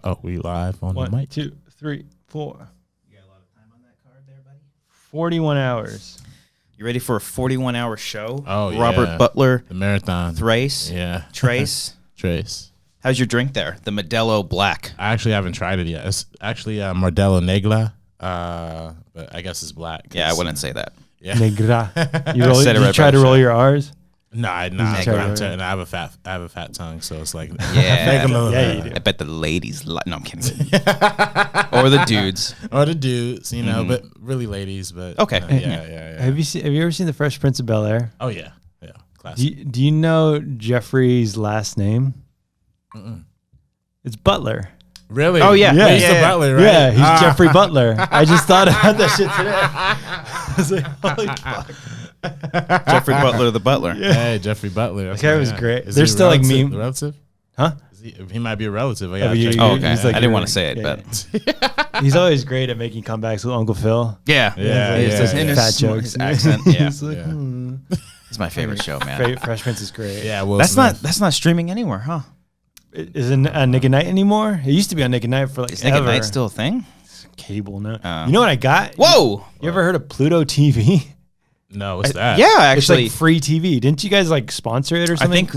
Oh, we live on the mic. 1, 2, 3, 4. You got a lot of time on that card there, buddy? 41 hours. You ready for a 41-hour show? Oh, Robert Butler, the marathon. Thrace. Yeah. Trace. Trace. How's your drink there? The Modelo Black. I actually haven't tried it yet. It's actually Modelo Negra, but I guess it's black. Yeah, I wouldn't say that. Yeah. Negra. Said it You right try by to the roll shot. your R's? Nah. I have a fat tongue, so it's like Yeah. Yeah, you do. I bet the ladies no, I'm kidding. Or the dudes. or the dudes, you know, but really ladies. But Okay. Yeah. Have you ever seen The Fresh Prince of Bel-Air? Oh yeah, classic. Do you know Jeffrey's last name? It's Butler. Really? Oh, yeah. He's Yeah. the butler, right? Yeah, he's Jeffrey Butler. I just thought about that shit today. I was like, holy fuck. Jeffrey Butler, the butler. Hey, Jeffrey Butler. That guy was great. Is There's he still like relative? meme. Relative? Huh? He might be a relative. I gotta you- check. Oh, okay. He's like I didn't your- want to say it, yeah, but He's always great at making comebacks with Uncle Phil. yeah. Yeah, It's just yeah. in Fat his, jokes. his accent. Yeah. He's like, Yeah. It's my favorite show, man. Fresh Prince is great. Yeah, Will That's Smith. not streaming anywhere, huh? Is it on Nick at Night anymore? It used to be on Nick at Night for like Is Nick at ever. Night still a thing? Cable now. Oh. You know what I got? Whoa! You ever heard of Pluto TV? No, what's that? Yeah, It's actually. like free TV. Didn't you guys like sponsor it or I something? think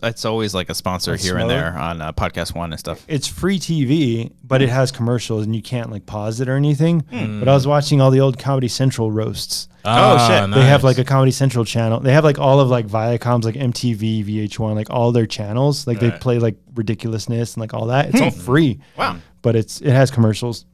it's always like a sponsor Like here and Smoke? there on Podcast One and stuff. It's free TV, but it has commercials and you can't like pause it or anything. But I was watching all the old Comedy Central roasts. Oh, shit. They have like a Comedy Central channel. They have like all of like Viacom's like MTV, VH1, like all their channels. Like they Right. play like ridiculousness and like all that. It's all free. Wow. But it has commercials.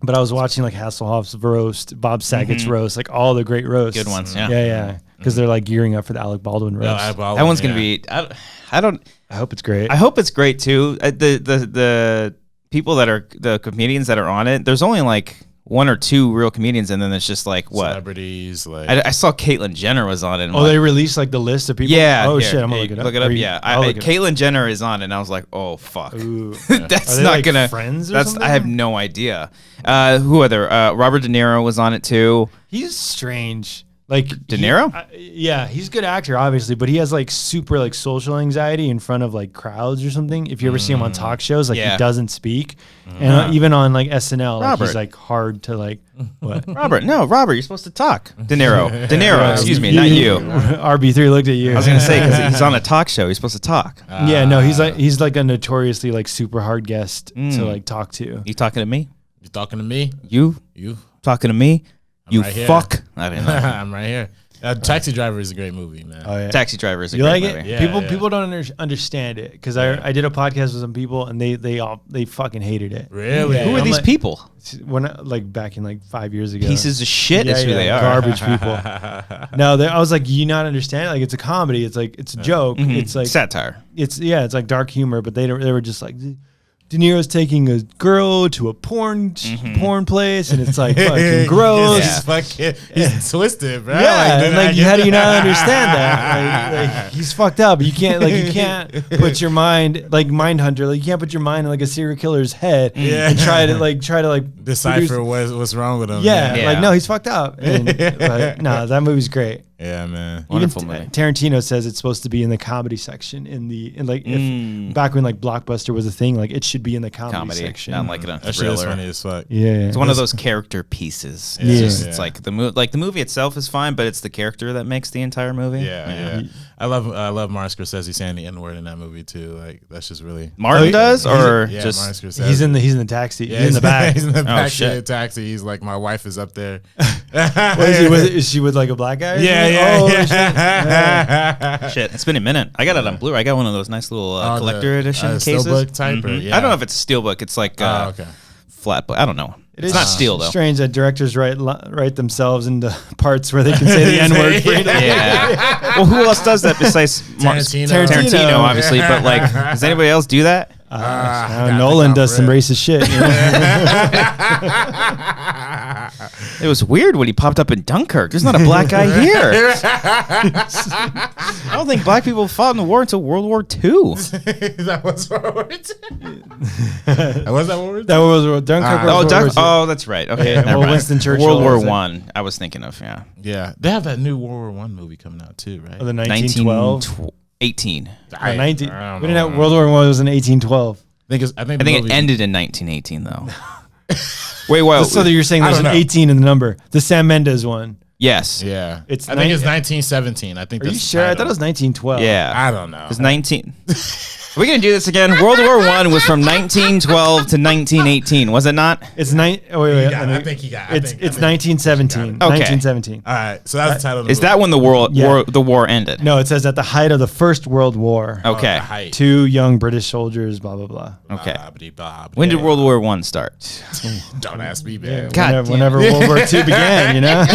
But I was watching like Hasselhoff's roast, Bob Saget's roast, like all the great roasts. Good ones, yeah. Yeah. Because they're like gearing up for the Alec Baldwin roast. That one's gonna be. I don't. I hope it's great. I hope it's great too. The people that are the comedians that are on it. There's only like one or two real comedians, and then there's just like what Celebrities. Like I saw. Caitlyn Jenner was on it. And Oh, they released like the list of people? Yeah. Oh, here, shit. I'm going hey, to look it up. Look it up. Or you- Yeah. I'll look it up. Caitlyn Jenner is on it, and I was like, oh, fuck. Ooh. That's Are they, not like, gonna. friends or that's something? I have no idea. Who other? Robert De Niro was on it too. He's strange. Like De Niro? Yeah, he's a good actor, obviously, but he has like super like social anxiety in front of like crowds or something. If you ever see him on talk shows, like Yeah. he doesn't speak, and even on like SNL, like Robert. he's like hard to like what? Robert, you're supposed to talk. De Niro, excuse me, not you. RB3 looked at you. I was gonna say because he's on a talk show, he's supposed to talk. Yeah, no, he's like a notoriously like super hard guest to like talk to. You talking to me? you talking to me? You talking to me? You right here. fuck. I mean, I'm right here. Taxi Driver is a great movie, man. Oh yeah. Taxi Driver is a You great like movie. it? Yeah, People don't understand it because I did a podcast with some people and they fucking hated it. Really? Yeah. Who are I'm these like- people? When like back in like 5 years ago, Pieces of shit Yeah, is who yeah, they are. garbage people. No, I was like, you not understand? Like it's a comedy. It's like it's a joke. It's like Satire. it's like dark humor. But they were just like. De Niro's taking a girl to a porn place, and it's like fucking gross. He's fucking he's twisted, bro. Yeah, and, like dude, how do you not understand that? Like, he's fucked up. You can't put your mind like Mindhunter. Like you can't put your mind in like a serial killer's head and try to decipher what's wrong with him. Yeah, Yeah. like no, he's fucked up. But no, that movie's great. Yeah, man. Wonderful Even movie. Tarantino says it's supposed to be in the comedy section if back when like Blockbuster was a thing, like it should be in the comedy section. Not like a That shit is thriller. funny as fuck. Yeah, It's one of those character pieces. Yeah. It's just, Yeah. it's like the movie itself is fine, but it's the character that makes the entire movie. Yeah. I love Martin Scorsese saying the N-word in that movie too. Like that's just really Martin does, or yeah, just Martin Scorsese. he's in the taxi. Yeah, he's in the back. He's in the back shit. of the taxi. He's like, my wife is up there. What is he with? Is she with like a black guy? Yeah, Oh, yeah, shit. yeah. shit. It's been a minute. I got it on Blu-ray. I got one of those nice little Oh, collector edition cases. Steelbook type, or, Mhm. yeah. I don't know if it's a steelbook. It's like Okay. flat, but I don't know. It It's is not steel though. Strange that directors write themselves into parts where they can say the N word freely. Yeah. Well, who else does that besides Tarantino. Tarantino, obviously. But like, does anybody else do that? Nolan does some racist shit. You know? It was weird when he popped up in Dunkirk. There's not a black guy here. I don't think black people fought in the war until World War II. That was World War II. Was that World War II? That was Dunkirk. Oh, was World War II. oh, that's right. Okay, never well, mind. Winston Churchill World War was it? One. I was thinking of Yeah, they have that new World War I movie coming out too, right? Oh, the 1912. 18. 19. I We don't didn't have know. World War I was in 1812. I think it ended in 1918 though. Wait, what? So that you're saying there's an 18 in the number. The Sam Mendes one. Yes. Yeah. I think it's 1917. I think. Are you sure? I thought it was 1912. Yeah. I don't know. It was 19. Are we gonna do this again? World War I was from 1912 to 1918, was it not? It's wait. I think he got it. It's 1917. Okay. 1917. All right. So that's the title of the Is that when the war ended? No, it says at the height of the First World War. Okay. height. 2 young British soldiers, blah, blah, blah. Okay. Blah, When did World War I start? Don't ask me, man. God whenever World War II began, you know?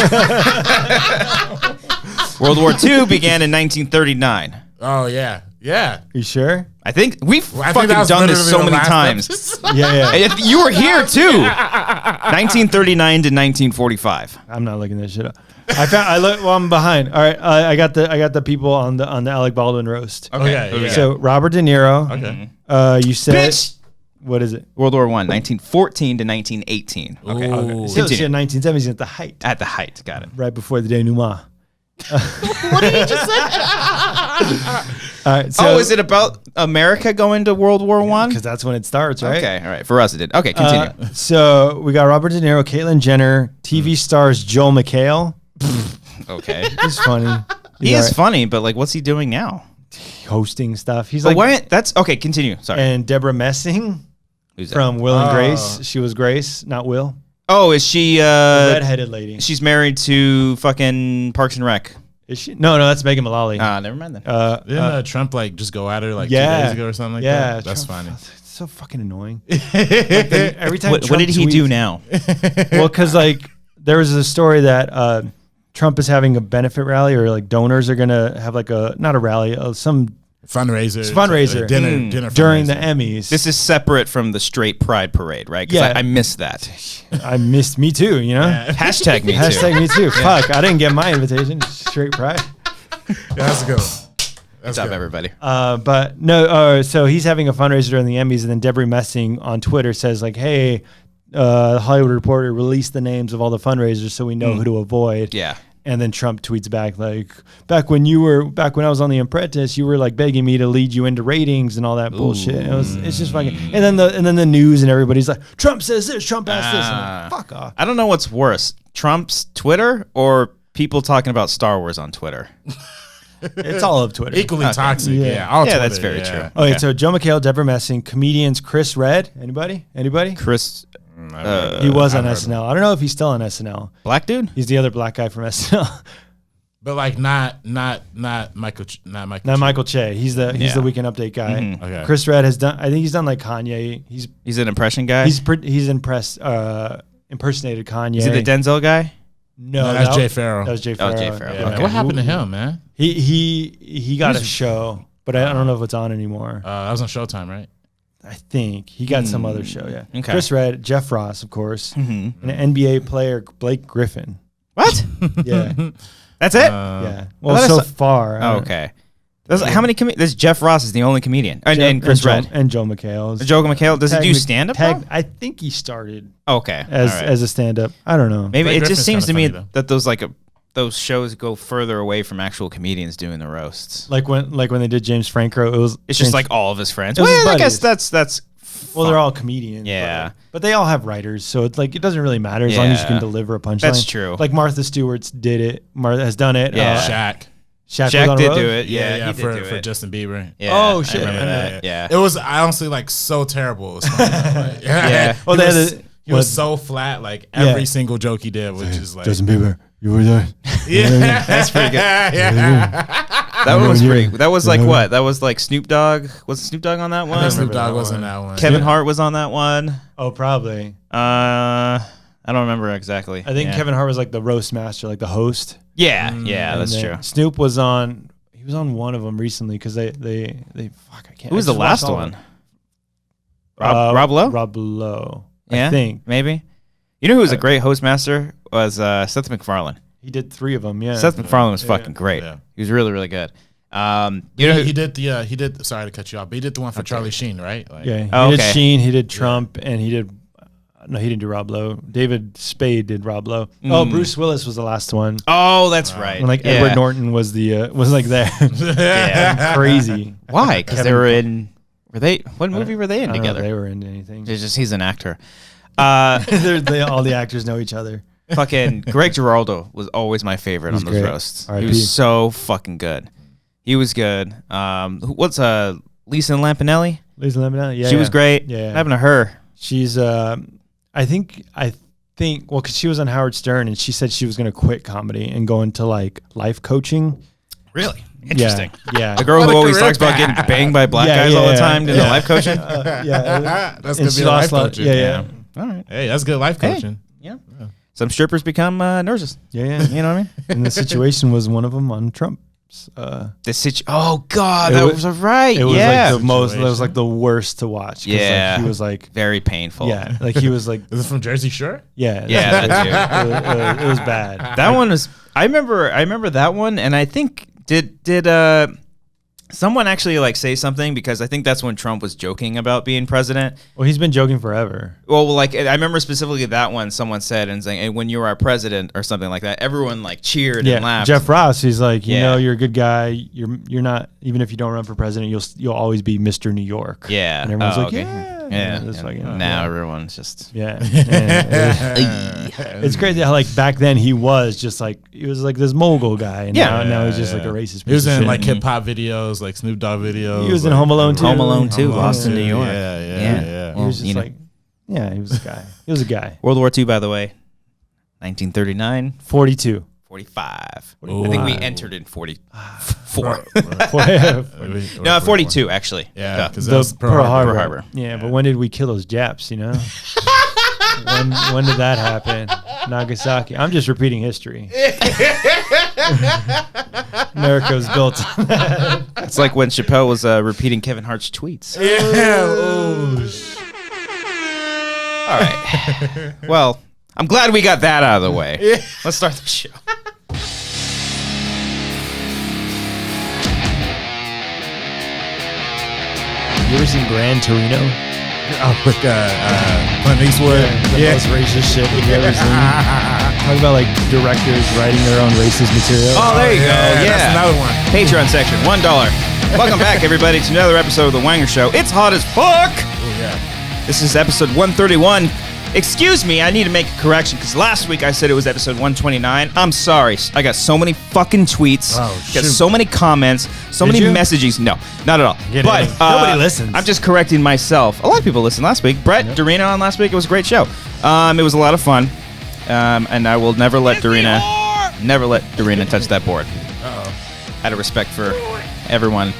World War II began in 1939. Oh, yeah. Yeah. You sure? I think we've I think fucking that was done this so literally the many last times. episode. Yeah. And you were here too. 1939 to 1945. I'm not looking this shit up. I'm behind. All right, I got the people on the Alec Baldwin roast. Okay. Who we got? So Robert De Niro. Okay. You said Bitch! What is it? World War I, 1914 to 1918. Okay. Okay. Still Continue. 1970s at the height, At the height. Got it. right before the denouement. What did you just say? All right. So, Is it about America going to World War I? because that's when it starts, right? Okay, all right. For us, it did. Okay, continue. So we got Robert De Niro, Caitlyn Jenner, TV stars Joel McHale. Okay. He's funny. He is funny, but like, what's he doing now? hosting stuff. He's But like, why? That's okay. Continue. Sorry. and Deborah Messing Who's that? from Will and Oh. Grace. She was Grace, not Will. Oh, is she? The redheaded lady. She's married to fucking Parks and Rec. Is she? No, that's Megan Mullally. Never mind then. Didn't Trump like just go at her like 2 yeah. days ago or something like yeah, that? That's Trump- funny. It's so fucking annoying. Every time What Trump did he tweets- do now? Well, because like there was a story that Trump is having a benefit rally, or like donors are gonna have like not a rally, some Fundraiser. fundraiser. Dinner during the fundraiser. Emmys. This is separate from the straight pride parade, right? 'Cause Yeah. I missed that. I missed me too. You know, Hashtag me too. hashtag me too. Fuck, I didn't get my invitation. Straight pride. Yeah, that's good. What's up, everybody? But no, so he's having a fundraiser during the Emmys, and then Deborah Messing on Twitter says like, "Hey, the Hollywood Reporter released the names of all the fundraisers so we know who to avoid." Yeah. And then Trump tweets back like, back when I was on The Apprentice, you were like begging me to lead you into ratings and all that bullshit. It's just fucking. And then the news and everybody's like, Trump says this, Trump has this. I'm like, fuck off. I don't know what's worse, Trump's Twitter or people talking about Star Wars on Twitter. It's all of Twitter. Equally toxic. Yeah. Yeah. all Yeah, Twitter, that's very yeah. true. Okay, Okay. so Joe McHale, Deborah Messing, comedians Chris Redd. Anybody? Chris, He was on I've heard SNL. I don't know if he's still on SNL. black dude? He's the other black guy from SNL. But like not Michael. Not Michael. Not Michael Che. He's the Yeah. Weekend Update guy. Mhm. Okay. Chris Redd has done. I think he's done like Kanye. He's an impression guy? He's impersonated Kanye. Is he the Denzel guy? No, that's Jay Farrell. That was Jay Oh, Farrell. Jay Farrell. Yeah, Okay. What happened to him, man? He got a show, but I don't know if it's on anymore. That was on Showtime, right? I think he got some other show. Yeah. Okay. Chris Redd, Jeff Ross, of course, Mm-hmm. and an NBA player Blake Griffin. What? Yeah. That's it? Yeah. I Well, thought I so saw- far. Oh, okay. How many This Jeff Ross is the only comedian. And Chris Redd. And Joe McHale. Joe McHale, does he do stand up? I think he started Okay. as all right. as a stand up. I don't know. Maybe Blake it Griffin's just seems to kinda me funny, that those shows go further away from actual comedians doing the roasts. Like when they did James Franco, it was It's just like all of his friends. It was his Well, I guess buddies. that's well, they're all comedians. Yeah. but they all have writers, so it's like it doesn't really matter as long as you Yeah. can deliver a punchline. That's true. Like Martha Stewart's did it. Martha has done it. Yeah. Shaq. Shaq was Jack on did Road? do it. Yeah, Yeah, he for did do it. Justin Bieber. Yeah, Oh, I shit. remember I know that. Yeah. It was honestly like so terrible. It was funny, though. Like, Yeah. Well, he they had was, the- he was what- so flat. Like Yeah. every single joke he did was just like Bieber, you were there. yeah, That's pretty good. yeah. That one was Yeah. pretty. That was like Yeah. what? That was like Snoop Dogg. Was Snoop Dogg on that I one? think Snoop remember Dogg that was in one. that one. Kevin Hart was on that one. Oh, probably. I don't remember exactly. I think Yeah. Kevin Hart was like the roast master, like the host. Yeah, yeah, And that's then true. Snoop was on. He was on one of them recently because they fuck. I can't. Who was I the just last watched all one? of them. Rob Lowe? Rob Lowe. Yeah, I think maybe. You know who was a great host master was Seth MacFarlane. he did 3 of them. Yeah. Seth MacFarlane was fucking great. Yeah. He was really, really good. You know, he did the he did. Sorry to cut you off, but he did the one for Charlie Sheen, right? Like, Yeah. He Oh, did okay. Sheen. He did Trump, and he did. No, he didn't do Rob Lowe. David Spade did Rob Lowe. Oh, Bruce Willis was the last one. oh, that's right. When like Yeah. Edward Norton was the was like there. Yeah. Crazy. Why? Because they were in Were they? What movie were they in I don't know if together? they were into anything. He's an actor. All the actors know each other. Fucking Greg Giraldo was always my favorite He's on those great. roasts. R.I.P. He was so fucking good. He was good. What's Lisa Lampanelli? Lisa Lampanelli, yeah, She was great. Yeah. What happened to her? She's I think well, because she was on Howard Stern and she said she was going to quit comedy and go into like life coaching. Really? Interesting. Yeah. The girl What who a always career talks about getting path. banged by black guys all the time doing the life coaching. Yeah. That's And gonna she be a life lost a lot- coaching. yeah. All right. Hey, that's good life Hey. coaching. Yeah. Some strippers become nurses. Yeah. You know what I mean? And the situation was one of them on Trump's. Oh God, It that was- was right. It was yeah. like the most. It was like the worst to watch. 'cause, Yeah. Like, he was like, Very painful. yeah, like he was like, Is it from Jersey Shore? yeah, Yeah, that it was bad. That one was. I remember that one, and I think did someone actually like say something, because I think that's when Trump was joking about being president. Well, he's been joking forever. Well, like I remember specifically that one. Someone said and saying, "Hey, when you are our president" or something like that. Everyone like cheered and laughed. Jeff Ross, he's like, you Yeah. know, you're a good guy. You're not, even if you don't run for president, you'll always be Mr. New York. Yeah. And everyone's Oh, like, okay. yeah. Yeah. It's fucking- Now everyone's just. Yeah. It's crazy how like back then he was just like, he was like this mogul guy. And Yeah. now he's just like a racist. He was piece of in shit. like hip hop videos, like Snoop Dogg videos. He was in like, Home Alone too. Home Alone 2, Home Lost in Alone New 2, York. Yeah. He was just you know. like, yeah, he was a guy. He was a guy. World War II, by the way, 1939, 42. 45. Ooh. I think we entered in 44. No, 42 actually. Yeah, because The that was Pearl Harbor. Pearl Harbor. Yeah, but when did we kill those Japs, you know? when did that happen? Nagasaki. I'm just repeating history. America was built on that. It's like when Chappelle was repeating Kevin Hart's tweets. All right. Well, I'm glad we got that out of the way. Let's start the show. You ever seen Gran Torino? with Clint Eastwood. The most racist shit you've ever seen. Talk about like directors writing their own racist material. Oh, there you go. That's Yeah. another one. Patreon section, $1. Welcome back, everybody, to another episode of The Wanger Show. It's hot as fuck. Oh, yeah. This is episode 131. Excuse me, I need to make a correction because last week I said it was episode 129. I'm sorry. I got so many fucking tweets. Oh, got shoot. so many comments, so Did many you? messages. No, not at all. Get But it. Nobody listens. I'm just correcting myself. A lot of people listened last week. Brett Dorina on last week. It was a great show. It was a lot of fun. And I will never let Dorina touch that board. Out of respect for everyone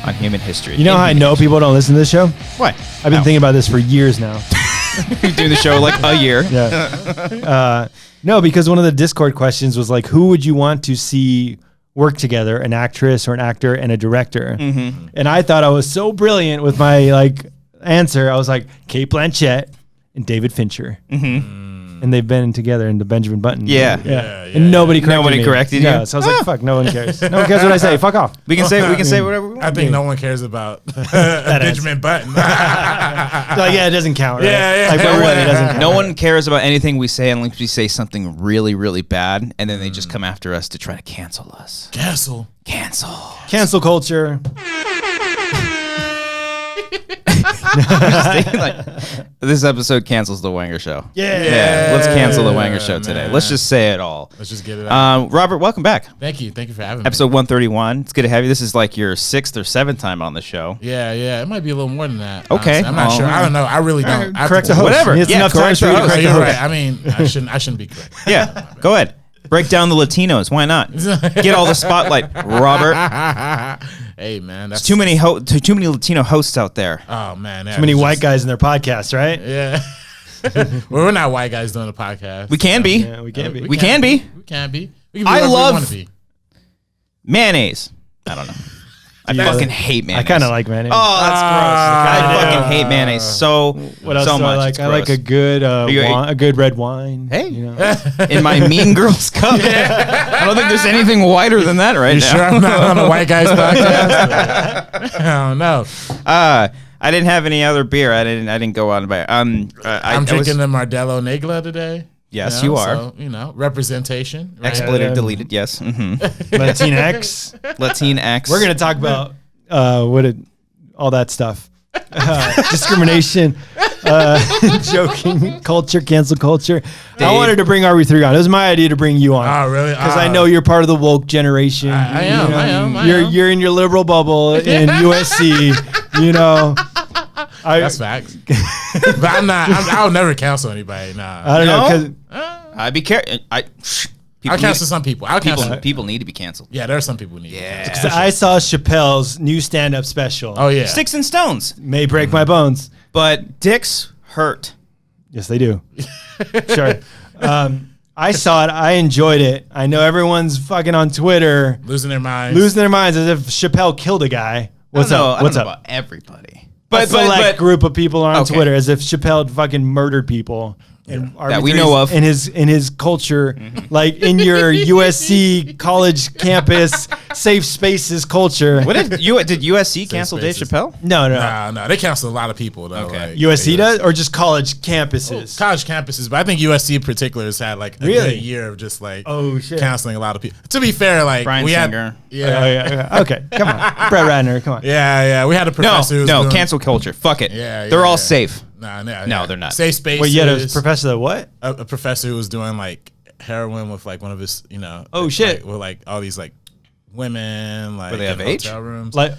on human history. You know how I know people don't listen to this show? Why? I've been thinking about this for years now. You've doing the show like a year. Yeah. No, because one of the Discord questions was like, who would you want to see work together, an actress or an actor and a director? Mm-hmm. And I thought I was so brilliant with my like answer. I was like, Kate Blanchett and David Fincher. Mm-hmm. And they've been together in the Benjamin Button. Yeah. And nobody corrected Nobody me. corrected you? Yeah, so I was like, fuck, no one cares. No one cares what I say. Fuck off. We can say whatever we want. I think no one cares about Benjamin Button. They're like, yeah, it doesn't count, right? Yeah, yeah. Like, for what, it doesn't count. No one cares about anything we say unless we say something really, really bad, and then they just come after us to try to cancel us. Castle. Cancel culture. Like, this episode cancels the Wanger Show. Yeah. Let's cancel the Wanger Show today. man. Let's just say it all. Let's just get it out. Robert, welcome back. Thank you for having me. Episode 131. It's good to have you. This is like your 6th or 7th time on the show. Yeah. It might be a little more than that. Okay. honestly. I'm not sure. I don't know. I really don't. I have Correct to- the host. Whatever. It's Yeah, enough time correct for you the to host. correct You're the right. host. I mean, I shouldn't be correct. Yeah, go ahead. Break down the Latinos. Why not? Get all the spotlight, Robert. Hey man, that's Too many too many Latino hosts out there. Oh man, Too many white guys in their podcasts, right? Yeah. Well, we're not white guys doing a podcast. We can be. Yeah, we can be. We can be. We can be. We can be I whatever we love- wanna be. Mayonnaise. I don't know. I fucking hate mayonnaise. I kind of like mayonnaise. Oh, that's gross. I fucking hate mayonnaise so What else so do much. I like? It's I like gross. a good you- a good red wine. Hey. you know? in my Mean Girls cup. I don't think there's anything whiter than that right You now. sure I'm not on a white guys podcast? I don't know. I didn't have any other beer. I didn't go out and buy it. I'm drinking the Mardello Negla today. Yes, you are. So, representation. Right? Expletive deleted. Yes. Mm-hmm. Latinx. Latinx. We're gonna talk about all that stuff. discrimination, joking culture, cancel culture. I Dave. wanted to bring RB3 on. It was my idea to bring you on. Oh, really? Because I know you're part of the woke generation. I am. You're in your liberal bubble in USC. That's facts. But I'm not. I'll never cancel anybody. Nah. I don't know. 'Cause I'd be careful. I'll cancel some people. People need to be canceled. Yeah, there are some people who need. Yeah. I saw Chappelle's new stand-up special. Oh yeah. Sticks and stones. May break my bones. But dicks hurt. Yes, they do. Sure. I saw it. I enjoyed it. I know everyone's fucking on Twitter losing their minds as if Chappelle killed a guy. What's up? What's up? About everybody. But select group of people are on Okay. Twitter as if Chappelle fucking murdered people. And That we know of. in his culture, like in your USC college campus safe spaces culture. What did USC cancel Dave spaces. Chappelle? No. No, they cancel a lot of people though. Okay. Like, USC does, or just college campuses? college campuses, but I think USC in particular has had like a Really? good year of just like Oh, shit. canceling a lot of people. To be fair, like Brian we Singer. had, Oh, yeah. Okay, come on, Brett Ratner, come on. yeah, we had a professor. who was doing, cancel culture. Fuck it. Yeah, They're all yeah. safe. No, they're not. Safe spaces. Wait, you had a professor that what? a professor who was doing like heroin with like one of his, Oh, shit. like, with like all these like women, like Were they of in age? hotel rooms. Like,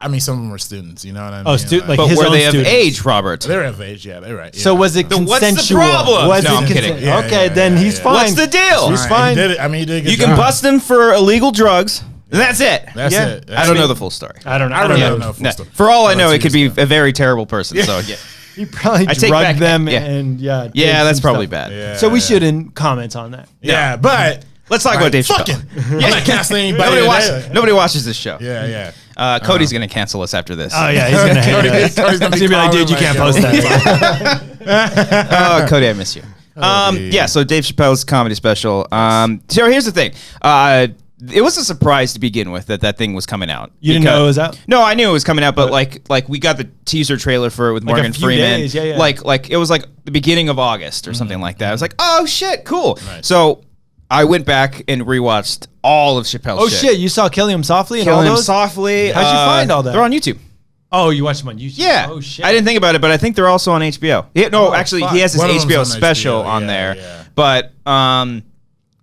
I mean, some of them were students. You know what I mean? like But his were own they of students. age, Robert? they're of age. Yeah, they're right. So yeah. was it Then what's the consensual? problem? Was No, it I'm kidding. consen- Yeah, okay, yeah, then yeah, he's yeah. fine. What's the deal? He's He fine. did it. I mean, he did a good You job. can bust them for illegal drugs. That's it. That's Yeah. it. I don't know the full story. I don't know. I don't know. know. Full No. story. For all I Let's know, see it could this be guy. a very terrible person. So yeah, He probably I take drugged back- them yeah. and yeah, did that's some probably stuff. bad. Yeah. So we shouldn't comment on that. Yeah, but Let's talk about Dave fucking. Chappelle. I'm not canceling anybody. Nobody watches this show. Yeah. Cody's gonna cancel us after this. Oh yeah, he's gonna hate us. Cody's gonna He's gonna be like, calling dude, you can't yo. post that. Oh, Cody, I miss you. Yeah, so Dave Chappelle's comedy special. So here's the thing. It was a surprise to begin with that thing was coming out. You didn't know it was out? No, I knew it was coming out, but like we got the teaser trailer for it with Like a Morgan few Freeman. days, yeah. Like it was like the beginning of August or something like that. I was like, oh shit, cool. Right. So I went back and rewatched all of Chappelle's Oh shit. shit, you saw Kill Him Softly and all Killing Him those? Softly. How'd you find all that? They're on YouTube. Oh, you watched them on YouTube? Yeah. Oh shit. I didn't think about it, but I think they're also on HBO. Actually, fuck. he has his One of them's HBO on special HBO, on yeah, there. yeah. But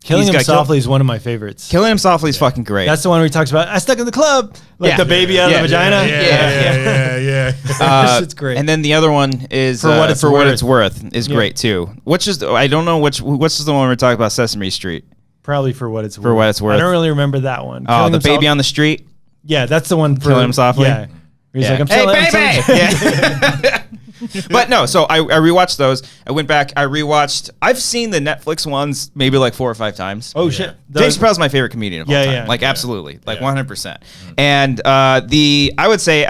Killing he's Him got Softly is one of my favorites. Killing Him Softly is fucking great. That's the one where he talks about I stuck in the club, like Yeah. the baby out Yeah. of the vagina. Yeah. That shit's great. And then the other one is For What It's Worth is Yeah. great too. Which is I don't know which is the one we're talking about, Sesame Street. Probably For What It's Worth. For What It's Worth. I don't really remember that one. Oh, Killing the Him baby Soft- on the street. Yeah, that's the one for Killing Him Softly? Yeah. He's Yeah. like, I'm Hey, telling baby! Yeah. But no, so I rewatched those. I went back. I've seen the Netflix ones maybe like 4 or 5 times. Oh shit. Dave Chappelle's my favorite comedian of all Yeah, time. yeah. Like absolutely, like Yeah. 100%. And I would say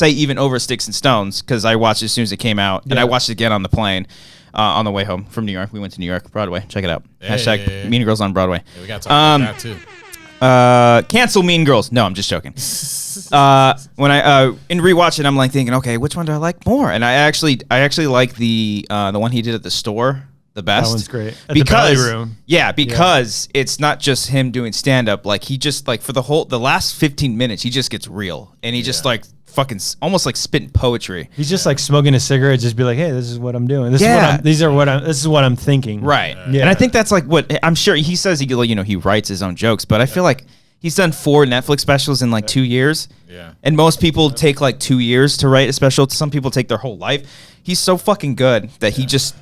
even over Sticks and Stones because I watched it as soon as it came out, and Yeah. I watched it again on the plane on the way home from New York. We went to New York Broadway. Check it out. Hashtag Hey. Mean Girls on Broadway. Yeah, we got to talk about that too. Cancel Mean Girls. No, I'm just joking. When I in rewatching, I'm like thinking, okay, which one do I like more? And I actually like the one he did at the store the best. That one's great. At the Belly Room. Yeah, because it's not just him doing stand up. Like he just like for the last 15 minutes, he just gets real and he just like fucking almost like spitting poetry. He's just like smoking a cigarette, just be like, "Hey, this is what I'm doing. This Yeah. is what I'm thinking." Right. Yeah. And I think that's like what I'm sure he says he writes his own jokes, but I feel like he's done 4 Netflix specials in like 2 years. Yeah. And most people take like 2 years to write a special. Some people take their whole life. He's so fucking good that he just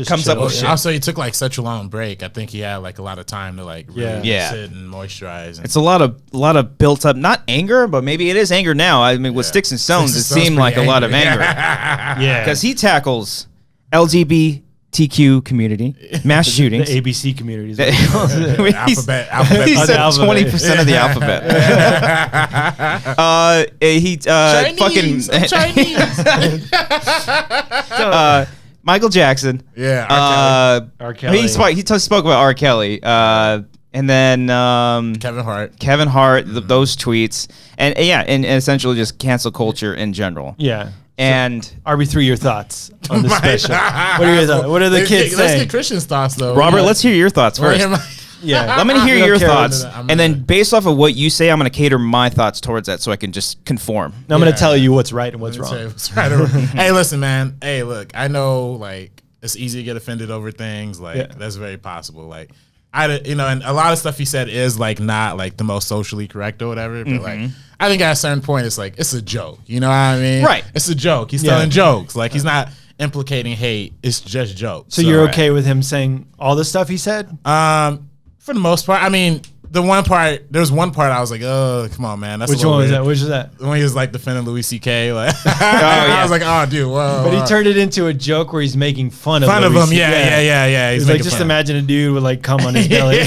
comes up chill. with shit. Also, he took like such a long break. I think he had like a lot of time to like really Yeah. sit and moisturize. And It's a lot of built up, not anger, but maybe it is anger now. I mean, with Sticks and Stones, Sticks it and seemed Stones like a lot of pretty anger Yeah. because he tackles LGBTQ community, mass shootings. The ABC communities. alphabet. He said alphabet. 20% of the alphabet. Chinese, I'm Chinese. Michael Jackson. Yeah, R. Kelly. He spoke about R. Kelly. And then Kevin Hart. those tweets, and and essentially just cancel culture in general. Yeah. And RB3, your thoughts on the special? What are your thoughts? What are the kids Let's saying? get Christian's thoughts though. Robert, let's hear your thoughts first. Yeah. Let me hear We don't your care thoughts, about that. and then based off of what you say, I'm going to cater my thoughts towards that so I can just conform. I'm going to tell you what's right and what's Let me tell you wrong. what's right or wrong. Hey, listen, man. Hey, look, I know like it's easy to get offended over things. Like that's very possible. Like and a lot of stuff he said is like not like the most socially correct or whatever. But like I think at a certain point, it's like it's a joke. You know what I mean? Right. It's a joke. He's telling jokes. Like he's not implicating hate. It's just jokes. So you're okay with him saying all the stuff he said? For the most part. I mean, there was one part I was like, oh, come on, man. That's Which a little one was weird. that? Which is that? When he was like defending Louis C.K. Like, I was like, oh, dude, whoa. But he turned it into a joke where he's making fun of him. Louis C.K. Yeah. He's like, just imagine a dude with like cum on his belly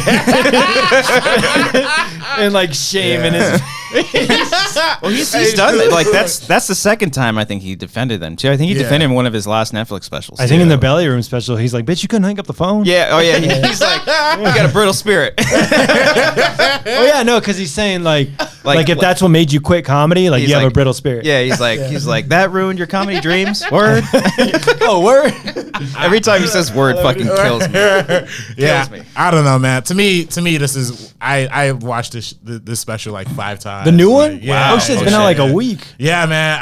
and like shame in his. Well, he's done it. Like that's the second time I think he defended them too. I think he defended him in one of his last Netflix specials. I think in the belly room special, he's like, "Bitch, you couldn't hang up the phone." Yeah. Oh yeah. He's like, you got a brittle spirit. Oh yeah, no, because he's saying like if that's what made you quit comedy, like you have a brittle spirit. Yeah. He's like that ruined your comedy dreams. Word. Oh, word. Every time he says word, fucking kills me. Yeah, Kills me. I don't know, man. To me, this is I watched this special like 5 times. The new one? Like, yeah. Oh shit, it's been out like a week. Yeah, man.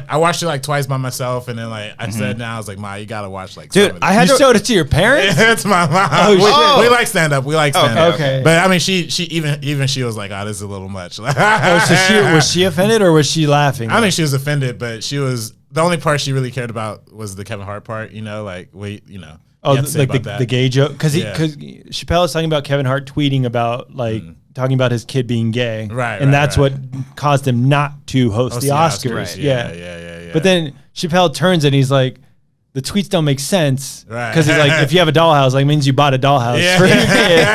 I watched it like twice by myself, and then like I said, now I was like, Ma, you gotta watch like. Dude, I had You showed it to your parents? It's my mom. Oh, we like stand up. We like stand up. Okay. But I mean, she even she was like, oh, this is a little much. So was she offended or was she laughing? I think she was offended, but she was the only part she really cared about was the Kevin Hart part. You know, like Oh, you have to say like about that. the gay joke, because Chappelle is talking about Kevin Hart tweeting about like talking about his kid being gay, Right, and that's what caused him not to host the Oscars. Right. Yeah. Yeah. But then Chappelle turns and he's like, the tweets don't make sense, Right. because he's like, if you have a dollhouse, like means you bought a dollhouse for your kid.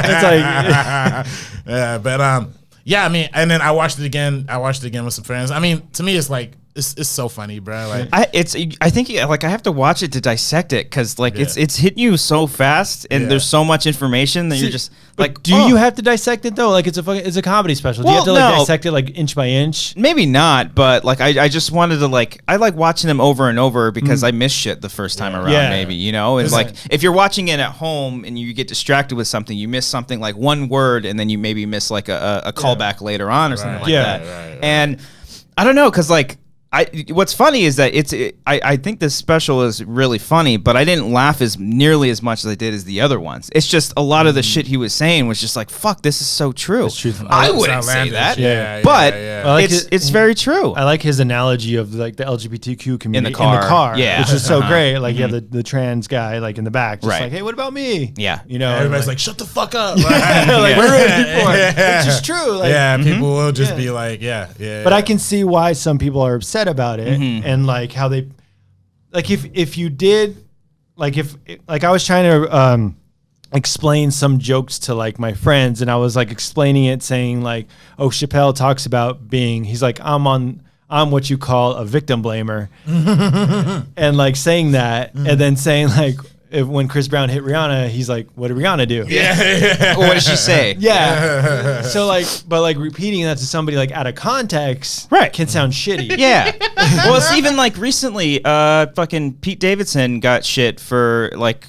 It's like, yeah, but yeah, I mean, and then I watched it again with some friends. I mean, to me, it's like it's so funny, bro. Like, I think like I have to watch it to dissect it because like it's hitting you so fast and there's so much information that you're just like. Do you have to dissect it though? Like it's a comedy special. Do you have to like dissect it like inch by inch? Maybe not, but like I just wanted to like I like watching them over and over because I miss shit the first time around. Yeah. Maybe and like if you're watching it at home and you get distracted with something, you miss something like one word and then you maybe miss like a callback later on or something like that. Right. And I don't know because like. What's funny is that I think this special is really funny, but I didn't laugh as nearly as much as I did as the other ones. It's just a lot of the shit he was saying was just like, fuck, this is so true. It's truthful. I It's wouldn't say outlandish. that, but I like it's very true. I like his analogy of like the LGBTQ community In the car. Yeah. which is so great. Like you have the trans guy like in the back, just Right. like, hey, what about me? Yeah. everybody's like, shut the fuck up. like we're ready for it, which is true. Like, Yeah, people will just be like, yeah. But I can see why some people are upset about it, and like how they, like if you did, like if like I was trying to explain some jokes to like my friends, and I was like explaining it, saying like, oh, Chappelle talks about being, he's like, I'm what you call a victim blamer, and like saying that, and then saying like, when Chris Brown hit Rihanna, he's like, what did Rihanna do? Well, what did she say? Yeah. So like, but like repeating that to somebody like out of context, Right. can sound shitty. Yeah. Well, it's even like recently, fucking Pete Davidson got shit for like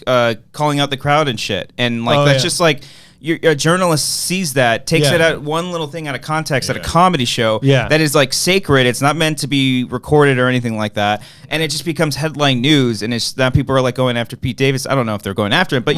calling out the crowd and shit, and like that's just like. A journalist sees that, takes it out one little thing out of context at a comedy show that is like sacred. It's not meant to be recorded or anything like that, and it just becomes headline news. And it's now people are like going after Pete Davis. I don't know if they're going after him, but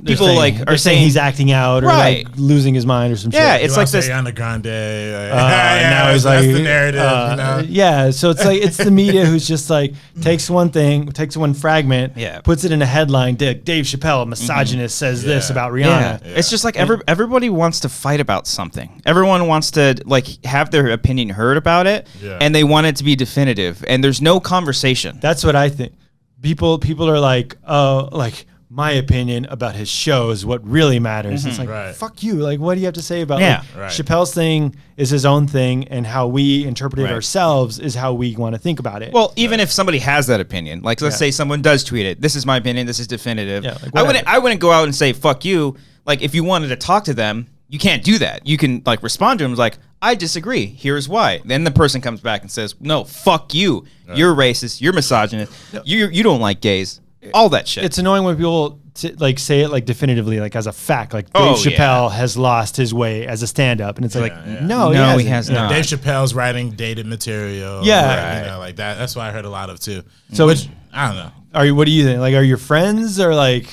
people are saying he's acting out or like losing his mind or some shit. Yeah, it's like this. Ariana Grande. Now he's like, that's the narrative. Yeah, so it's like it's the media who's just like takes one thing, takes one fragment, puts it in a headline. Dave Chappelle, a misogynist, says this about Rihanna. It's just like everybody wants to fight about something. Everyone wants to like have their opinion heard about it, and they want it to be definitive. And there's no conversation. That's what I think. People are like, oh, like my opinion about his show is what really matters. It's like, fuck you. Like, what do you have to say about it? Like, Chappelle's thing is his own thing, and how we interpret it ourselves is how we want to think about it. Well, even if somebody has that opinion, like let's say someone does tweet it, this is my opinion, this is definitive. Yeah, like, I wouldn't go out and say fuck you. Like if you wanted to talk to them, you can't do that. You can like respond to them like, I disagree. Here's why. Then the person comes back and says, no, fuck you. You're racist. You're misogynist. You don't like gays. All that shit. It's annoying when people say it like definitively, like as a fact, like Oh, Dave Chappelle has lost his way as a stand-up, and it's no, No, he he has hasn't. not. Dave Chappelle's writing dated material. Yeah. You know, like that. That's what I heard a lot of too. So which I don't know. What do you think? Like, are your friends or like,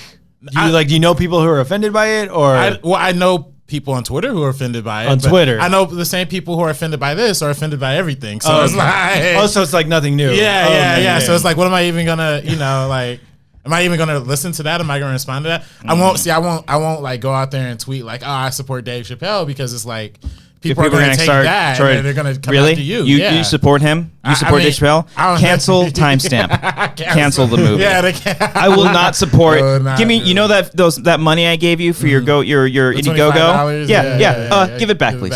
do you know people who are offended by it or? I know people on Twitter who are offended by it. On but Twitter. I know the same people who are offended by this are offended by everything. So it's like, also it's like nothing new. Yeah. So it's like, what am I even gonna, like, am I even gonna listen to that? Am I gonna respond to that? I won't like go out there and tweet like, oh, I support Dave Chappelle, because it's like people are gonna take that and they're gonna come after you. You support him? You support Dave Chappelle? Cancel timestamp. Cancel the movie. Yeah, I will not support. Give me, that money I gave you for your Indiegogo. Yeah. Give it back, please.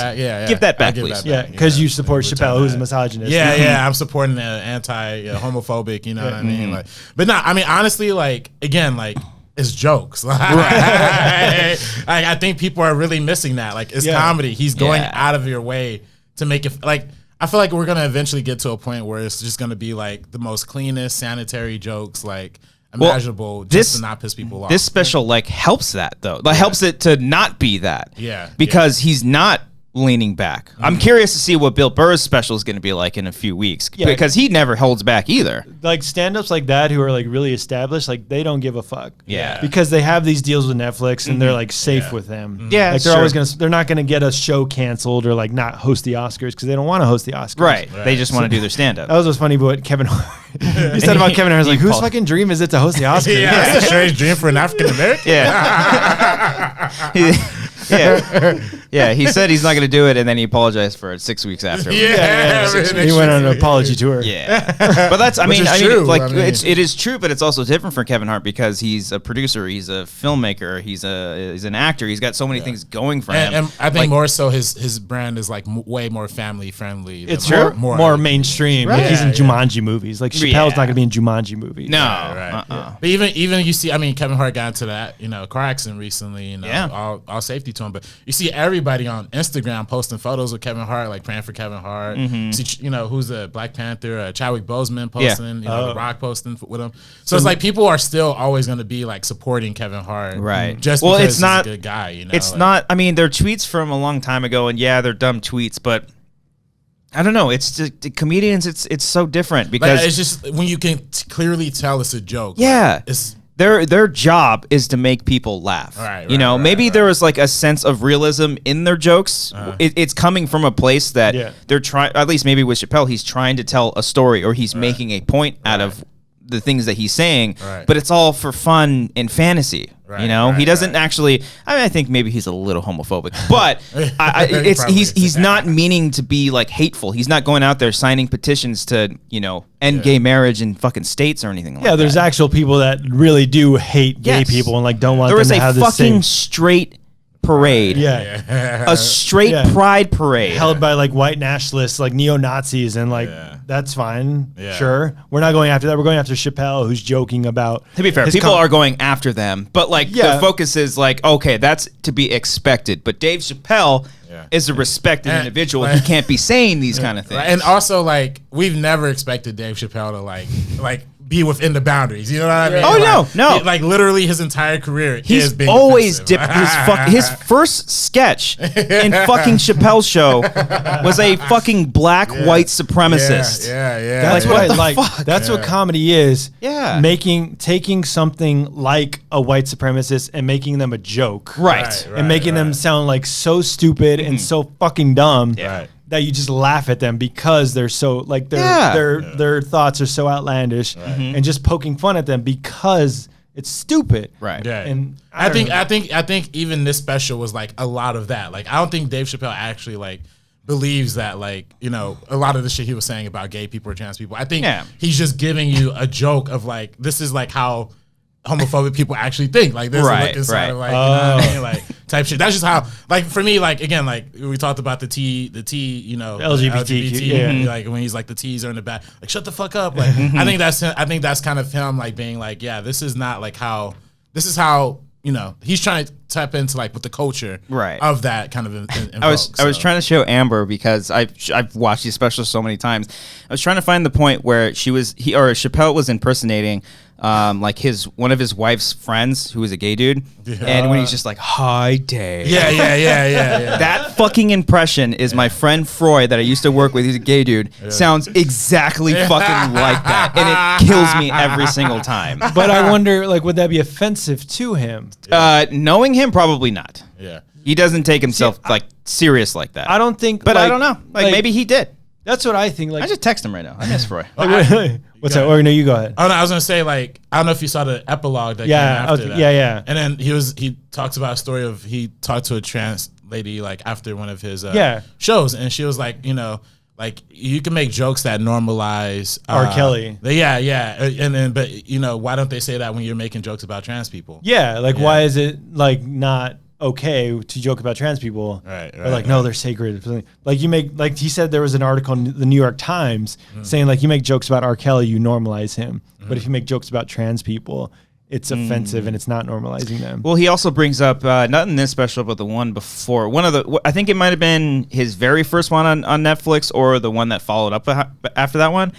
Give that back, please. Yeah, because you support Chappelle, who's a misogynist. Yeah. I'm supporting the anti-homophobic. You know what I mean? Like, but no, I mean honestly, like again, like. It's jokes. I think people are really missing that. Like, it's comedy. He's going out of your way to make it like. I feel like we're gonna eventually get to a point where it's just gonna be like the most cleanest, sanitary jokes like imaginable, just to not piss people off. This special like helps that though. Like helps it to not be that. Yeah. Because he's not leaning back. I'm curious to see what Bill Burr's special is going to be like in a few weeks, because he never holds back either. Like stand-ups like that who are like really established, like they don't give a fuck. Yeah. Because they have these deals with Netflix and they're like safe with them. Yeah. Like they're not going to get a show canceled or like not host the Oscars because they don't want to host the Oscars. Right. They just want to do their stand-up. That was what's funny, but Kevin Hart, he said about Kevin Hart, like, whose fucking dream is it to host the Oscars? Yeah, it's a strange dream for an African American. Yeah, he said he's not going to do it, and then he apologized for it 6 weeks after. He went on an apology tour. Yeah, but that's it is true, but it's also different for Kevin Hart because he's a producer, he's a filmmaker, he's an actor, he's got so many things going for him. And I think more so his brand is like way more family friendly. It's more mainstream. Right. Like he's in Jumanji movies. Like Chappelle's not going to be in Jumanji movies. No, right. But even you see, I mean, Kevin Hart got into that car accident recently. All safety to him. But you see everybody on Instagram posting photos of Kevin Hart, like praying for Kevin Hart. See, who's the Black Panther, Chadwick Boseman posting, The Rock posting with him. So it's like people are still always going to be like supporting Kevin Hart, right? Just because he's a good guy. It's not. I mean, they're tweets from a long time ago, and they're dumb tweets, but. I don't know. It's just, the comedians. It's so different because it's just when you can clearly tell it's a joke. Yeah, like, it's. Their job is to make people laugh. Maybe there was like a sense of realism in their jokes. It's coming from a place that they're trying, at least maybe with Chappelle, he's trying to tell a story or he's making a point out of the things that he's saying, but it's all for fun and fantasy. He doesn't actually. I think maybe he's a little homophobic, but he's not meaning to be like hateful. He's not going out there signing petitions to end gay marriage in fucking states or anything like that. Yeah, there's actual people that really do hate gay people and like don't want them to have the same. There was a fucking straight parade. A straight pride parade held by like white nationalists, like neo-Nazis, and like that's fine. Sure. We're not going after that. We're going after Chappelle, who's joking about. To be fair, people are going after them, but like the focus is like, okay, that's to be expected. But Dave Chappelle is a respected individual. He can't be saying these kind of things. And also, like, we've never expected Dave Chappelle to like be within the boundaries. You know what I mean? Oh, no. Like literally his entire career he's been always dipped his first sketch in fucking Chappelle's show was a fucking black white supremacist. Yeah. That's what I like. That's what comedy is. Yeah. Taking something like a white supremacist and making them a joke. Right. And making them sound like so stupid and so fucking dumb. Right. That you just laugh at them because they're so like their thoughts are so outlandish, and just poking fun at them because it's stupid. Right. Yeah. And I think even this special was like a lot of that. Like I don't think Dave Chappelle actually like believes that like, a lot of the shit he was saying about gay people or trans people. I think he's just giving you a joke of like, this is like how homophobic people actually think. Like this is like inside of like, you know what I mean? Like type shit. That's just how, like for me, like again, like we talked about the T, LGBT, like when he's like the T's are in the back, like shut the fuck up. Like I think that's kind of him like being like, this is not like how, this is how, he's trying to tap into like with the culture of that kind of I was trying to show Amber because I've watched these specials so many times. I was trying to find the point where Chappelle was impersonating like one of his wife's friends who was a gay dude, and when he's just like, "Hi, Dave." Yeah. That fucking impression is my friend Froy that I used to work with. He's a gay dude. Sounds exactly fucking like that, and it kills me every single time. But I wonder, like, would that be offensive to him? Knowing him, probably not. Yeah. He doesn't take himself like serious like that. I don't think. But like, I don't know. Like maybe he did. That's what I think. Like, I just text him right now. I miss Froy. What's that? Or no, you go ahead. Oh no, I was gonna say, like, I don't know if you saw the epilogue that came after that. Yeah. And then he talks about a story of he talked to a trans lady like after one of his shows, and she was like, you know, like you can make jokes that normalize R. Kelly. Yeah, and then but you know, why don't they say that when you're making jokes about trans people? Yeah, like why is it like not okay to joke about trans people? Right. Or like, no, they're sacred. Like you make, like he said, there was an article in the New York Times saying like you make jokes about R. Kelly, you normalize him. But if you make jokes about trans people, it's offensive and it's not normalizing them. Well, he also brings up, not in this special, but the one before. I think it might have been his very first one on Netflix or the one that followed up after that one.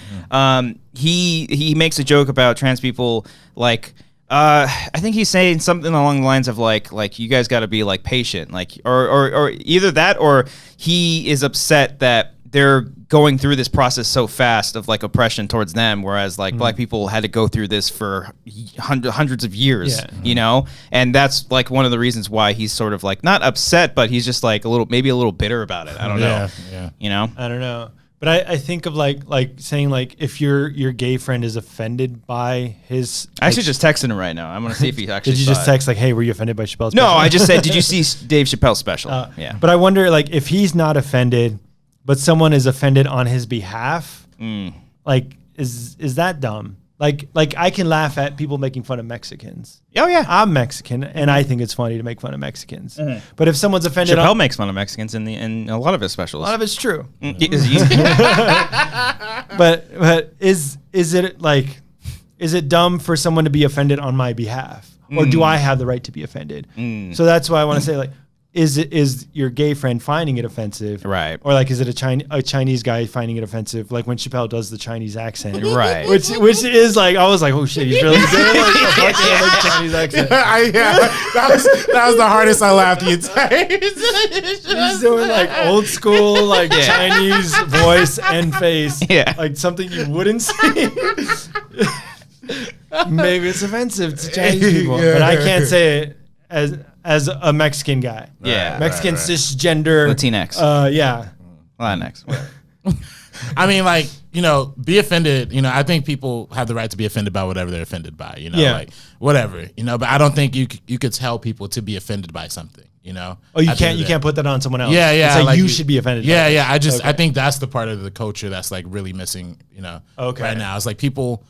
He makes a joke about trans people like, I think he's saying something along the lines of like you guys got to be like patient, like or either that or he is upset that they're going through this process so fast of like oppression towards them, whereas like black people had to go through this for hundreds of years, you know, and that's like one of the reasons why he's sort of like not upset, but he's just like maybe a little bitter about it. I don't know, you know, I don't know. But I think of like saying like if your gay friend is offended by his. I actually just texted him right now. I'm gonna see if he actually. Did you just text like, "Hey, were you offended by Chappelle's?" No, special? I just said, "Did you see Dave Chappelle's special?" Yeah. But I wonder like if he's not offended, but someone is offended on his behalf. Like is that dumb? Like I can laugh at people making fun of Mexicans. Oh yeah, I'm Mexican, and I think it's funny to make fun of Mexicans. But if someone's offended, Chappelle makes fun of Mexicans in a lot of his specials. A lot of it's true. Mm. But is it dumb for someone to be offended on my behalf, or do I have the right to be offended? So that's why I want to say like. Is your gay friend finding it offensive? Right. Or like, is it a Chinese guy finding it offensive? Like when Chappelle does the Chinese accent. Right. Which is like, I was like, oh shit, he's really doing like a Chinese accent. That was the hardest I laughed the entire. He's doing like old school, like Chinese voice and face. Yeah. Like something you wouldn't see. Maybe it's offensive to Chinese people. But I can't say it as a Mexican guy. Yeah. Mexican cisgender. Latinx. Yeah. Latinx. I mean, like, you know, be offended. You know, I think people have the right to be offended by whatever they're offended by, you know, like whatever, you know, but I don't think you could tell people to be offended by something, you know? Oh, you can't put that on someone else. Yeah. It's like you should be offended. Yeah. I think that's the part of the culture that's like really missing, you know, right now. It's like people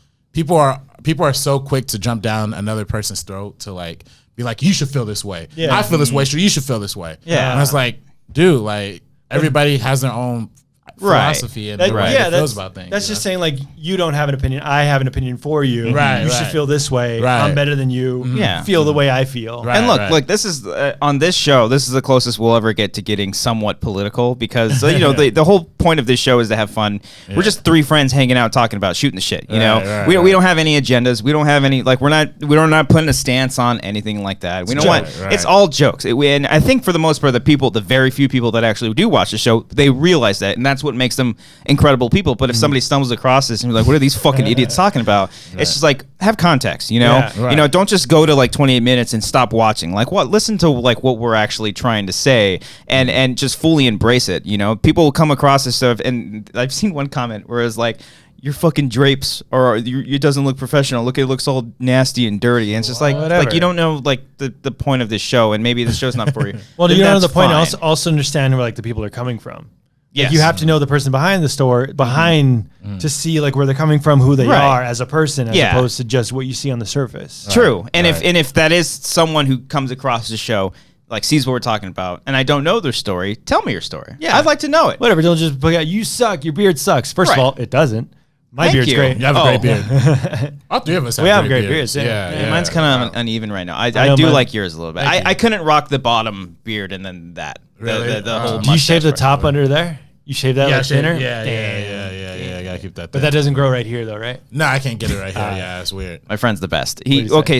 are so quick to jump down another person's throat to like, be like, you should feel this way. Yeah. I feel this way, so you should feel this way. Yeah. And it's like, dude, like everybody has their own philosophy and the way it feels about things. That's just saying like you don't have an opinion. I have an opinion for you. Right. You should feel this way. Right. I'm better than you. Yeah. Feel the way I feel. Right, and look, this is on this show. This is the closest we'll ever get to getting somewhat political because you know the whole point of this show is to have fun. Yeah. We're just three friends hanging out talking about shooting the shit. You know, we don't have any agendas. We don't have any like we're not putting a stance on anything like that. We don't want. It's all jokes. And I think for the most part, the very few people that actually do watch the show, they realize that, and that's what makes them incredible people. But if somebody stumbles across this and you're like, what are these fucking idiots talking about? It's just like, have context, you know? You know, don't just go to like 28 minutes and stop watching. Like listen to like what we're actually trying to say and just fully embrace it. You know, people will come across this stuff, and I've seen one comment where it's like, your fucking drapes or it doesn't look professional. Look, it looks all nasty and dirty. And it's just like you don't know like the point of this show, and maybe the show's not for you. Well, you don't know the point. Also understand where like the people are coming from. Yes. Like you have to know the person behind the store, to see like where they're coming from, who they are as a person, as opposed to just what you see on the surface. True. And if that is someone who comes across the show, like sees what we're talking about, and I don't know their story, tell me your story. Yeah, I'd like to know it. Whatever. Don't just put out, you suck. Your beard sucks. First of all, it doesn't. My beard's great. You have a great beard. All three of us have great beards. Yeah. Mine's kind of uneven right now. I do like yours a little bit. I couldn't rock the bottom beard and then that. Really? The whole do you shave the top under there? You shave that like thinner? Yeah. Gotta keep keep that. But that doesn't grow right here, though, right? No, I can't get it right here. Yeah, it's weird. My friend's the best.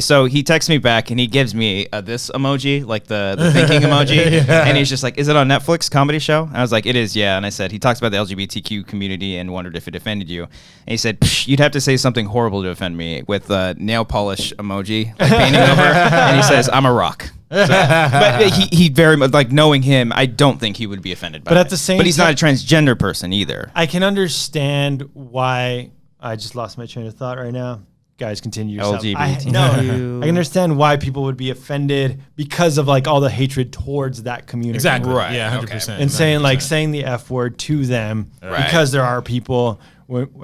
So he texts me back and he gives me this emoji, like the thinking emoji, and he's just like, "Is it on Netflix comedy show?" And I was like, "It is, yeah." And I said, he talks about the LGBTQ community and wondered if it offended you. And he said, "You'd have to say something horrible to offend me," with nail polish emoji, like painting over, and he says, "I'm a rock." So, but he very much, like, knowing him, I don't think he would be offended by it. But at the same but he's not a transgender person either. I can understand why. I just lost my train of thought right now. Guys, continue yourself. LGBT. I can understand why people would be offended because of like all the hatred towards that community. Exactly. Right. Yeah, 100%. And saying the F word to them because there are people.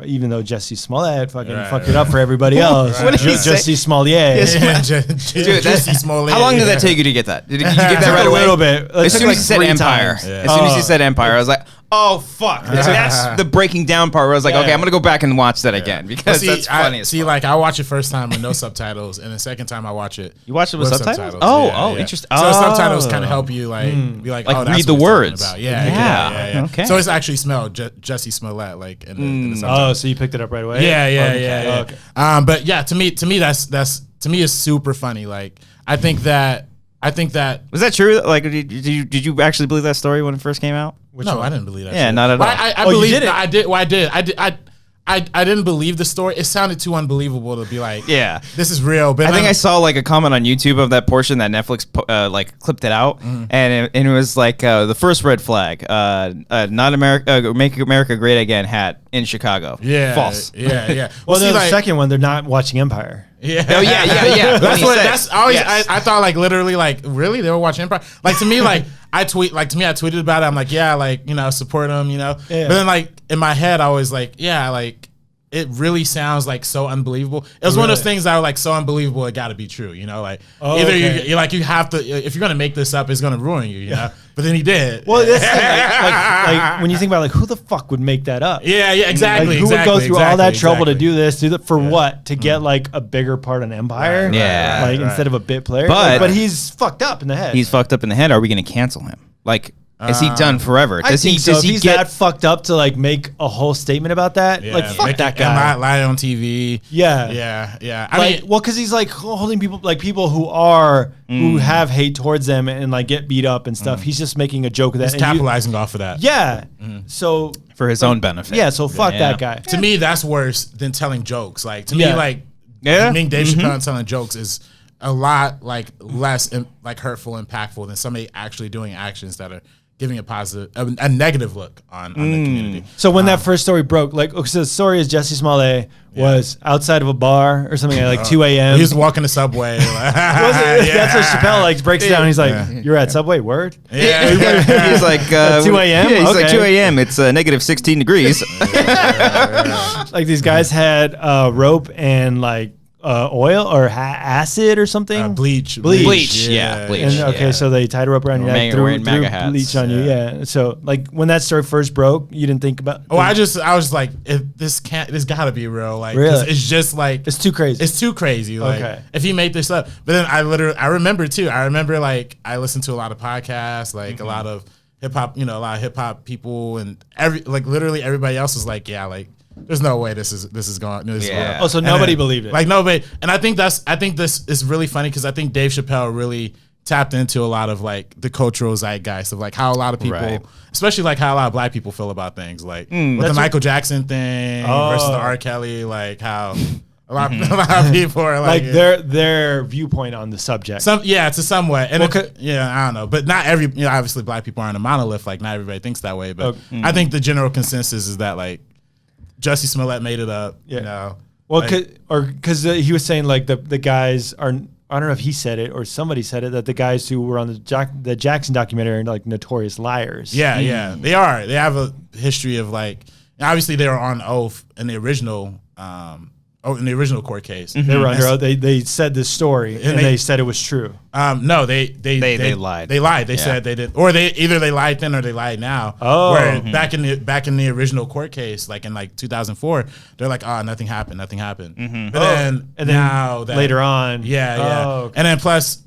Even though Jesse Smollett fucking fucked it up for everybody else. What did he say? Jesse Smollett. Dude, how long did that take you to get that? Did you get that right away? A little bit. As soon as he said Empire. As soon as he said Empire, I was like, oh, fuck. That's the breaking down part where I was like, okay, I'm going to go back and watch that again because that's funny as fuck. Like, I watch it first time with no subtitles, and the second time I watch it. You watch it with subtitles? Oh, interesting. So subtitles kind of help you, like, be like, oh, that's read the what words. About. Yeah. Okay. So it's actually smelled Jesse Smollett, like, in the subtitles. Oh, so you picked it up right away? Yeah. Okay. But yeah, to me, that's is super funny. Like, I think that was that true? Like, did you actually believe that story when it first came out? No, I didn't believe that. Yeah, shit. not at all. I believe it. I did. Well, I did. I didn't believe the story. It sounded too unbelievable to be like, this is real. But I think I saw like a comment on YouTube of that portion that Netflix like clipped it out, and it was like the first red flag, not America, make America great again hat in Chicago. Yeah, false. Yeah. Well, the second one, they're not watching Empire. Yeah. Oh yeah. That's always. Yes. I thought like literally like really they were watching Empire. Like to me like I tweeted about it. I'm like support them. But then like in my head I was like like it really sounds like so unbelievable. It was one of those things that were like so unbelievable it got to be true. Either you have to if you're gonna make this up it's gonna ruin you. You know. But then he did. Well, that's like when you think about like who the fuck would make that up? Yeah, exactly. Like, who would go through all that trouble to do this? For what? To get like a bigger part on Empire? Right, instead of a bit player. But he's fucked up in the head. He's fucked up in the head. Are we going to cancel him? Like, is he done forever? Does he get that fucked up to like make a whole statement about that? Like, fuck that guy. And lie on TV. Yeah. I mean, because he's like holding people who have hate towards them and like get beat up and stuff. He's just making a joke of that. He's capitalizing off of that. Yeah. So for his own benefit. Yeah. So fuck that guy. To me, that's worse than telling jokes. Like to me, like being Dave Chappelle and telling jokes is a lot like less like hurtful, impactful than somebody actually doing actions that are giving a negative look on the community. So when that first story broke, so the story is Jesse Smollett was outside of a bar or something at like 2 a.m. He was walking the subway. That's what Chappelle breaks down. He's like, "You're at Subway, word?" Yeah. He's like, 2 a.m. Yeah, he's like 2 a.m. It's negative 16 degrees. Like these guys had rope and like oil or acid or something. Bleach. Bleach. And, so they tied a rope around your neck, threw bleach on you. Yeah. So like when that story first broke, you didn't think about. I was like, this gotta be real. Like, really? It's just like it's too crazy. It's too crazy. Like, if he made this up, but then I remember like I listened to a lot of podcasts, like a lot of hip hop, a lot of hip hop people, and literally everybody else was like, there's no way this is going. Oh, so nobody believed it. Like nobody, and I think this is really funny because I think Dave Chappelle really tapped into a lot of like the cultural zeitgeist of like how a lot of people, especially like how a lot of black people feel about things, like with the Michael Jackson thing versus the R. Kelly, like how a lot of people are like their viewpoint on the subject. To some way, and I don't know, but not every obviously black people aren't a monolith. Like not everybody thinks that way, but I think the general consensus is that like. Jesse Smollett made it up, Well, because he was saying like the guys are. I don't know if he said it or somebody said it that the guys who were on the Jackson documentary are like notorious liars. Yeah, they are. They have a history of like obviously they were on oath in the original. In the original court case, they were under oath. They said this story and they said it was true. No, they lied. They lied. They said they did, or they lied then or they lied now. Oh, where back in the original court case, like in like 2004, they're like, nothing happened. But then now later on, okay. And then plus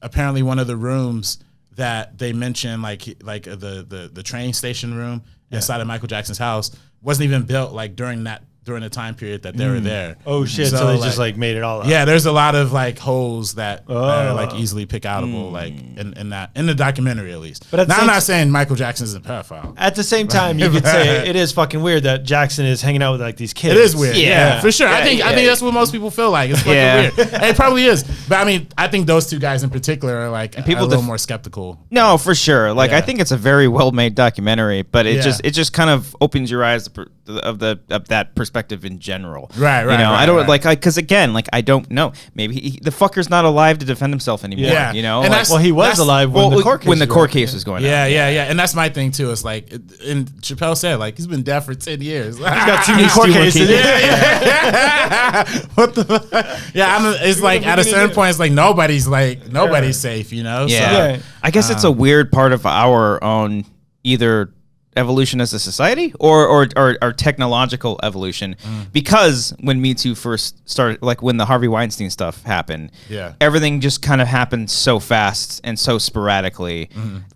apparently one of the rooms that they mentioned, like the train station room inside of Michael Jackson's house. wasn't even built like during the time period that they were there. Oh shit! So they just like made it all up. Yeah, there's a lot of like holes that are like easily pick outable, like in the documentary at least. But now I'm not saying Michael Jackson isn't a pedophile. At the same time, you could say it is fucking weird that Jackson is hanging out with like these kids. It is weird, yeah, for sure. Yeah, I think that's what most people feel like. It's fucking weird. And it probably is, but I mean, I think those two guys in particular are like a little more skeptical. No, for sure. Like I think it's a very well made documentary, but it just kind of opens your eyes of that perspective in general. Right. You know, I don't because again, like I don't know. Maybe the fucker's not alive to defend himself anymore. Yeah. You know, and like, he was alive when the court case was going on. Yeah. And that's my thing too. It's like, and Chappelle said, like he's been dead for 10 years. He's got too many court cases. What the fuck? Yeah, it's like at a certain point, it's like nobody's safe. You know. Yeah. So, I guess it's a weird part of our own either evolution as a society or technological evolution, because when Me Too first started, like when the Harvey Weinstein stuff happened, everything just kind of happened so fast and so sporadically,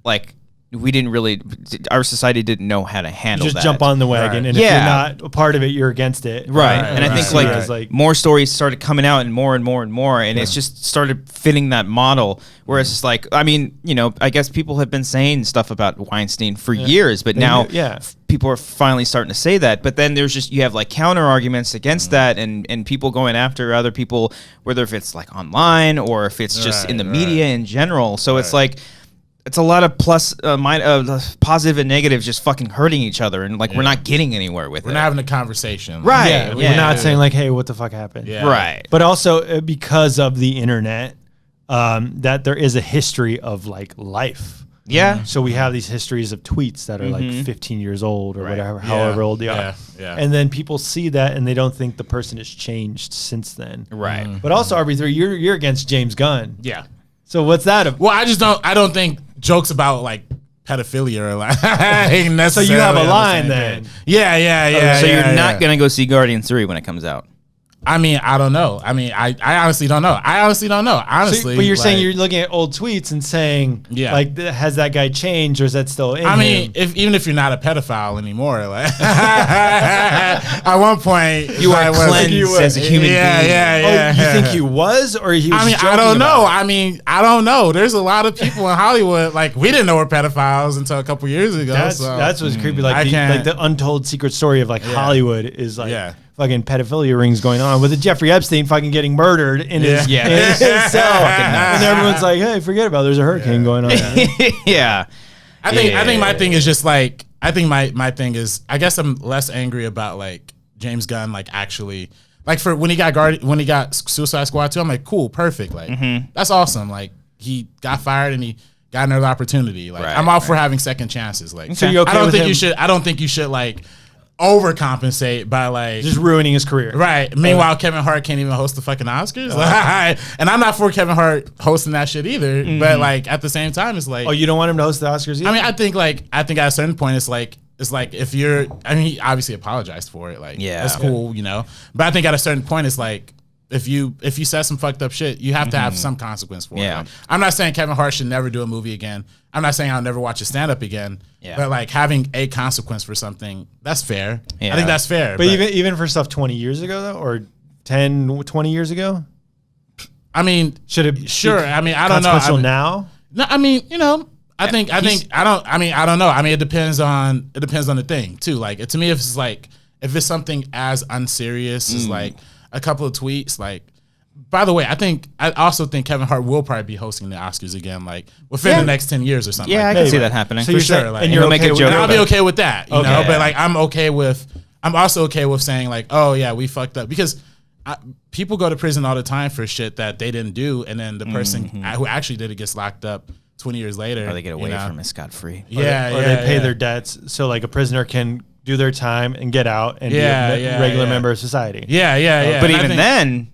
like we didn't really, our society didn't know how to handle that. Just jump on the wagon, and if you're not a part of it, you're against it. And I think like more stories started coming out and more, and it's just started fitting that model. Whereas it's like, I mean, you know, I guess people have been saying stuff about Weinstein for years, but now people are finally starting to say that. But then there's just, you have like counter arguments against that, and people going after other people, whether if it's like online or if it's just in the media in general. So it's like, it's a lot of positive and negative just fucking hurting each other, and like we're not getting anywhere with it. We're not having a conversation. Right. We're not saying like, hey, what the fuck happened? Right. But also because of the internet, that there is a history of like life. Yeah. So we have these histories of tweets that are like 15 years old or whatever, however old they are. Yeah. And then people see that and they don't think the person has changed since then. Right. But also, RB3, you're against James Gunn. Yeah. So what's that? Well, I don't think jokes about like pedophilia are like necessarily. So you have a line then. Yeah. So you're not going to go see Guardian 3 when it comes out? I mean, I don't know. I mean, I honestly don't know. Honestly. So, but you're saying you're looking at old tweets and saying, like, has that guy changed or is that still in him? mean, even if you're not a pedophile anymore, like, at one point, you are cleansed as a human being. Yeah. You think he was, or he was I mean, I don't know. I don't know. There's a lot of people in Hollywood, like, we didn't know we're pedophiles until a couple years ago. That's what's creepy. Like the untold secret story of like Hollywood is like fucking pedophilia rings going on with Jeffrey Epstein fucking getting murdered in his cell. And everyone's like, hey, forget about it. There's a hurricane going on. Yeah. I think my thing is just like, I think my thing is, I guess I'm less angry about like James Gunn, like actually, like for when he got Suicide Squad 2, I'm like, cool, perfect. Like that's awesome. Like he got fired and he got another opportunity. Like I'm all for having second chances. Like so you're okay I don't think you should like overcompensate by like just ruining his career. Right. Meanwhile, Kevin Hart can't even host the fucking Oscars. And I'm not for Kevin Hart hosting that shit either. But like at the same time, it's like, oh, you don't want him to host the Oscars either? I mean, I think at a certain point, it's like if you're, I mean, he obviously apologized for it. Like, that's cool, you know. But I think at a certain point, it's like, if you said some fucked up shit, you have to have some consequence for it. Like, I'm not saying Kevin Hart should never do a movie again. I'm not saying I'll never watch a stand-up again. But like having a consequence for something, that's fair. I think that's fair. But even for stuff 20 years ago though, or 10, 20 years ago? I mean, should it sure. I mean, I don't know. Now? No, I mean, you know, I don't know. I mean, it depends on the thing too. Like to me, if it's something as unserious as like a couple of tweets, like, by the way, I also think Kevin Hart will probably be hosting the Oscars again, like within the next 10 years or something. Yeah, like I can see that happening. So for sure. Like, and you'll make a joke. And I'll be okay with that, you know. But like, I'm also okay with saying like, oh yeah, we fucked up, because people go to prison all the time for shit that they didn't do, and then the person who actually did it gets locked up 20 years later, or they get away from it scot-free. Or they pay their debts, so like a prisoner can do their time and get out and be a regular member of society. But even then,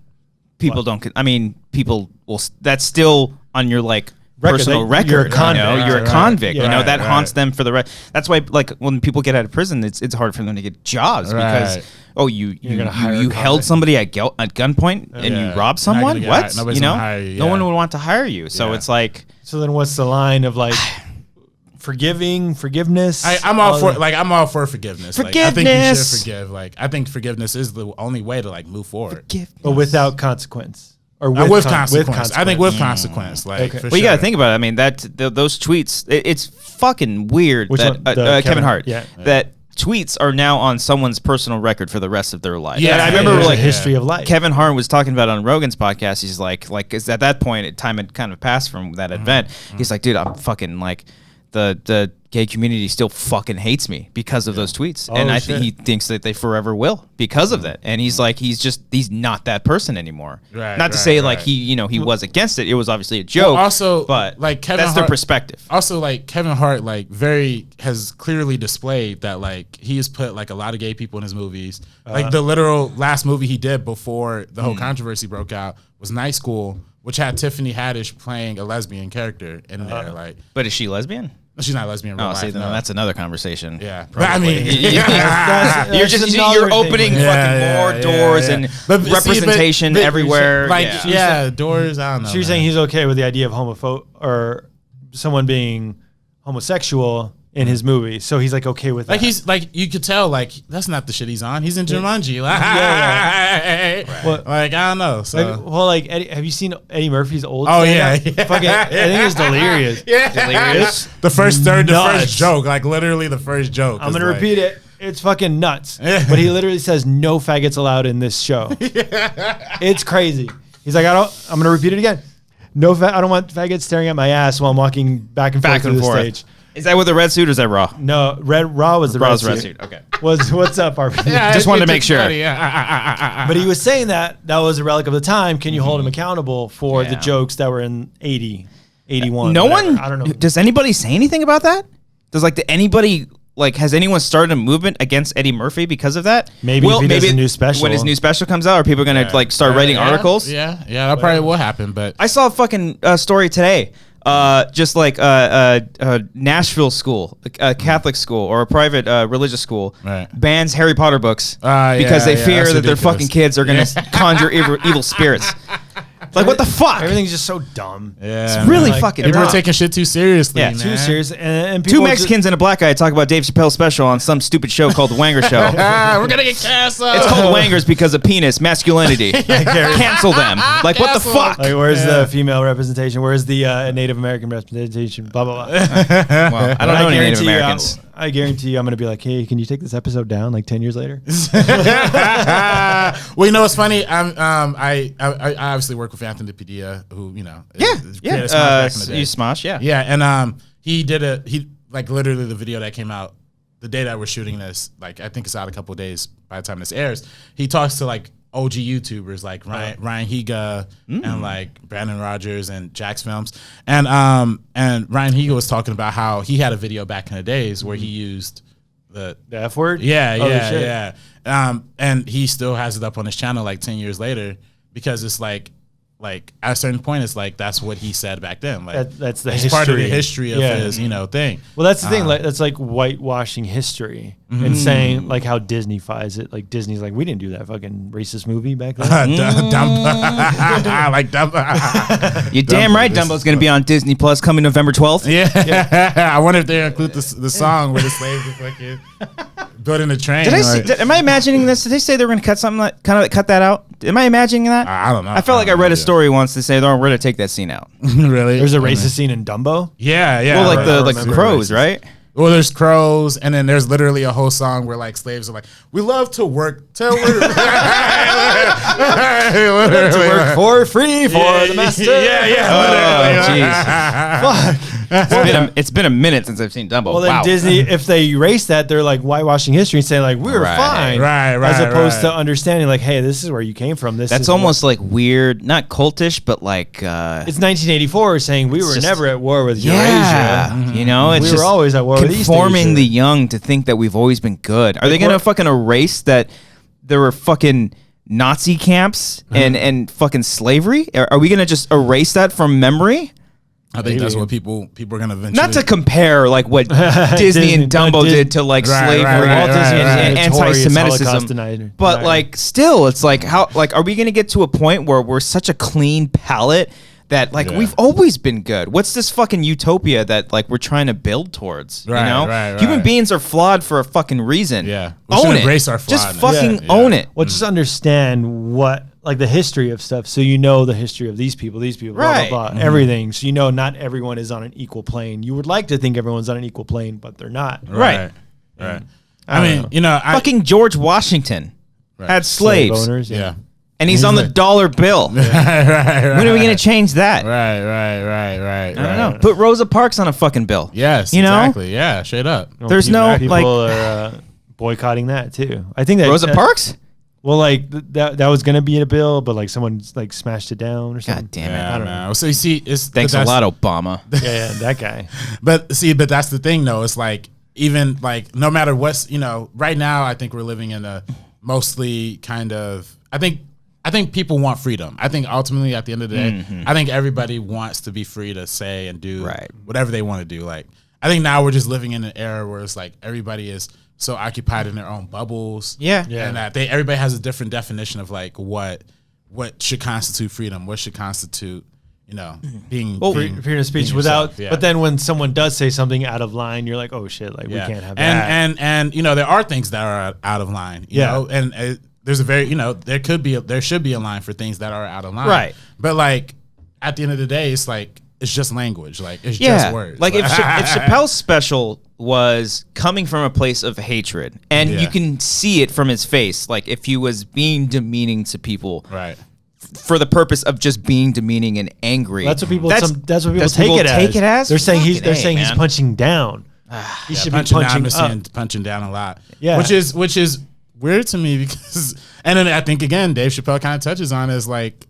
people don't. I mean, people will. That's still on your like personal record. You're a convict. You're a convict. You know that haunts them for the rest. That's why, like, when people get out of prison, it's hard for them to get jobs because you held somebody at gunpoint and you robbed someone. What? No one would want to hire you. So it's like. So then, what's the line of like? forgiveness. I'm all for forgiveness. Forgiveness. Like, I think you should forgive. Like, I think forgiveness is the only way to like move forward. But without consequence. Or with consequence. I think with consequence. Like, Okay. for Well, you got to think about it. I mean, those tweets. It's fucking weird Which that one? Kevin Hart. Yeah. That tweets are now on someone's personal record for the rest of their life. Yeah, and I remember There's like a history of life. Kevin Hart was talking about on Rogan's podcast. He's like, is at that point, time had kind of passed from that event. He's like, dude, I'm fucking like, the gay community still fucking hates me because of those tweets, and I think he thinks that they forever will because of that. And he's like, he's not that person anymore. Not to say like he was against it. It was obviously a joke. Well, also, but like Kevin that's Hart, their perspective. Also, like Kevin Hart, like has clearly displayed that like he has put like a lot of gay people in his movies. Like the literal last movie he did before the whole controversy broke out was Night School, which had Tiffany Haddish playing a lesbian character in there. Like, But is she lesbian? she's not lesbian in real life. See, no, that's another conversation. Yeah, but I mean, you're opening fucking more doors and representation everywhere. Like, doors. I don't know. So you're saying he's okay with the idea of or someone being homosexual in his movie, so he's like okay with that. Like he's like, you could tell like that's not the shit he's on. He's in Jumanji. Like, like I don't know. So like Eddie, have you seen Eddie Murphy's old? Oh stand-up? yeah. Fucking, I think it's delirious. Delirious. The first joke, like literally the first joke. I'm gonna repeat it. It's fucking nuts. But he literally says no faggots allowed in this show. It's crazy. He's like, I'm gonna repeat it again. I don't want faggots staring at my ass while I'm walking back and forth to the stage. Is that with the red suit or is that Raw? No, Raw was the red suit. Okay. What's up, RP? Just wanted to make sure. But he was saying that was a relic of the time. Can you hold him accountable for the jokes that were in 80, 81? No whatever. one. I don't know. Does anybody say anything about that? Has anyone started a movement against Eddie Murphy because of that? Maybe if he does a new special. When his new special comes out, are people going to start writing articles? Yeah, that probably will happen. But I saw a fucking story today. Just like a Nashville school, a Catholic school, or a private religious school bans Harry Potter books because they fear that their fucking kids are going to conjure evil spirits. Like, what the fuck? Everything's just so dumb. Yeah, it's really fucking people dumb. are taking shit too seriously. Yeah, man. too serious. And people two Mexicans and a black guy talk about Dave Chappelle's special on some stupid show called The Wanger Show. We're gonna get canceled. It's called Wangers because of penis, masculinity. Cancel them. Like, what the fuck? Like, where's the female representation? Where's the Native American representation? Blah, blah, blah. Well, I don't know any Native Americans. I guarantee you I'm going to be like, hey, can you take this episode down like 10 years later? Well, you know what's funny? I obviously work with Anthony Padilla, who, you know, created Smosh back in the day. You Smosh, yeah. Yeah, and he like literally the video that came out the day that we're shooting this, like I think it's out a couple of days by the time this airs. He talks to like OG YouTubers like Ryan Higa and like Brandon Rogers and Jack's Films, and Ryan Higa was talking about how he had a video back in the days where he used the F word. Yeah. And he still has it up on his channel like 10 years later because it's like at a certain point it's like that's what he said back then. Like that's the it's history. part of the history of his thing. Well, that's the thing. Like that's like whitewashing history and saying like how Disney-fies it. Like Disney's like, we didn't do that fucking racist movie back then. Dumbo. Like Dumbo. You're damn right. Dumbo's going to be on Disney Plus coming November 12th. Yeah. I wonder if they include the song where the slaves are fucking building a train. Am I imagining this? Did they say they were going to cut that out? Am I imagining that? I don't know. I felt like I read a story once to say, "Oh, we're going to take that scene out." Really? There's a racist scene in Dumbo. Yeah. Well, like the crows, right? Well, there's crows, and then there's literally a whole song where like slaves are like, "We love to work till we're to work for free for the master." Yeah. Oh, jeez. It's been a minute since I've seen Dumbo. Well, then Disney, if they erase that, they're like whitewashing history and saying like we were fine, right, as opposed to understanding like, hey, this is where you came from. That's almost like weird, not cultish, but like it's 1984 saying we were never at war with Eurasia. Yeah, you know, it's we were always at war with East Asia. Conforming the young to think that we've always been good. Are they going to fucking erase that there were fucking Nazi camps and fucking slavery? Are we going to just erase that from memory? I think that's what people are going to eventually... Not to compare like what Disney and Dumbo did to like slavery and anti-Semitism, but like still, it's like how are we going to get to a point where we're such a clean palate that like we've always been good. What's this fucking utopia that like we're trying to build towards? Right, you know, right. Human beings are flawed for a fucking reason. Yeah, own it. Embrace our flawedness. Just fucking own it. Well, just understand what like the history of stuff, so you know the history of these people, right. blah blah blah, everything. So you know not everyone is on an equal plane. You would like to think everyone's on an equal plane, but they're not. Right. I mean, you know, fucking George Washington had slaves. Slave owners, yeah. And he's on the dollar bill. right. When are we going to change that? Right. I don't know. Put Rosa Parks on a fucking bill. Yes, you know? exactly. Yeah, straight up. There's no people like are boycotting that too. I think that Rosa Parks. Well, like that was gonna be in a bill, but like someone like smashed it down or something. God damn it! Yeah, I don't know. So you see, Thanks a lot, Obama. Yeah, that guy. But that's the thing, though. It's like even like no matter what's right now, I think we're living in a mostly kind of. I think people want freedom. I think ultimately at the end of the day, I think everybody wants to be free to say and do whatever they want to do. Like I think now we're just living in an era where it's like everybody is so occupied in their own bubbles. Yeah. And that everybody has a different definition of like what should constitute freedom, what should constitute, being freedom of speech without. But then when someone does say something out of line, you're like, oh shit, like we can't have that. And there are things that are out of line. You know, and there's a very there should be a line for things that are out of line. Right. But like at the end of the day, it's like it's just language. Like it's just words. Like if Chappelle's special was coming from a place of hatred, and you can see it from his face, like if he was being demeaning to people, right, for the purpose of just being demeaning and angry. That's what people. That's what people take it as. They're saying he's punching down. He should be punching up. Punching down a lot. Yeah, which is weird to me because, and then I think again, Dave Chappelle kind of touches on is like,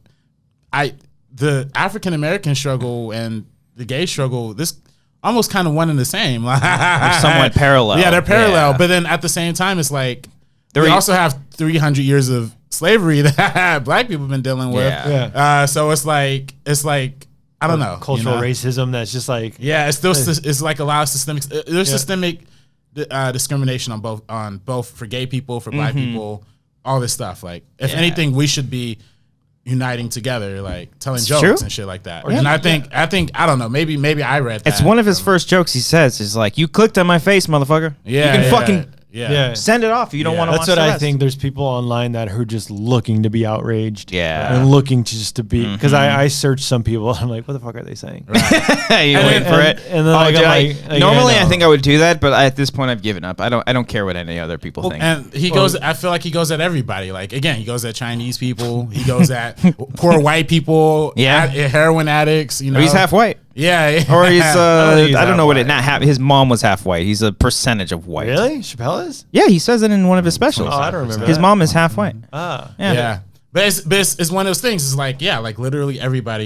the African American struggle and the gay struggle, this almost kind of one and the same. They're somewhat parallel. Yeah, they're parallel. But then at the same time, it's like we also have 300 years of slavery that black people have been dealing with. Yeah. So it's like I don't know, cultural racism. That's just like it's still it's like a lot of systemic. There's systemic discrimination on both for gay people, for black people, all this stuff. Like if anything, we should be uniting together, like telling jokes and shit like that. And I think I don't know, maybe I read that. It's one of his first jokes he says is like, you clicked on my face, motherfucker. Yeah, you can fucking Yeah. Send it off. You don't want to watch That's what the I rest. think. There's people online that are just looking to be outraged. Yeah. And looking to just to be, because I search some people. I'm like, what the fuck are they saying? Right. You waiting for it? And then normally I think I would do that, but at this point I've given up. I don't care what any other people think. And he goes, I feel like he goes at everybody. Like, again, he goes at Chinese people. He goes at poor white people. Yeah. Heroin addicts. You know, He's half white. Yeah. Or he's I don't know what it. Not half. His mom was half white. He's a percentage of white. Really? Chappelle is? Yeah, he says it in one of his specials. Oh, I don't remember. His mom is half white. Ah. Yeah. But it's one of those things. It's like, yeah, like literally everybody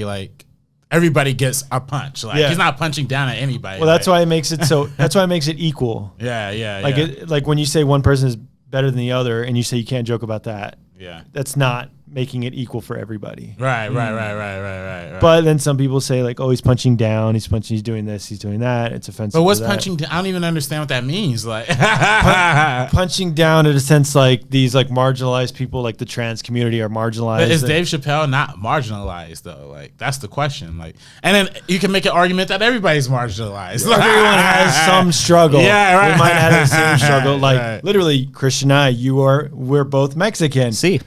gets a punch. Like he's not punching down at anybody. Well, that's why it makes it so. That's why it makes it equal. Yeah. Like like when you say one person is better than the other, and you say you can't joke about that. Yeah. That's not making it equal for everybody. Right. But then some people say like, oh, he's punching down, he's doing this, he's doing that. It's offensive. But what's punching down? I don't even understand what that means. Like punching down in a sense, like these like marginalized people, like the trans community are marginalized. But is Dave Chappelle not marginalized though? Like that's the question. Like, and then you can make an argument that everybody's marginalized. Everyone has some struggle. Yeah, right. We might have the same struggle. Like literally, Christian and I, we're both Mexican. See.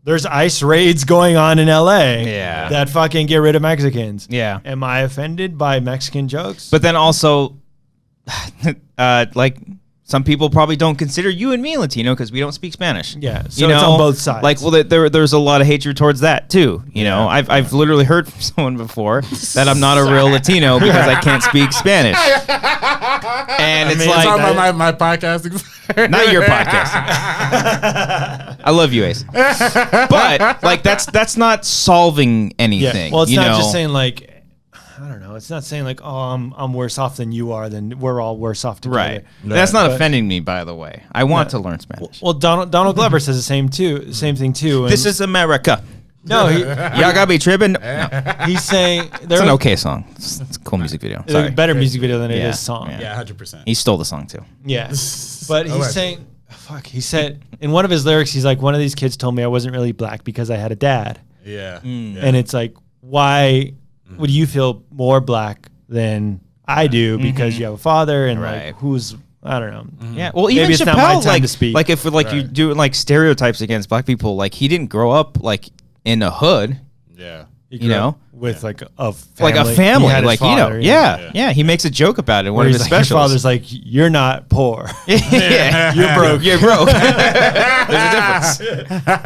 There's ICE raids going on in LA that fucking get rid of Mexicans. Yeah. Am I offended by Mexican jokes? But then also, like, some people probably don't consider you and me Latino because we don't speak Spanish. Yeah, so it's on both sides. Like, well, there's a lot of hatred towards that too. You know, I've literally heard from someone before that I'm not a real Latino because I can't speak Spanish. And it's like talking about my podcasting. Not your podcast. I love you, Ace. But like that's not solving anything. Well, it's not just saying like, I don't know. It's not saying like, oh, I'm worse off than you are. Then we're all worse off together. Right. That's not offending me, by the way. I want to learn Spanish. Well, Donald Glover says the same thing too. This is America. No, y'all gotta be tripping. No. He's saying it's an okay song. It's a cool music video. It's a better music video than it is song. Yeah, 100%. He stole the song too. Yeah, but he's saying, fuck. He said in one of his lyrics, he's like, one of these kids told me I wasn't really black because I had a dad. Yeah. And it's like, why would you feel more black than I do because you have a father and like who's I don't know. Yeah, well, even Maybe it's not my Chappelle, time to speak. like if you do like stereotypes against black people, like he didn't grow up like in a hood. Yeah. You know, with like a family. Like a family, He had his like father, yeah. He makes a joke about it in one of his His specials. father's like, "You're not poor. yeah, You're broke. You're broke." There's a difference,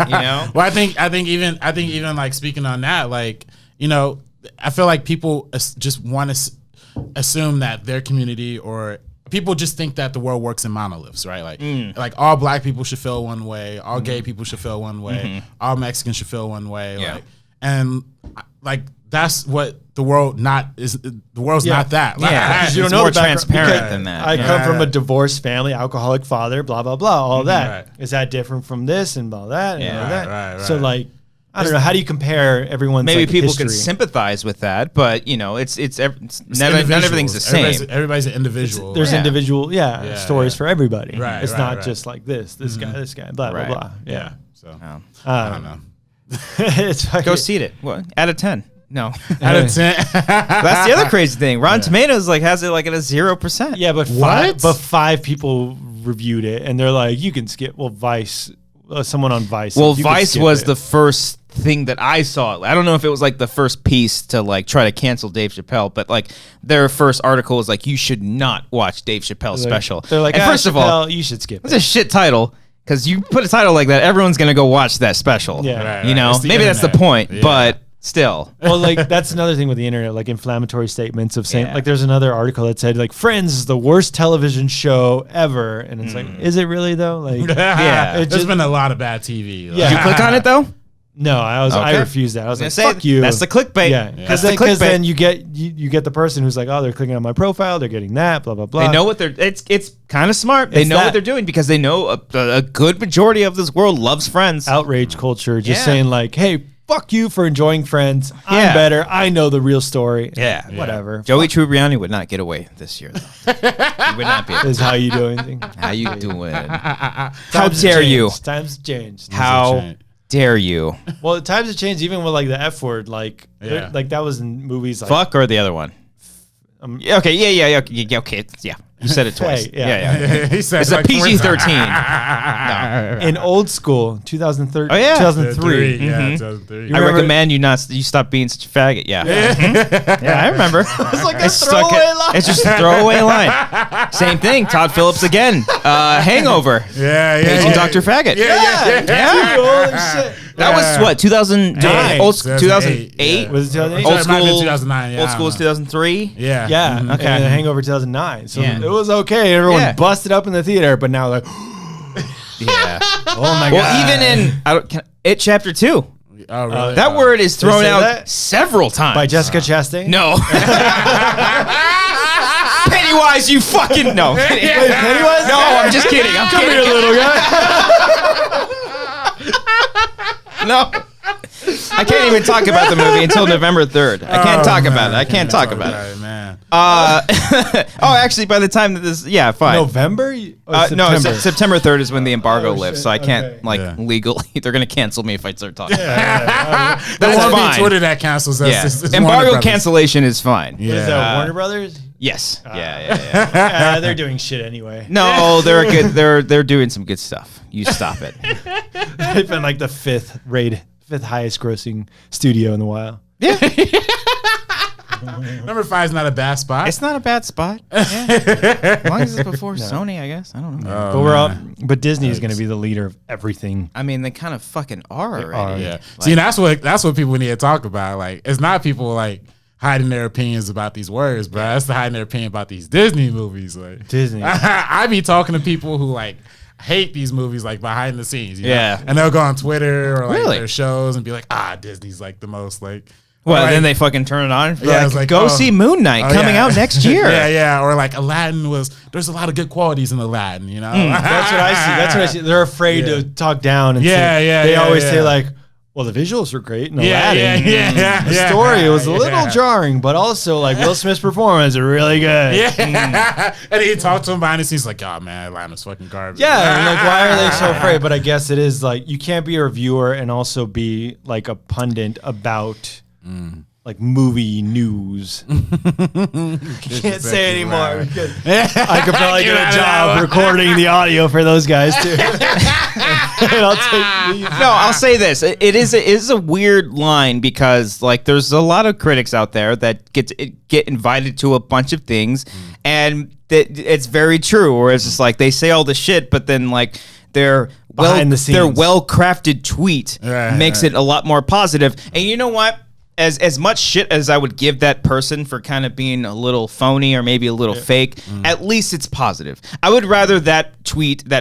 you know. Well, I think even like speaking on that, like I feel like people just want to assume that their community or people just think that the world works in monoliths, right? Like all black people should feel one way, all gay people should feel one way, all Mexicans should feel one way, and like that's what the world not is. The world's not that. Like, you don't know more the background transparent than that. I come from a divorced family, alcoholic father, blah blah blah. All that is that different from this and all that and all that. Right. So like. I don't know. How do you compare everyone's Maybe like, people history? can sympathize with that, but it's not everything's the same. Everybody's an individual. There's individual stories for everybody. Right, it's right, not right. just like this guy, blah blah blah. Yeah. So I don't know. It's fucking, Go see it. What? Out of 10? No. Out of 10. That's the other crazy thing. Rotten Tomatoes has it like at a 0%. Yeah, but What? five people reviewed it and they're like, you can skip. Well, Vice, someone on Vice. Well, you can Vice skip was it. the first thing that I saw. I don't know if it was like the first piece to like try to cancel Dave Chappelle, but like their first article was like, you should not watch Dave Chappelle's special. They're like, and first of all, Chappelle, you should skip it's it. a shit title because you put a title like that, everyone's gonna go watch that special. Yeah. You know, It's the maybe that's the internet. point, Yeah. but still. Well, like that's another thing with the internet, like inflammatory statements of saying, like there's another article that said like Friends is the worst television show ever, and it's like, is it really though? Like, Yeah. There's been a lot of bad TV. Yeah. Did you click on it though? no, I Okay. refused that. I was like, Say, fuck you. That's the clickbait. Yeah, That's because the then clickbait. you get the person who's like, oh, they're clicking on my profile, they're getting that, blah blah blah. They know what they're. It's kind of smart. They It's know that- what they're doing because they know a good majority of this world loves Friends. outrage culture, just Yeah. saying like, hey, fuck you for enjoying Friends. I'm Yeah. better. I know the real story. Yeah. Whatever. Joey Tribbiani would not get away this year, though. He would not be. This is how you do anything. How you doing? How Times have dare you? changed. Times have changed. How dare you? Well, the times have changed even with like the F word. Like, Yeah. like that was in movies like Fuck or the other one? Yeah, okay, yeah, okay, yeah. You said it twice. Hey, yeah. yeah. He said It's a like PG-13. in old school, 2003. Oh, yeah. 2003. Yeah, 2003. I remember- recommend you stop being such a faggot. Yeah, yeah, I remember. It's like a It's stuck throwaway it- line. It's just a throwaway line. Same thing. Todd Phillips again. Hangover. Yeah. Paging Dr. Faggot. Yeah. Holy shit. That was what 2009. Old 2008. Yeah. Was it 2008? Old It might have been school. 2009. Yeah, Old I school is don't know. 2003. Yeah. Yeah. Mhm. Okay. And then Hangover 2009. So Yeah. it was okay. Everyone Yeah. busted up in the theater, but now like, Yeah. oh my Well, god. even in It Chapter 2, Oh, really? that word is thrown say out that? several times. by Jessica Chastain. No. Pennywise, you fucking no. Pennywise? No, I'm just kidding. I'm Come kidding. here, little guy. No. I can't even talk about the movie until November 3rd. I can't talk about it. I can't talk about it. Right, man. Oh, actually, by the time that this, yeah, fine. November? No, September 3rd is when the embargo Oh, lifts, shit. so I can't Okay. Yeah. legally. They're gonna cancel me if I start talking. That's fine. fine. Twitter that cancels us. Yeah, It's Warner embargo Brothers. cancellation is fine. Yeah. Is that Warner Brothers? Yes. Yeah. They're doing shit anyway. No, they're good. They're doing some good stuff. You stop it. They've been like the fifth highest grossing studio in the wild. Number 5 is not a bad spot. It's not a bad spot. Yeah. As long as it's before Sony, I guess. I don't know. But we're all, but Disney is going to be the leader of everything. I mean, they kind of fucking are already. Yeah. Like, See, that's what people need to talk about. Like, it's not people like hiding their opinions about these words, bro. That's the hiding their opinion about these Disney movies. Like Disney. I be talking to people who like hate these movies like behind the scenes. You know? Yeah. And they'll go on Twitter or like Really? their shows and be like, Disney's like the most like. well, like, then they fucking turn it on. Yeah, it's like, go oh. see Moon Knight coming yeah. out next year. yeah. Or like Aladdin there's a lot of good qualities in Aladdin, you know? That's what I see. That's what I see. They're afraid Yeah. to talk down. And Yeah, say, yeah, They yeah, always yeah. say like, well, the visuals are great. And Yeah, Aladdin. yeah. The story was a little Yeah. jarring, but also like Will Smith's performance is really good. Yeah. And he talked to him behind the scenes like, oh man, Atlanta's fucking garbage. Yeah, and, like why are they so afraid? But I guess it is like you can't be a reviewer and also be like a pundit about like movie news. Can't say anymore. I could probably do a job recording the audio for those guys too. I'll say this: it is a weird line because like there's a lot of critics out there that get invited to a bunch of things, and that it's very true. Or it's just like they say all the shit, but then like their well-crafted tweet makes it a lot more positive. And you know what? As much shit as I would give that person for kind of being a little phony or maybe a little fake, at least it's positive. I would rather that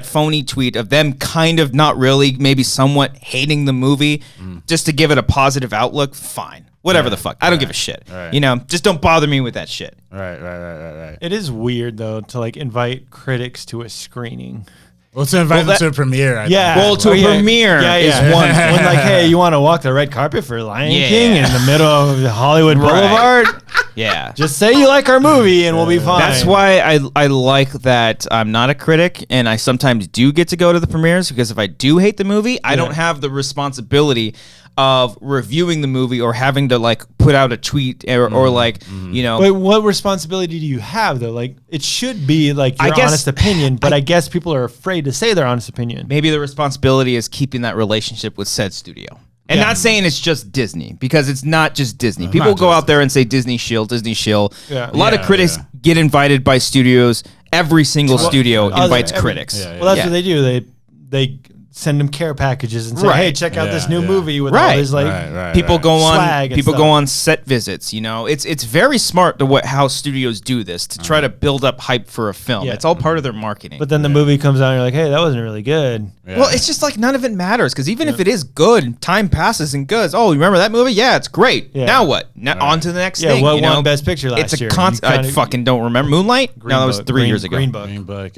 phony tweet of them kind of not really, maybe somewhat hating the movie, just to give it a positive outlook, fine. Whatever the fuck. I don't give a shit. Right. You know, just don't bother me with that shit. Right. It is weird, though, to like invite critics to a screening. Well, to invite them to a premiere. To a premiere is one. When like, hey, you want to walk the red carpet for Lion King in the middle of Hollywood Boulevard? Yeah. Just say you like our movie and we'll be fine. That's why I like that I'm not a critic and I sometimes do get to go to the premieres, because if I do hate the movie, I don't have the responsibility of reviewing the movie or having to like put out a tweet or like, you know. But what responsibility do you have though? Like it should be like your honest opinion, but I guess people are afraid to say their honest opinion. Maybe the responsibility is keeping that relationship with said studio. And not saying it's just Disney, because it's not just Disney. People go out there and say Disney shill. Yeah. A lot of critics get invited by studios. Every single studio invites critics. Well, that's what they do. They send them care packages and say, "Hey, check out this new movie with all these like people go on people go on set visits." You know, it's very smart how studios do this to try to build up hype for a film. Yeah. It's all part of their marketing. But then the movie comes out and you're like, "Hey, that wasn't really good." Yeah. Well, it's just like none of it matters, because even if it is good, time passes and goes. Oh, you remember that movie? Yeah, it's great. Yeah. Now what? On to the next thing. What you know? won Best Picture last year? I fucking don't remember. Moonlight? No, that was 3 years ago. Green Book.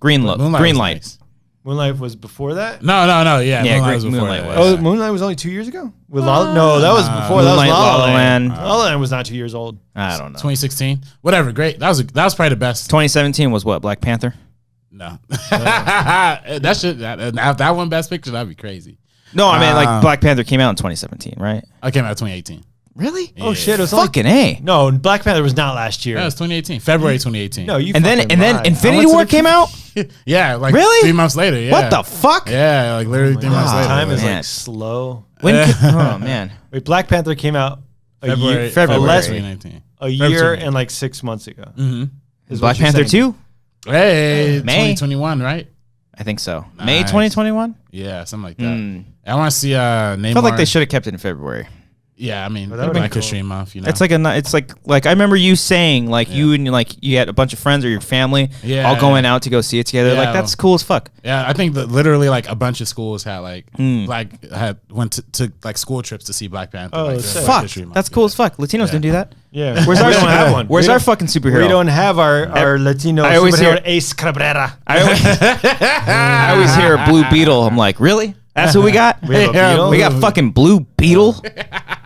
Green Light. Nice. Moonlight was before that? No. Yeah, Moonlight was before Moonlight that. was. Oh, Moonlight was only 2 years ago? No, that was before. Moonlight, that was La La Land. La La Land was not 2 years old. I don't know. 2016. Whatever. Great. That was probably the best. 2017 was what? Black Panther? No. That one Best Picture, that'd be crazy. No, I mean like Black Panther came out in 2017, right? I came out in 2018. Really? Yeah. Oh shit! It was fucking A. No, Black Panther was not last year. Yeah, it was 2018. February 2018. No, you. And then Infinity War came out. Yeah, like really? 3 months later. Yeah. What the fuck? Yeah, like literally 3 months later. Time is man. like slow. Oh man. Wait, Black Panther came out February 2019. A year and like 6 months ago. Mm-hmm. Black Panther 2? Hey, May 2021, right? I think so. Nice. May 2021? Yeah, something like that. I want to see Neymar. I felt like they should have kept it in February. Yeah, I mean, that would be like cool. a stream off, you know. It's like I remember you saying like you and like you had a bunch of friends or your family all going out to go see it together. Yeah, like that's cool as fuck. Yeah, I think that literally like a bunch of schools had went to like school trips to see Black Panther. Oh, like, fuck, that's cool as fuck. Latinos didn't do that. Yeah, Where's we our don't have one. Where's our fucking superhero? We don't have our Latino I always superhero hear- Ace Cabrera. I always hear a Blue Beetle. I'm like, really? That's who we got? We have a beetle? We got fucking Blue Beetle.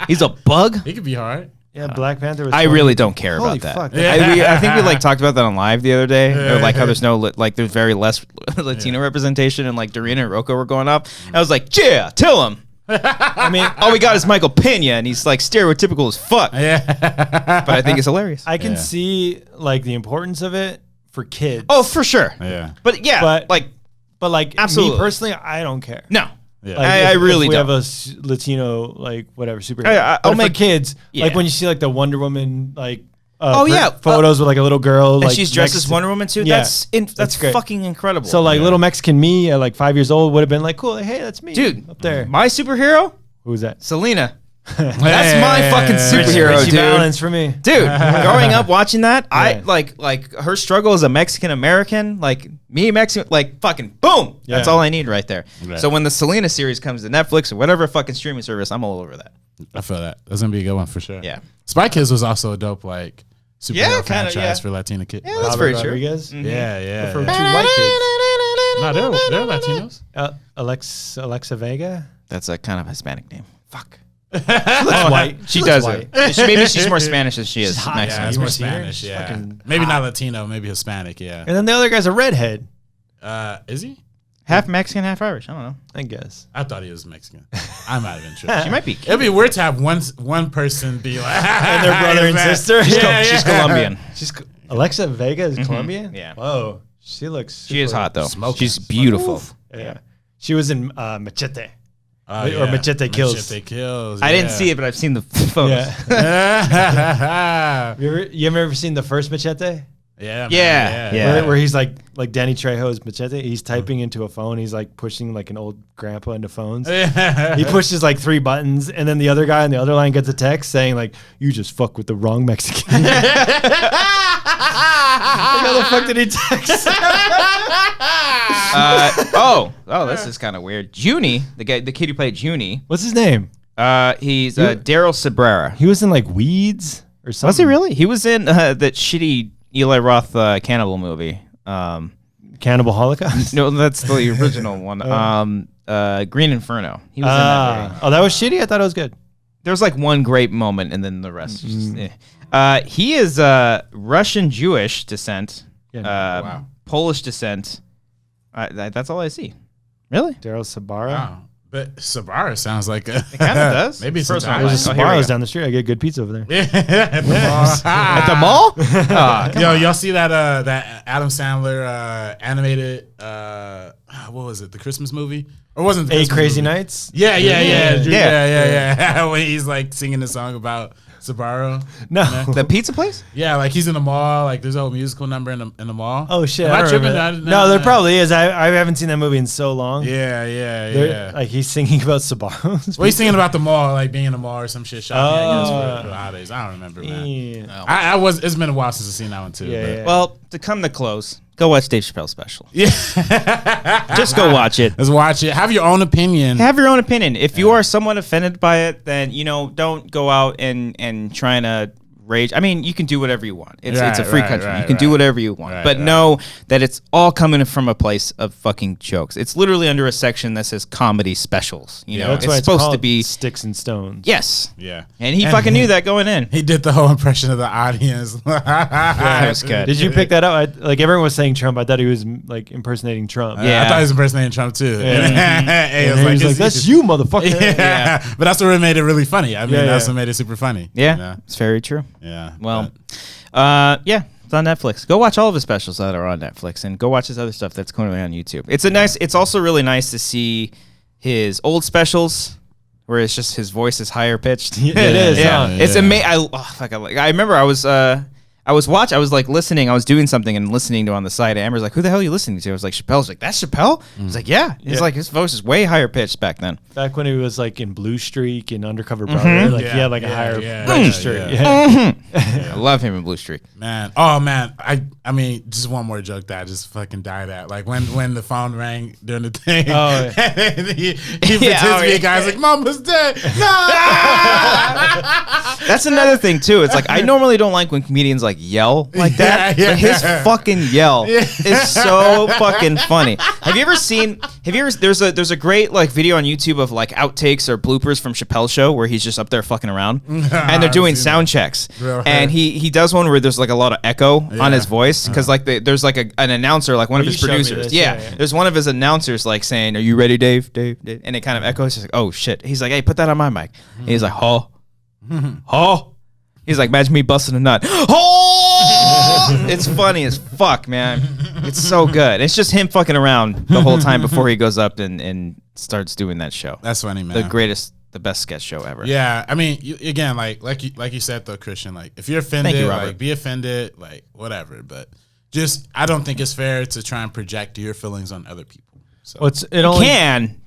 He's a bug. He could be hard. Yeah, Black Panther was I funny. really don't care Holy about that. fuck. I think we like talked about that on live the other day, or like how there's there's very less Latino representation, and like Dorina and Rocco were going up. I was like, yeah, tell him. I mean, all we got is Michael Pena, and he's like stereotypical as fuck. Yeah, But I think it's hilarious. I can see like the importance of it for kids. Oh, for sure. yeah. But yeah, But- like but absolutely. me personally, I don't care. no. Yeah. Like, I really if we don't. have a Latino like whatever superhero. I'll But for make- kids yeah. like when you see like the Wonder Woman like yeah. photos with like a little girl And like she's dressed as Mexican- Wonder Woman too. Yeah. That's great. fucking incredible. So like little Mexican me at like 5 years old would have been like cool. Like, hey, that's me, dude, up there. my superhero, Who's that? Selena. That's my fucking superhero, Richie dude. Valens for me. Dude, growing up watching that, I Yeah. like her struggle as a Mexican American, like me Mexican, like fucking boom. That's Yeah. all I need right there. Right. So when the Selena series comes to Netflix or whatever fucking streaming service, I'm all over that. I feel that. That's gonna be a good one for sure. Yeah. Spy Kids was also a dope like superhero Yeah, kinda, franchise yeah. for Latina kids. Yeah, that's Robert very true. Rodriguez. Yeah. For two white kids. No, they're Latinos. Alexa Vega. That's a kind of Hispanic name. Fuck. She looks white. She looks does white. it. Maybe she's more Spanish than she is hot. Mexican. Yeah, it's You more ever seen her? Spanish. She's Yeah, fucking maybe hot. not Latino, maybe Hispanic. Yeah. And then the other guy's a redhead. Is he? Half Mexican, half Irish. I don't know. I guess. I thought he was Mexican. I might have been tripping. She might be. It'd be weird to have one person be like, And their brother and sister. She's Colombian. Alexa Vega is Colombian? Yeah. Whoa. She looks She is hot, though. smoking. She's beautiful. Yeah. She was in Machete. Oh, Or Machete Kills. Machete Kills. I didn't see it, but I've seen the photos. Yeah. You ever seen the first Machete? Yeah, man, Yeah. Where he's like Danny Trejo's Machete. He's typing into a phone. He's like pushing like an old grandpa into phones. He pushes like 3 buttons, and then the other guy on the other line gets a text saying like, "You just fuck with the wrong Mexican." Like, how the fuck did he text? This is kind of weird. Junie, the kid who played Junie. What's his name? He's Daryl Sabrera. He was in like Weeds or something. Was he really? He was in that shitty Eli Roth cannibal movie. Cannibal Holocaust? No, that's the original one. Green Inferno. He was in that movie. Oh, that was shitty? I thought it was good. There's like one great moment, and then the rest is just. He is Russian Jewish descent. Wow. Polish descent. That's all I see. Really? Daryl Sabara? Wow. But Sabara sounds like a. It kind of does. Maybe First some one. There's a Oh, here we Sabaros go. down the street. I get good pizza over there. At the mall? Yo, y'all see that that Adam Sandler animated what was it? The Christmas movie? Or wasn't it the Eight Christmas Crazy movie? Nights? Yeah. When he's like singing the song about Sabaro. No. The pizza place? Yeah, like he's in the mall. Like there's a whole musical number in the mall. Oh, shit. Am I don't tripping? remember that. No, there probably is. I haven't seen that movie in so long. Yeah. Like he's singing about Sabaros. Well, he's singing about the mall, like being in the mall or some shit shopping. I guess Oh. for the holidays. I don't remember, man. Yeah. I was. It's been a while since I've seen that one too. Yeah. Well, to come to close, go watch Dave Chappelle's special. Yeah. Just go watch it. Let's watch it. Have your own opinion. Have your own opinion. If you are somewhat offended by it, then don't go out and trying to rage. I mean, you can do whatever you want. It's a free country. You can do whatever you want. But know that it's all coming from a place of fucking jokes. It's literally under a section that says comedy specials. You know, That's why it's supposed called to be Sticks and Stones. Yes. Yeah. And he fucking knew that going in. He did the whole impression of the audience. That was good. Did you pick that up? Like everyone was saying Trump. I thought he was like impersonating Trump. Yeah. I thought he was impersonating Trump too. And It was he was like, it's- "That's you, motherfucker." Yeah. But that's what made it really funny. I mean, Yeah, that's yeah. what made it super funny. Yeah, You know? it's very true. Yeah. Well, yeah, it's on Netflix. Go watch all of his specials that are on Netflix, and go watch his other stuff that's currently on YouTube. It's also really nice to see his old specials where it's just his voice is higher pitched. It is. Yeah, huh? it's amazing. I remember I was like listening. I was doing something and listening to on the side. Amber's like, "Who the hell are you listening to?" I was like, "Chappelle's." Like, "That's Chappelle?" I was like, "Yeah." He's like, his voice is way higher pitched back then. Back when he was like in Blue Streak and Undercover Brother, like he had like a higher register. yeah. I love him in Blue Streak. Man, oh man, I mean, just one more joke that I just fucking died at. Like when the phone rang during the thing, Oh, and he pretends to be a guy's like, "Mama's dead." No. That's another thing too. It's like I normally don't like when comedians like yell like that, Yeah. but his fucking yell is so fucking funny. Have you ever? There's a great like video on YouTube of like outtakes or bloopers from Chappelle's show where he's just up there fucking around and they're doing sound checks, and he does one where there's like a lot of echo on his voice because like there's like an announcer, like one of you his showed me producers. this, Yeah, yeah. there's one of his announcers like saying, "Are you ready, Dave? Dave?" And it kind of echoes. He's like, "Oh shit." He's like, "Hey, put that on my mic." And he's like, "Oh, oh." He's like, "Imagine me busting a nut." Oh! It's funny as fuck, man. It's so good. It's just him fucking around the whole time before he goes up and starts doing that show. That's funny, man. The best sketch show ever. Yeah, I mean, again, like you said though, Christian. Like, if you're offended, Thank you, Robert. like be offended, like whatever. But just, I don't think it's fair to try and project your feelings on other people. So Well, it only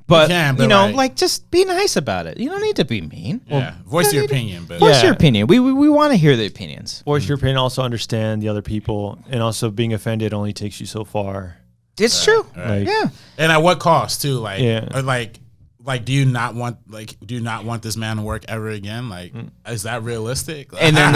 But, but you know, like- like just be nice about it. You don't need to be mean. yeah, voice your opinion. But Voice Yeah. your opinion. We want to hear the opinions. voice your opinion, also understand the other people, and also being offended only takes you so far. It's true. Like, Yeah. and at what cost too? Like, Yeah. or like do you not want this man to work ever again? Like, is that realistic? And then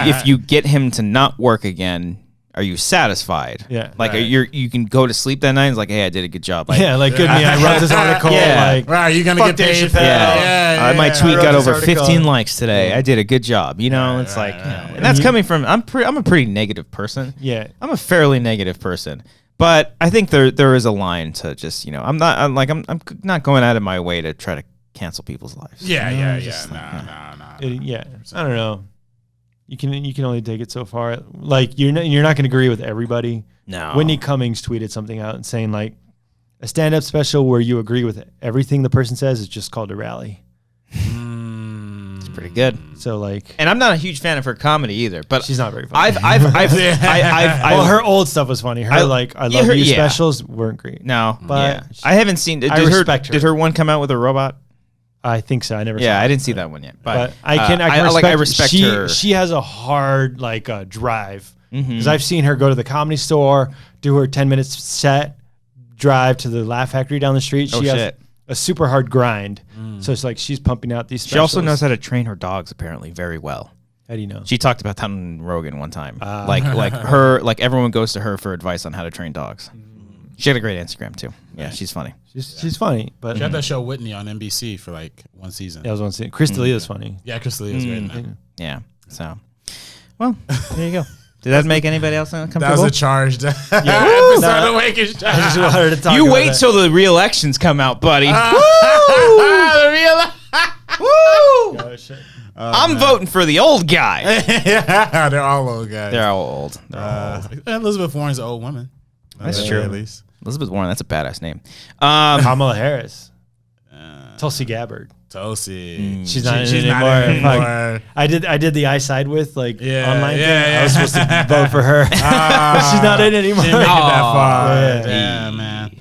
if you get him to not work again, are you satisfied? Yeah. Like Right. you can go to sleep that night and it's like, "Hey, I did a good job." Yeah, like good me. I wrote this article. Yeah. Like, right, are you gonna Fuck get Dave paid? Chappelle. Yeah, my I tweet wrote got this over article. 15 likes today. I did a good job. You know, it's like, right. and that's coming from I'm a pretty negative person. yeah. I'm a fairly negative person, But I think there is a line to just, I'm not going out of my way to try to cancel people's lives. Yeah. Yeah, I don't know. You can only take it so far. Like you're not going to agree with everybody. No. Whitney Cummings tweeted something out and saying like a stand-up special where you agree with everything the person says is just called a rally. It's pretty good. So like, and I'm not a huge fan of her comedy either, but she's not very funny. I've her old stuff was funny. Her I Love You specials weren't great. No, but I haven't seen. Did her one come out with a robot? I think so. I never. Yeah, I didn't see that one yet. But I respect her. She has a hard drive because I've seen her go to the Comedy Store, do her 10 minutes set, drive to the Laugh Factory down the street. She has a super hard grind. So it's like she's pumping out these specials. She also knows how to train her dogs apparently very well. How do you know? She talked about that on Rogan one time. Like everyone goes to her for advice on how to train dogs. She had a great Instagram too. Yeah, she's funny. She's funny, but she had that show Whitney on NBC for like one season. Yeah, I was one season. Chris D'Elia's funny. Yeah, Chris D'Elia's great in that. Yeah. So, well, there you go. Did that make anybody else uncomfortable? That was a charged episode of Wankers. I just wanted to talk You about wait that. till the re-elections come out, buddy. Oh, shit. I'm voting for the old guy. Yeah, they're all old guys. They're all old. They're all old. Elizabeth Warren's an old woman. That's true. At least. Elizabeth Warren, that's a badass name. Kamala Harris. Tulsi Gabbard. Tulsi. She's not in it anymore. I did the I side with online thing. I was supposed to vote for her. But she's not in it anymore. She didn't make it that far. Yeah, man.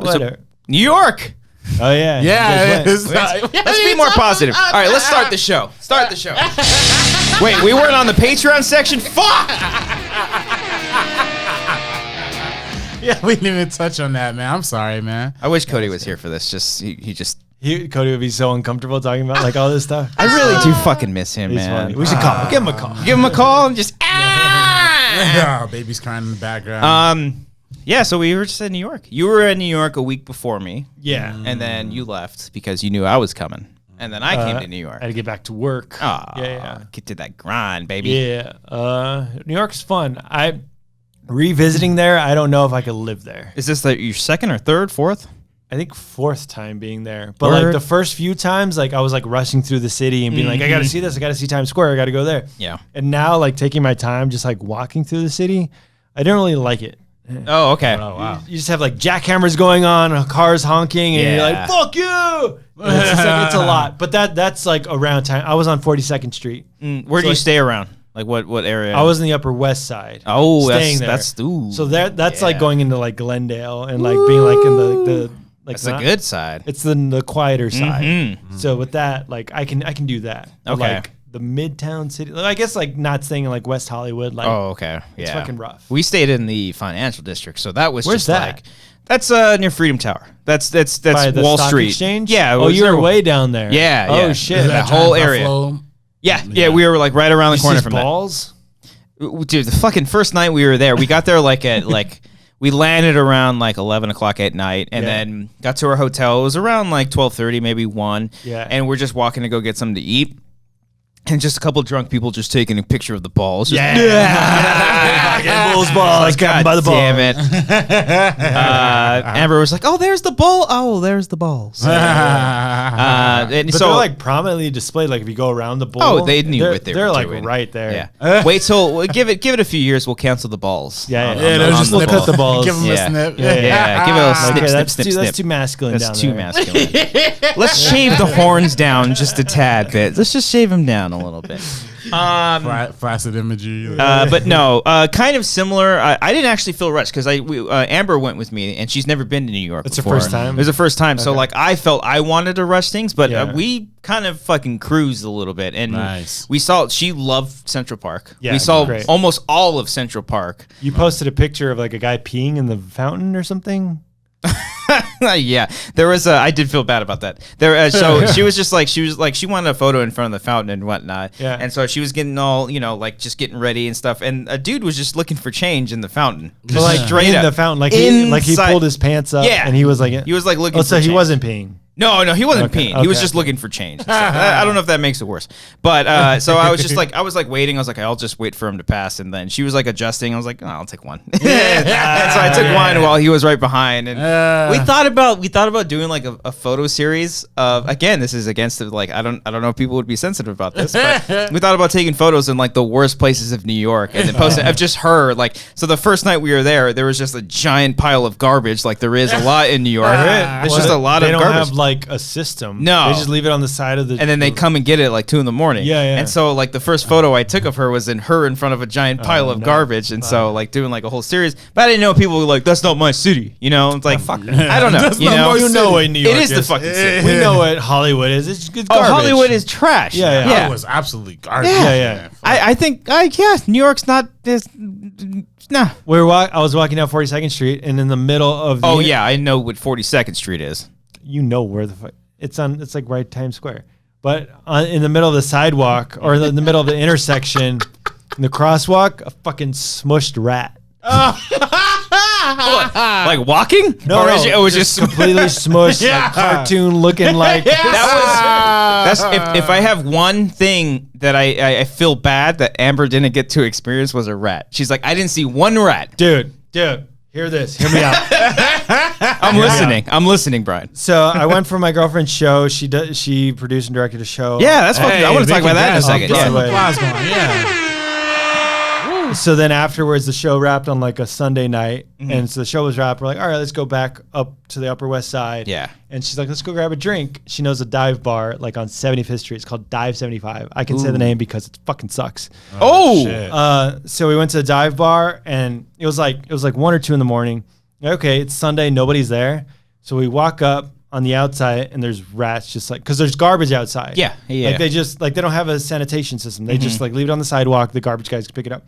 So, New York. Oh yeah. Yeah. Let's be more positive. All right, let's start the show. Wait, we weren't on the Patreon section? Fuck! Yeah, we didn't even touch on that, man. I'm sorry, man. I wish Cody was here for this. Cody would be so uncomfortable talking about like all this stuff. I really do fucking miss him, He's man. funny. We should call him. Give him a call. Give him a call and just Baby's crying in the background. Yeah, so we were just in New York. You were in New York a week before me. Yeah. And then you left because you knew I was coming. And then I came to New York. I had to get back to work. Get to that grind, baby. Yeah. New York's fun. Revisiting there, I don't know if I could live there. Is this your second or third, fourth? I think fourth time being there. But like the first few times, like I was like rushing through the city and being like, I got to see this. I got to see Times Square. I got to go there. Yeah. And now like taking my time, just like walking through the city, I don't really like it. Oh, okay. Oh, wow. You just have like jackhammers going on, cars honking, and you're like, fuck you. It's just like, it's a lot. But that's like around time. I was on 42nd Street. Where do you stay around? Like what area? I was in the Upper West Side. Oh, staying that's there. ooh. So that's like going into like Glendale and like being like in the like that's the good side. It's the quieter side. Mm-hmm. So with that, like I can do that. But Okay. like the Midtown city, I guess like not staying in like West Hollywood. Like Okay. it's fucking rough. We stayed in the financial district, so that was Where's just that? like that's near Freedom Tower. That's By the Wall Stock Street. Exchange? Yeah. Oh, you were way down there. Yeah. Oh yeah. shit. That whole area. Buffalo. Yeah. We were like right around the corner from balls? that. Dude, the fucking first night we were there, we got there like at like we landed around like 11 o'clock at night and then got to our hotel. It was around like 12:30, maybe 1. Yeah. And we're just walking to go get something to eat. And just a couple drunk people just taking a picture of the balls. Just, Bulls balls. God by the balls. damn it. Amber was like, oh, there's the ball. Oh, there's the balls. And But so they're like prominently displayed. Like if you go around the bowl, oh, they knew what they they're were like doing. right there. Yeah. Wait till give it a few years. We'll cancel the balls. Yeah. They're just We'll cut the balls. Give them Yeah. a snip. Yeah, give it a snip, Okay, snip, that's snip, too, snip. That's too masculine. That's down too there. masculine. Let's shave the horns down just a tad bit. Let's just shave them down a little bit. Flaccid imagery. But no, kind of similar. I didn't actually feel rushed because Amber went with me and she's never been to New York. It's her before. first time? It was the first time, so like I felt I wanted to rush things, but Yeah. we kind of fucking cruised a little bit, and Nice. we saw. She loved Central Park. Yeah, we saw great. almost all of Central Park. You posted a picture of like a guy peeing in the fountain or something. Yeah, there was I did feel bad about that. So she was like she wanted a photo in front of the fountain and whatnot. Yeah. And so she was getting all like just getting ready and stuff. And a dude was just looking for change in the fountain, But like straight in up the fountain, like he Inside- pulled his pants up. Yeah. and he was like He was like looking. Oh, for so he change. wasn't peeing. No, he wasn't Okay, peeing. He was okay. just looking for change. I don't know if that makes it worse. But so I was just like, waiting. I was like, I'll just wait for him to pass. And then she was like adjusting. I was like, oh, I'll take one. And so I took one while he was right behind. And we thought about doing like a photo series of, again, this is against the, like, I don't know if people would be sensitive about this, but we thought about taking photos in like the worst places of New York and then posting of just her. Like, so the first night we were there was just a giant pile of garbage, like there is a lot in New York. There's just a lot of garbage. They don't have like a system. No. They just leave it on the side of the... And then they come and get it at like 2 a.m. Yeah. And so like the first photo I took of her was in front of a giant pile of garbage. And so like doing like a whole series. But I didn't know people were like, that's not my city. You know, it's like, fuck. I don't know. You know what New York is the fucking city. We know what Hollywood is. It's garbage. Hollywood is trash. Yeah. That was absolutely garbage. Yeah. I think, New York's not this. Nah. I was walking down 42nd Street, and in the middle of the... I know what 42nd Street is. You know where the fuck... It's like right Times Square. But in the middle of the sidewalk, or in the middle of the intersection, in the crosswalk, a fucking smushed rat. Like walking? No, it was just completely smushed, like cartoon looking like... That's if I have one thing that I feel bad that Amber didn't get to experience was a rat. She's like, I didn't see one rat. Dude, hear this. Hear me out. I'm listening, Brian. So I went for my girlfriend's show. She produced and directed a show. Yeah, that's fucking. I want to talk about that in a second. Yeah. So then afterwards, the show wrapped on like a Sunday night. And so the show was wrapped. We're like, all right, let's go back up to the Upper West Side. Yeah. And she's like, let's go grab a drink. She knows a dive bar like on 75th Street. It's called Dive 75. I can say the name because it fucking sucks. So we went to the dive bar, and it was like 1 or 2 in the morning. Okay, it's Sunday, nobody's there. So we walk up on the outside, and there's rats just like, because there's garbage outside. Yeah. Like they just, like they don't have a sanitation system. They just like leave it on the sidewalk. The garbage guys can pick it up.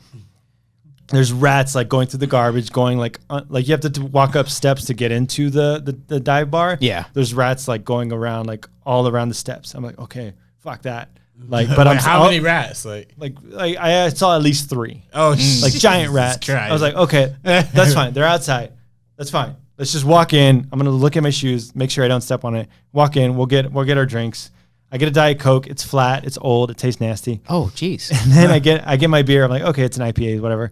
There's rats like going through the garbage, going like you have to walk up steps to get into the dive bar. Yeah. There's rats like going around like all around the steps. I'm like, okay, fuck that. Like, but how many rats? Like I saw at least 3. Oh, like giant rats. Christ. I was like, okay, that's fine. They're outside. That's fine. Let's just walk in. I'm gonna look at my shoes, make sure I don't step on it. Walk in. We'll get our drinks. I get a Diet Coke. It's flat. It's old. It tastes nasty. Oh, jeez. And then I get my beer. I'm like, okay, it's an IPA, whatever.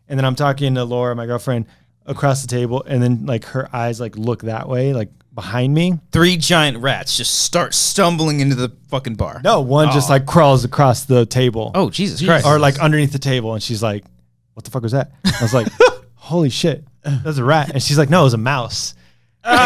And then I'm talking to Laura, my girlfriend, across the table, and then like her eyes like look that way, like behind me. 3 giant rats just start stumbling into the fucking bar. No, one just like crawls across the table. Oh, Jesus Christ. Or like underneath the table, and she's like, "What the fuck was that?" I was like, "Holy shit, that was a rat." And she's like, "No, it was a mouse." Well,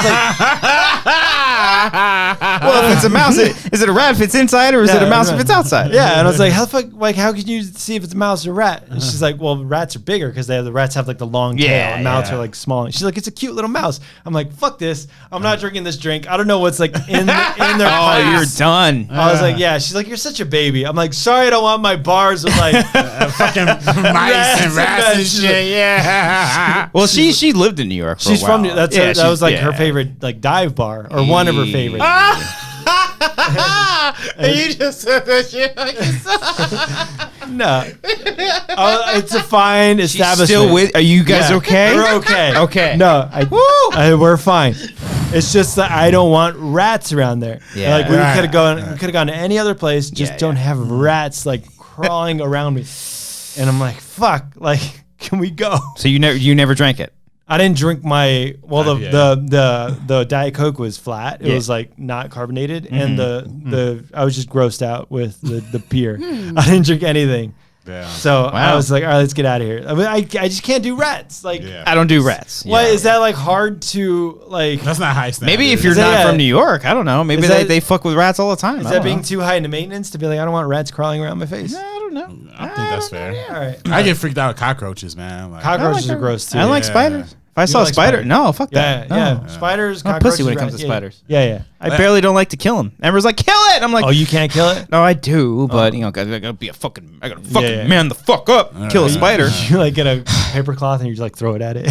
if it's a mouse, is it a rat if it's inside, or is it a mouse if it's outside? Yeah, and I was like, how the fuck, like, how can you see if it's a mouse or a rat? And she's like, well, rats are bigger because the rats have like the long tail, and mouse are like small. And she's like, it's a cute little mouse. I'm like, fuck this. I'm not drinking this drink. I don't know what's like in their Oh, you're done. I was like, yeah. She's like, you're such a baby. I'm like, sorry, I don't want my bars with like fucking mice and rats and shit. Yeah. Well, she lived in New York for she's a while. from that was like her favorite like dive bar, or one of her favorites. You just said that shit. No, it's a fine establishment. Still with? Are you guys okay? We're okay. Okay. No, we're fine. It's just that I don't want rats around there. Yeah. Like we could have gone to any other place. Just don't have rats like crawling around me. And I'm like, fuck. Like, can we go? So you never drank it? I didn't drink the Diet Coke was flat. It was like not carbonated, and the I was just grossed out with the beer. I didn't drink anything. Yeah. So I was like, all right, let's get out of here. I mean, I just can't do rats. Like I don't do rats. What is that like hard to like? That's not high standard. Maybe if you're not from New York, I don't know. Maybe they fuck with rats all the time. Is that being too high into maintenance to be like, I don't want rats crawling around my face? I don't know. I think that's fair. All right. I get freaked out with cockroaches, man. Like, cockroaches are gross too. I like spiders. If I saw a spider, no, fuck that. Yeah. Spiders, I'm pussy when it comes to spiders. Yeah. I barely don't like to kill them. Amber's like, kill it. I'm like, oh, you can't kill it? No, I do, but I gotta man the fuck up, kill a spider. You like get a paper cloth and you just like throw it at it.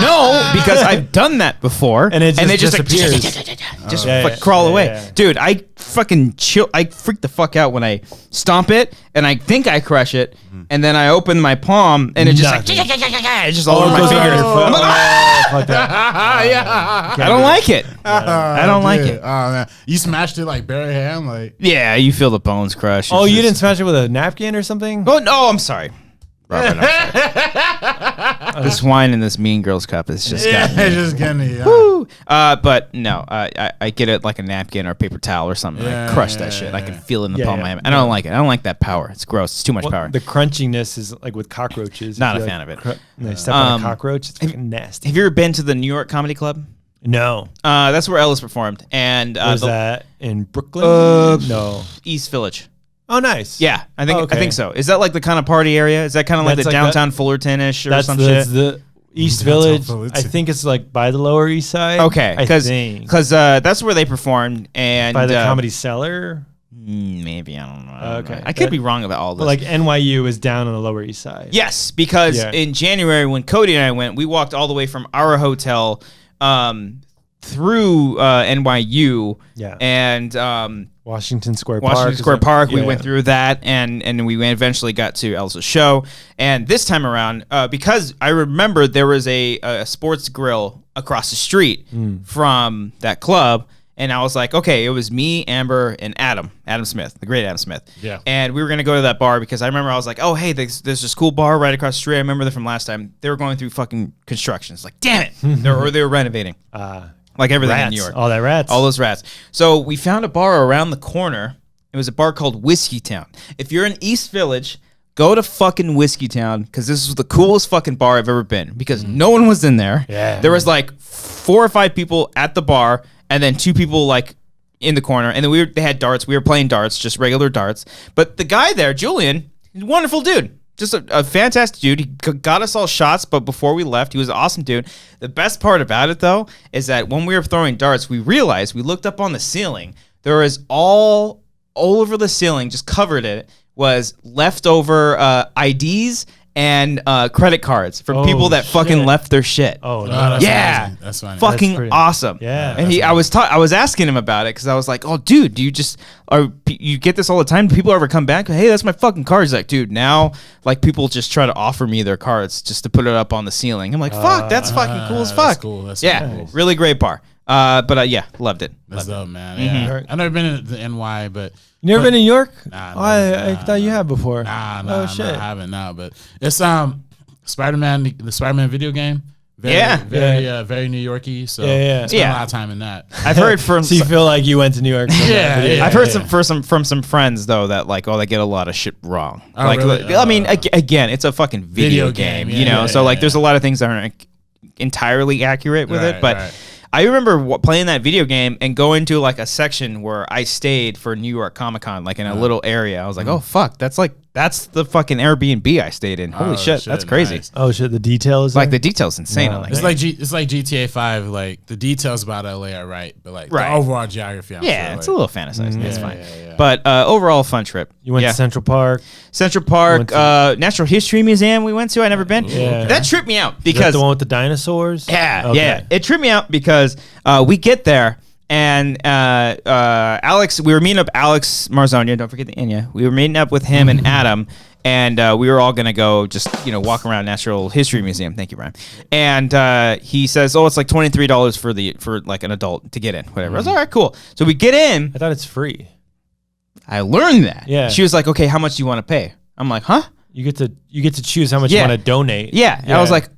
No, because I've done that before, and it just disappears. Like, crawl away, dude. I fucking chill. I freak the fuck out when I stomp it and I think I crush it, and then I open my palm and it just like it's just all over my fingers. I'm like, Yeah. I don't like it. I don't like it. Oh man, you smashed it like bare hand, like. Yeah, you feel the bones crush. Oh, you didn't smash it with a napkin or something? Oh no, I'm sorry. Robert, I'm sorry. This wine in this Mean Girls cup is just got me. It's just getting me. Yeah. Woo. But no, I get it like a napkin or a paper towel or something. I crush that shit. I can feel it in the palm of my hand. I don't like it. I don't like that power. It's gross. It's too much power. The crunchiness is like with cockroaches. Not a fan of it. They step on a cockroach. It's fucking nasty. Have you ever been to the New York Comedy Club? No. That's where Ellis performed. And was that in Brooklyn? No. East Village. Oh, nice. Yeah, I think so. Is that like the kind of party area? Is that kind of like the like downtown Fullerton-ish or some shit? The East Village. I think it's like by the Lower East Side. Okay, because that's where they performed, and by the Comedy Cellar. Maybe I don't know. Okay, I could be wrong about all this. But like NYU is down on the Lower East Side. Yes, because in January when Cody and I went, we walked all the way from our hotel through NYU. Yeah, and Washington Square Park. We went through that, and we eventually got to Elsa's show. And this time around, because I remember there was a sports grill across the street from that club, and I was like, okay, it was me, Amber, and Adam Smith, the great Adam Smith. Yeah. And we were gonna go to that bar because I remember I was like, oh hey, there's this cool bar right across the street. I remember that from last time. They were going through fucking construction. It's like, damn it, they were renovating. Like everything in New York. All that rats. All those rats. So we found a bar around the corner. It was a bar called Whiskey Town. If you're in East Village, go to fucking Whiskey Town because this was the coolest fucking bar I've ever been because no one was in there. Yeah. There was like 4 or 5 people at the bar and then 2 people like in the corner. And then they had darts. We were playing darts, just regular darts. But the guy there, Julian, he's a wonderful dude. Just a fantastic dude. He got us all shots, but before we left, he was an awesome dude. The best part about it, though, is that when we were throwing darts, we realized, we looked up on the ceiling, there was all over the ceiling, just covered it, was leftover IDs and credit cards from people that fucking left their shit. Oh, no. That's yeah. amazing. That's funny. Fucking awesome. Yeah. And I was asking him about it because I was like, oh, dude, do you get this all the time? Do people ever come back? Hey, that's my fucking card. He's like, dude, now like people just try to offer me their cards just to put it up on the ceiling. I'm like, fuck, that's fucking cool as fuck. That's cool. That's cool. Really great bar. But yeah, loved it. That's dope, man. Yeah. I've never been to NY, but you never been to New York? Nah, I thought you had before. Nah, shit. I haven't now, but it's Spider-Man, the Spider-Man video game. Very New Yorky. So spent a lot of time in that. I've heard from. So you feel like you went to New York? I've heard from some friends though that like they get a lot of shit wrong. Oh, really? I mean, again, it's a fucking video game, you know. So like, there's a lot of things that aren't entirely accurate with it, but. I remember playing that video game and going to like a section where I stayed for New York Comic Con, like in a little area. I was like, oh fuck, that's the fucking Airbnb I stayed in. Holy shit, that's crazy. Nice. Oh shit, the details. Like the details insane. Wow. It's like GTA 5. Like the details about LA are right, but like the overall geography. It's a little fantasized. It's fine. But overall, fun trip. You went to Central Park. Natural History Museum. We went to. I never been. Yeah. That tripped me out because the one with the dinosaurs. Yeah. It tripped me out because we get there. And Alex, we were meeting up Alex Marzonia. Don't forget the Inya. We were meeting up with him and Adam, and we were all gonna go just walk around Natural History Museum. Thank you, Brian. And he says, "Oh, it's like $23 for like an adult to get in, whatever." I was all right, cool. So we get in. I thought it's free. I learned that. Yeah. She was like, "Okay, how much do you want to pay?" I'm like, "Huh?" You get to choose how much you want to donate. Yeah. And I was like,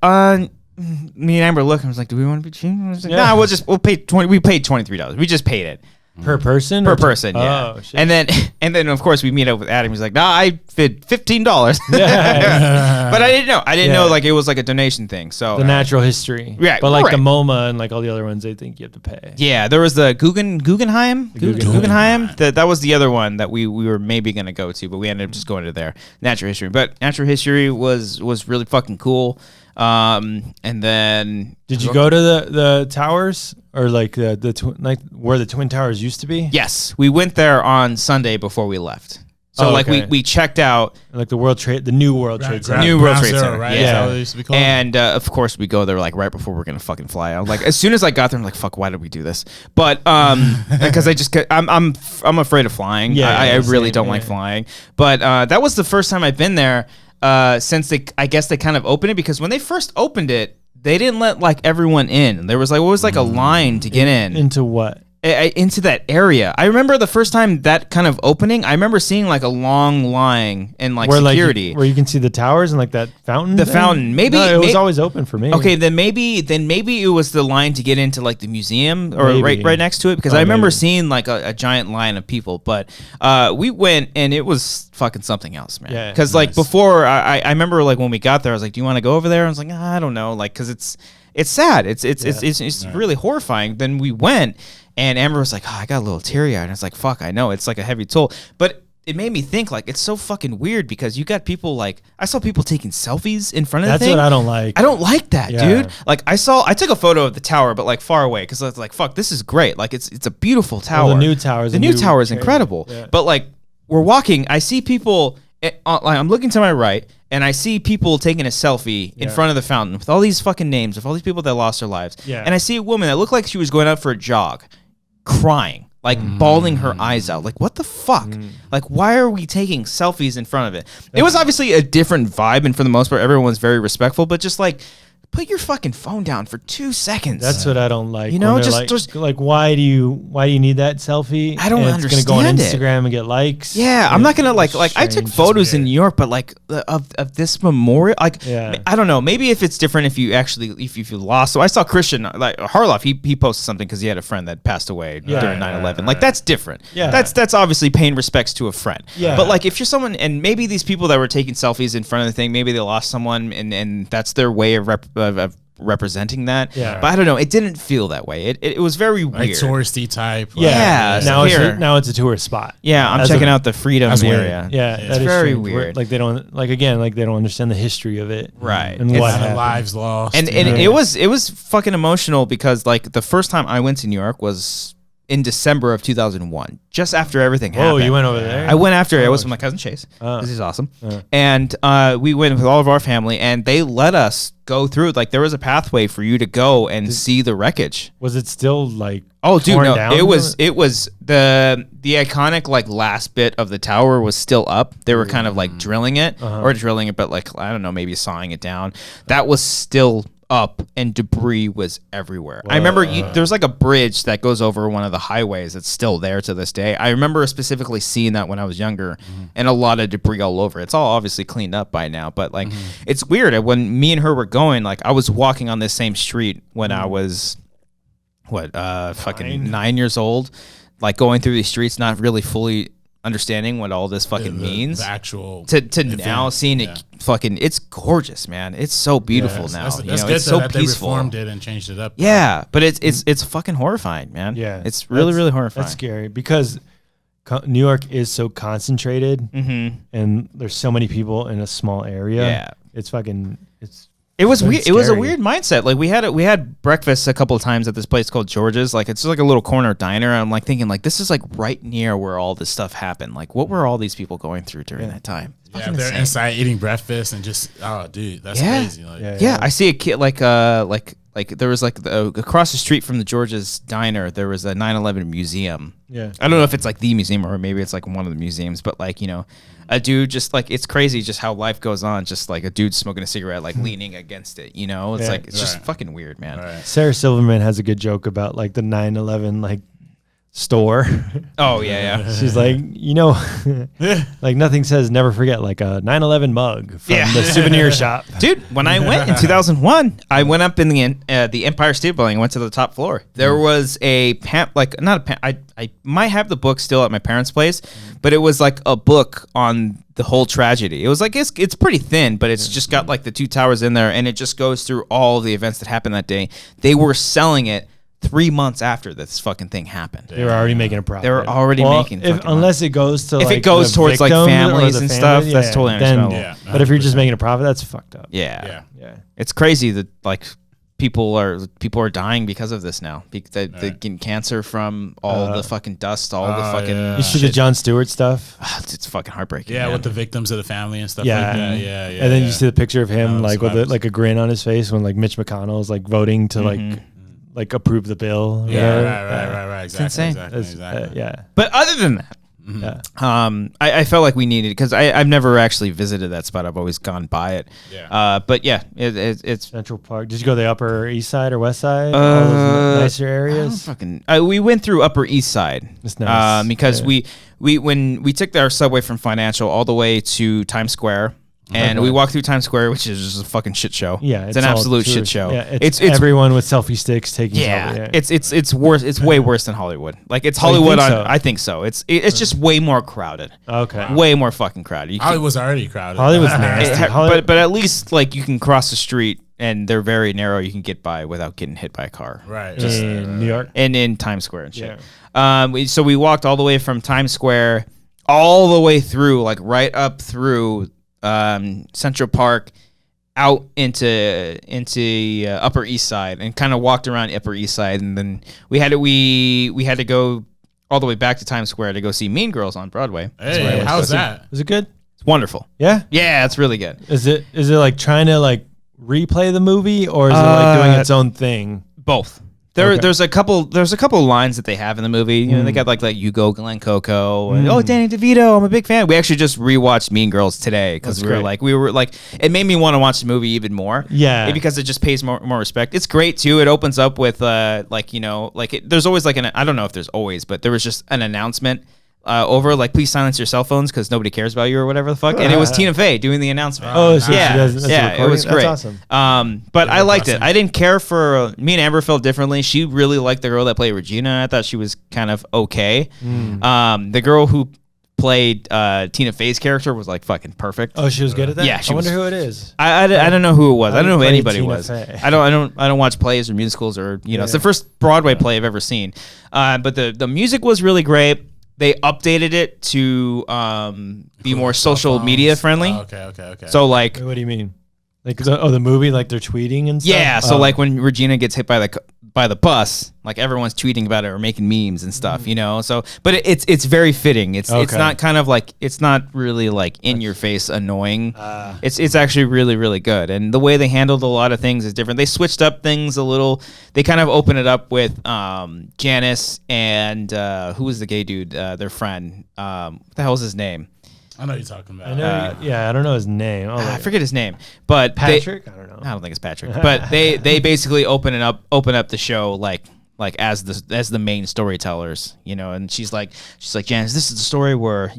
me and Amber looked and was like, do we want to be cheap? I was like, nah, we'll pay $20. We paid $23. We just paid it. Per person? Per person, yeah. Oh, shit. And then of course we meet up with Adam. He's like, nah, I bid $15. But I didn't know. I didn't know like it was like a donation thing. So the natural history. Yeah. But like the MoMA and like all the other ones, they think you have to pay. Yeah, there was the Guggenheim. That was the other one that we were maybe gonna go to, but we ended up just going to there. Natural history. But natural history was really fucking cool. And then did you go to the towers or like the where the Twin Towers used to be? Yes, we went there on Sunday before we left. So like we checked out like the new World Trade Center. New World Trade Center, right? Yeah. It used to be called. And of course we go there like right before we're gonna fucking fly. I was like, as soon as I got there, I'm like, fuck, why did we do this? But because I'm afraid of flying. Yeah, I really don't like flying. But that was the first time I've been there since I guess they kind of opened it, because when they first opened it, they didn't let like everyone in. There was like a line to get in. Into what? Into that area. I remember the first time that kind of opening, I remember seeing like a long line and like security. Where you can see the towers and like that fountain? The fountain. Maybe it was always open for me. Okay, then maybe it was the line to get into like the museum or right next to it, because I remember seeing like a giant line of people. But we went and it was fucking something else, man. Yeah. Because like before, I remember like when we got there, I was like, do you want to go over there? I was like, I don't know, like because it's sad. It's really horrifying. Then we went. And Amber was like, I got a little teary-eyed. And I was like, fuck, I know. It's like a heavy toll. But it made me think, like, it's so fucking weird because you got people, like, I saw people taking selfies in front of the thing. That's what I don't like. I don't like that, dude. Like, I took a photo of the tower, but, like, far away because I was like, fuck, this is great. Like, it's a beautiful tower. Well, the new tower is incredible. Yeah. But, like, we're walking. I see people, I'm looking to my right, and I see people taking a selfie in front of the fountain with all these fucking names of all these people that lost their lives. Yeah. And I see a woman that looked like she was going out for a jog, crying, like bawling her eyes out. Like, what the fuck? Like, why are we taking selfies in front of it? It was obviously a different vibe, and for the most part, everyone was very respectful, but just like, put your fucking phone down for 2 seconds. That's what I don't like. You know, just like why do you need that selfie? I don't understand. It's gonna go on Instagram and get likes. Yeah, I'm not gonna like I took photos in New York, but like of this memorial, like I don't know. Maybe if it's different if you lost. So I saw Christian like Harloff. He posted something because he had a friend that passed away during 9/11. Like that's different. Yeah, that's obviously paying respects to a friend. Yeah, but like if you're someone, and maybe these people that were taking selfies in front of the thing, maybe they lost someone, and that's their way of representing that. Yeah. But I don't know. It didn't feel that way. It was very weird. Like touristy type. Yeah. Now it's a tourist spot. Yeah. I'm checking out the Freedom area. Yeah. It's very weird. Like they don't understand the history of it. Right. And what lives lost. And it was fucking emotional because like the first time I went to New York was in December of 2001, just after everything happened. Oh, you went over there? I went after. I was with my cousin Chase, because he's awesome. And we went with all of our family, and they let us go through. Like there was a pathway for you to go and see the wreckage. Was it still like? Oh, dude, no. Down? It was the iconic like last bit of the tower was still up. They were kind of like drilling it, but like I don't know, maybe sawing it down. That was still up, and debris was everywhere. Whoa. I remember there's like a bridge that goes over one of the highways that's still there to this day. I remember specifically seeing that when I was younger, and a lot of debris all over. It's all obviously cleaned up by now, but like it's weird. When me and her were going, like I was walking on this same street when I was fucking 9 years old, like going through these streets, not really fully understanding what all this fucking means. The actual to now seeing it fucking, it's gorgeous, man. It's so beautiful now. That's good it's so that peaceful. They reformed it and changed it up. Yeah, but it's fucking horrifying, man. Yeah, it's really horrifying. That's scary because New York is so concentrated, and there's so many people in a small area. Yeah, It was weird. Scary. It was a weird mindset. Like we had breakfast a couple of times at this place called George's. Like it's just like a little corner diner. And I'm like thinking like this is like right near where all this stuff happened. Like what were all these people going through during that time? Yeah, they're inside eating breakfast and just dude, that's crazy. Like, I see a kid like there was like across the street from the George's diner there was a 9/11 museum. Yeah, I don't know if it's like the museum or maybe it's like one of the museums, but like a dude just like it's crazy just how life goes on. Just like a dude smoking a cigarette, like leaning against it. It's like it's just fucking weird, man. Right. Sarah Silverman has a good joke about like the 9/11 like store. Oh yeah. She's like, like nothing says never forget like a 9/11 mug from the souvenir shop. Dude, when I went in 2001, I went up in the Empire State Building. I went to the top floor. There was I might have the book still at my parents' place, but it was like a book on the whole tragedy. It was like it's pretty thin, but it's just got like the two towers in there, and it just goes through all of the events that happened that day. They were selling it 3 months after this fucking thing happened. They were already making a profit. They were already making unless it goes to if it goes towards like families and stuff, that's totally understandable. But if you're just making a profit, that's fucked up. Yeah. It's crazy that like people are dying because of this now. They're getting cancer from all the fucking dust, all the fucking. You see the Jon Stewart stuff? It's fucking heartbreaking. Yeah, man. with the victims of the family and stuff like that. Yeah. And then you see the picture of him like with like a grin on his face when like Mitch McConnell's like voting to like approve the bill. Yeah, right. Exactly. It's insane. Exactly. Yeah. But other than that. I felt like we needed, because I've never actually visited that spot. I've always gone by it. But yeah, it's Central Park. Did you go to the Upper East Side or West Side? All those nicer areas. We went through Upper East Side. That's nice. Because when we took our subway from Financial all the way to Times Square. And we walked through Times Square, which is just a fucking shit show. Yeah, it's an absolute shit show. Yeah, it's everyone with selfie sticks taking. Yeah, it's worse. It's way worse than Hollywood. Like it's Hollywood. I think so. It's just way more crowded. Okay, way more fucking crowded. Hollywood's already crowded. Hollywood's nasty. But at least like you can cross the street and they're very narrow. You can get by without getting hit by a car. Right. Just in New York and in Times Square and shit. Yeah. So we walked all the way from Times Square all the way through, like right up through. Central Park out into Upper East Side and kind of walked around Upper East Side, and then we had to go all the way back to Times Square to go see Mean Girls on Broadway. Hey, how's that? Is it good? It's wonderful. Yeah, it's really good. Is it like trying to like replay the movie, or is it like doing its own thing? Both. There's a couple lines that they have in the movie. You know, they got like You Go Glen Coco and Danny DeVito, I'm a big fan. We actually just rewatched Mean Girls today because we were like it made me want to watch the movie even more. Yeah, because it just pays more respect. It's great too. It opens up with there's always like I don't know if there's always, but there was just an announcement. Over like please silence your cell phones because nobody cares about you or whatever the fuck, and it was Tina Fey doing the announcement. Oh, so it was great. That's awesome. But I liked it. I didn't care for me and Amber felt differently. She really liked the girl that played Regina. I thought she was kind of okay. The girl who played Tina Fey's character was like fucking perfect. Oh, she was good at that. Yeah, I wonder who it is. I don't know who it was. I don't know who anybody Tina was. Fey. I don't watch plays or musicals or it's the first Broadway play I've ever seen. But the music was really great. They updated it to be more social media friendly. Oh, okay. So like, what do you mean? Like the movie, like they're tweeting and stuff. Yeah. So like when Regina gets hit by the bus, like everyone's tweeting about it or making memes and stuff, So, but it's very fitting. It's not kind of like it's not really like in your face annoying. It's actually really really good, and the way they handled a lot of things is different. They switched up things a little. They kind of open it up with Janice and who was the gay dude? Their friend. What the hell's his name? I know you're talking about. I know. I don't know his name. I forget his name, but Patrick. I don't know. I don't think it's Patrick, but they basically open up the show like as the main storytellers, and she's like Janice, this is the story where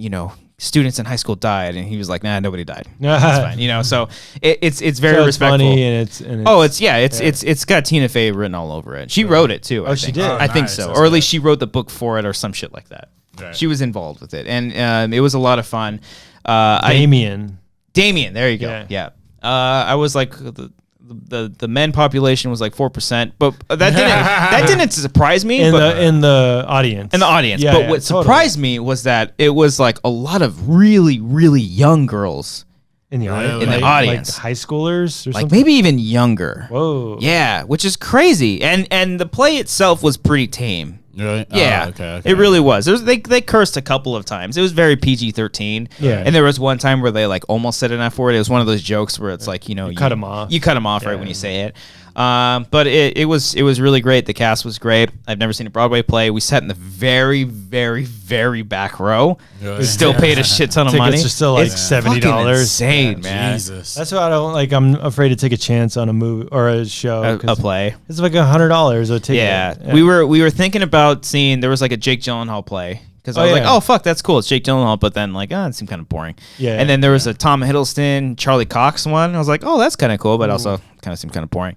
students in high school died, and he was like, nah, nobody died. That's fine, so it's very respectful. Funny it's got Tina Fey written all over it. She wrote it too. She did. I think so, or at least she wrote the book for it or some shit like that. Right. She was involved with it, and it was a lot of fun. Damien, there you go. Yeah. I was like the men population was like 4%, but that didn't surprise me. In the audience. Yeah, but what surprised me was that it was like a lot of really really young girls in the audience. Like high schoolers or like something? maybe even younger. Whoa. Yeah, which is crazy. And the play itself was pretty tame. Really? Yeah. Oh, okay. It really was. They cursed a couple of times. It was very PG-13. Yeah. And there was one time where they like almost said an F word. It was one of those jokes where it's like, you cut them off. You cut them off right when you say it. But it was really great. The cast was great. I've never seen a Broadway play. We sat in the very, very, very back row. Really? We still paid a shit ton of money. Tickets are still like $70. Insane, man. Jesus. That's why I don't like. I'm afraid to take a chance on a movie or a show. A play. It's like $100 a ticket. Yeah. We were thinking about seeing. There was like a Jake Gyllenhaal play. Because I was like, oh, fuck, that's cool. It's Jake Gyllenhaal. But then, like, it seemed kind of boring. Yeah. And then there was a Tom Hiddleston, Charlie Cox one. I was like, oh, that's kind of cool, but also kind of seemed kind of boring.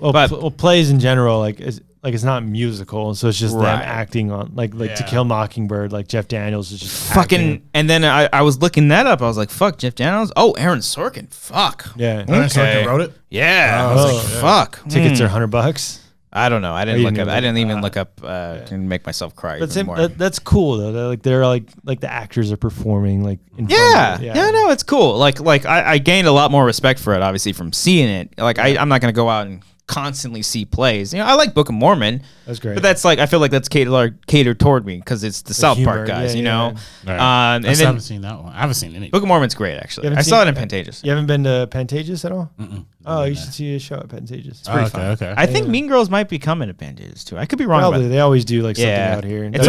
All right. Well, plays in general, it's not musical, so it's just them acting on, like To Kill Mockingbird, like Jeff Daniels is just fucking acting. And then I was looking that up. I was like, fuck, Jeff Daniels? Oh, Aaron Sorkin. Fuck. Yeah. Aaron Sorkin wrote it? Yeah. I was like, fuck. Tickets are $100. I don't know. I didn't look up. I didn't even look up and make myself cry. That's cool though. They're like the actors are performing like. Yeah. No, it's cool. Like I gained a lot more respect for it, obviously from seeing it. Like I'm not gonna go out and constantly see plays. I like Book of Mormon. That's great. But that's like I feel like that's catered toward me because it's the South humor, Park guys, yeah. Right. And I then haven't seen that one. I haven't seen any. Book of Mormon's great actually. I seen- saw it in Pantages. You haven't been to Pantages at all? Mm-mm. Oh, you should see a show at Pantages. It's Oh, pretty fun. okay. I think Mean Girls might be coming to Pantages too. I could be wrong Probably. about They always do like something yeah. out here. It's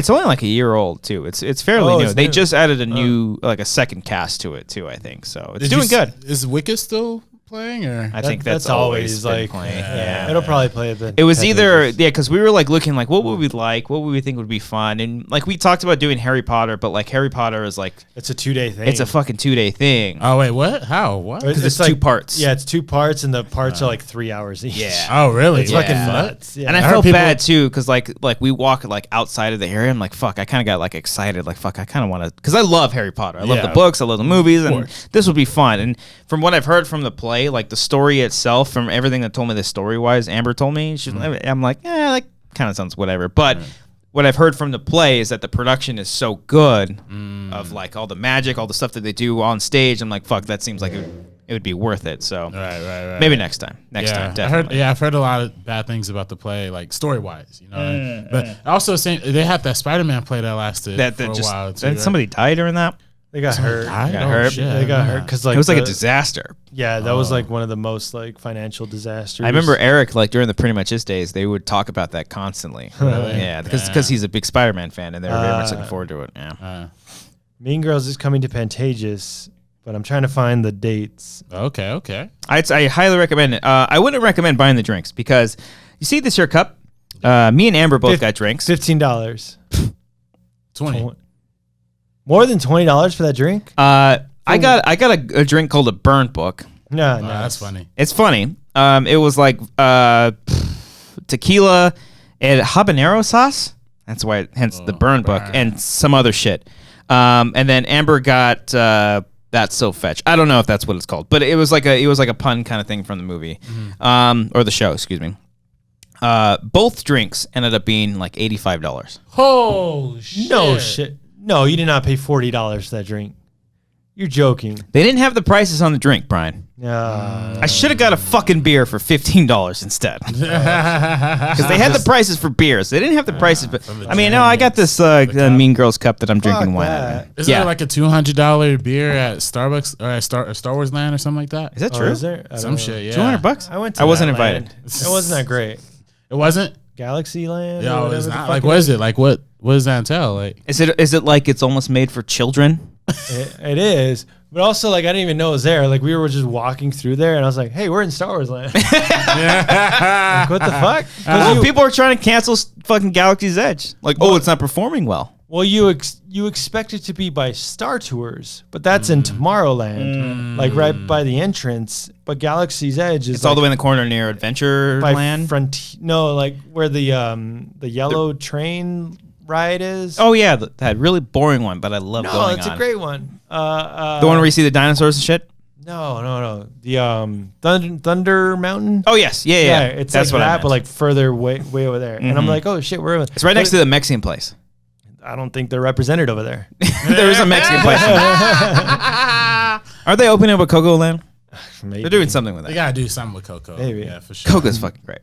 only like a year old too. It's fairly Oh, new. it's They new. just added a new like a second cast to it too. I think so. It's doing good. Is Wicked still playing or? I think that's that's always been like playing. yeah. It'll probably play at the. It was either Pantages. because we were like looking like what would we like, what would we think would be fun, and like we talked about doing Harry Potter, but like Harry Potter is like It's a 2-day thing. it's a fucking 2-day thing. Oh wait, what? How? What? Because it's 2 parts. Yeah, it's 2 parts, and the parts are like 3 hours each. Yeah. Oh really? It's Yeah. fucking What? nuts. Yeah. And I I heard felt people- bad too because like we walk like outside of the area. I'm like fuck. I kind of got like excited. Like fuck. I kind of want to because I love Harry Potter. I love Yeah. the books. I love the movies, and course. this would be fun. And from what I've heard from the play, like the story itself, from everything that told me the story wise, Amber told me. I'm like, like kind of sounds whatever. But what I've heard from the play is that the production is so good of like all the magic, all the stuff that they do on stage. I'm like, fuck. That seems like it would be worth it. So Right. maybe next time. Next time, definitely. I've heard a lot of bad things about the play, like story wise, But also, they had that Spider-Man play that lasted for a while too. Right? Somebody died during that. They got hurt. died? Got Oh, hurt. shit. They got hurt because like It was like a the- disaster. Yeah, that was like one of the most like financial disasters. I remember Eric, like during the Pretty Much His days, they would talk about that constantly. Really? Yeah, because he's a big Spider-Man fan, and they were very much looking forward to it. Yeah. Mean Girls is coming to Pantages, but I'm trying to find the dates. Okay. I highly recommend it. I wouldn't recommend buying the drinks because you see this here cup. Me and Amber both got drinks. $15. 20. More than $20 for that drink? I got a drink called a Burnt Book. No, Oh, that's funny. It's funny. It was like tequila and habanero sauce. That's why, hence the Burn Book and some other shit. And then Amber got That's So Fetch. I don't know if that's what it's called, but it was like a pun kind of thing from the movie, or the show. Excuse me. Both drinks ended up being like $85. Oh shit! No shit. No, you did not pay $40 for that drink. You're joking. They didn't have the prices on the drink, Brian. I should have got a fucking beer for $15 instead. Because they had the prices for beers. They didn't have the prices. But I mean, no, I got this Mean Girls cup that I'm drinking wine out of. Isn't there like a $200 beer at Starbucks or at Star Wars Land or something like that? Is that true? Is there? I don't Some know. shit, yeah. $200? I went to I wasn't that invited. land. It wasn't that great. It wasn't? Galaxy Land? Yeah, or it's whatever the not. fuck Like, it what is it? Like, what does that entail? Like, Is it like it's almost made for children? It is. But also, like, I didn't even know it was there. Like, we were just walking through there, and I was like, hey, we're in Star Wars Land. Like, what the fuck? 'Cause Well, you- people are trying to cancel fucking Galaxy's Edge. Like, it's not performing well. Well, you expect it to be by Star Tours, but that's in Tomorrowland, like right by the entrance. But Galaxy's Edge is It's all the way in the corner near Adventureland. No, like where the yellow train ride is. Oh yeah, that really boring one, but I love no, going it's on. a great one. The one where you see the dinosaurs and shit. No. The Thunder Mountain. Oh yes, yeah. It's That's like what I that, meant. but like further way over there. And I'm like, oh shit, we're. It's right next to the Mexican place. I don't think they're represented over there. There's a Mexican place. Are they opening up a Coco Land? Maybe. They're doing something with they that. gotta do something with Coco. Maybe. Yeah, for sure. Coco's fucking great.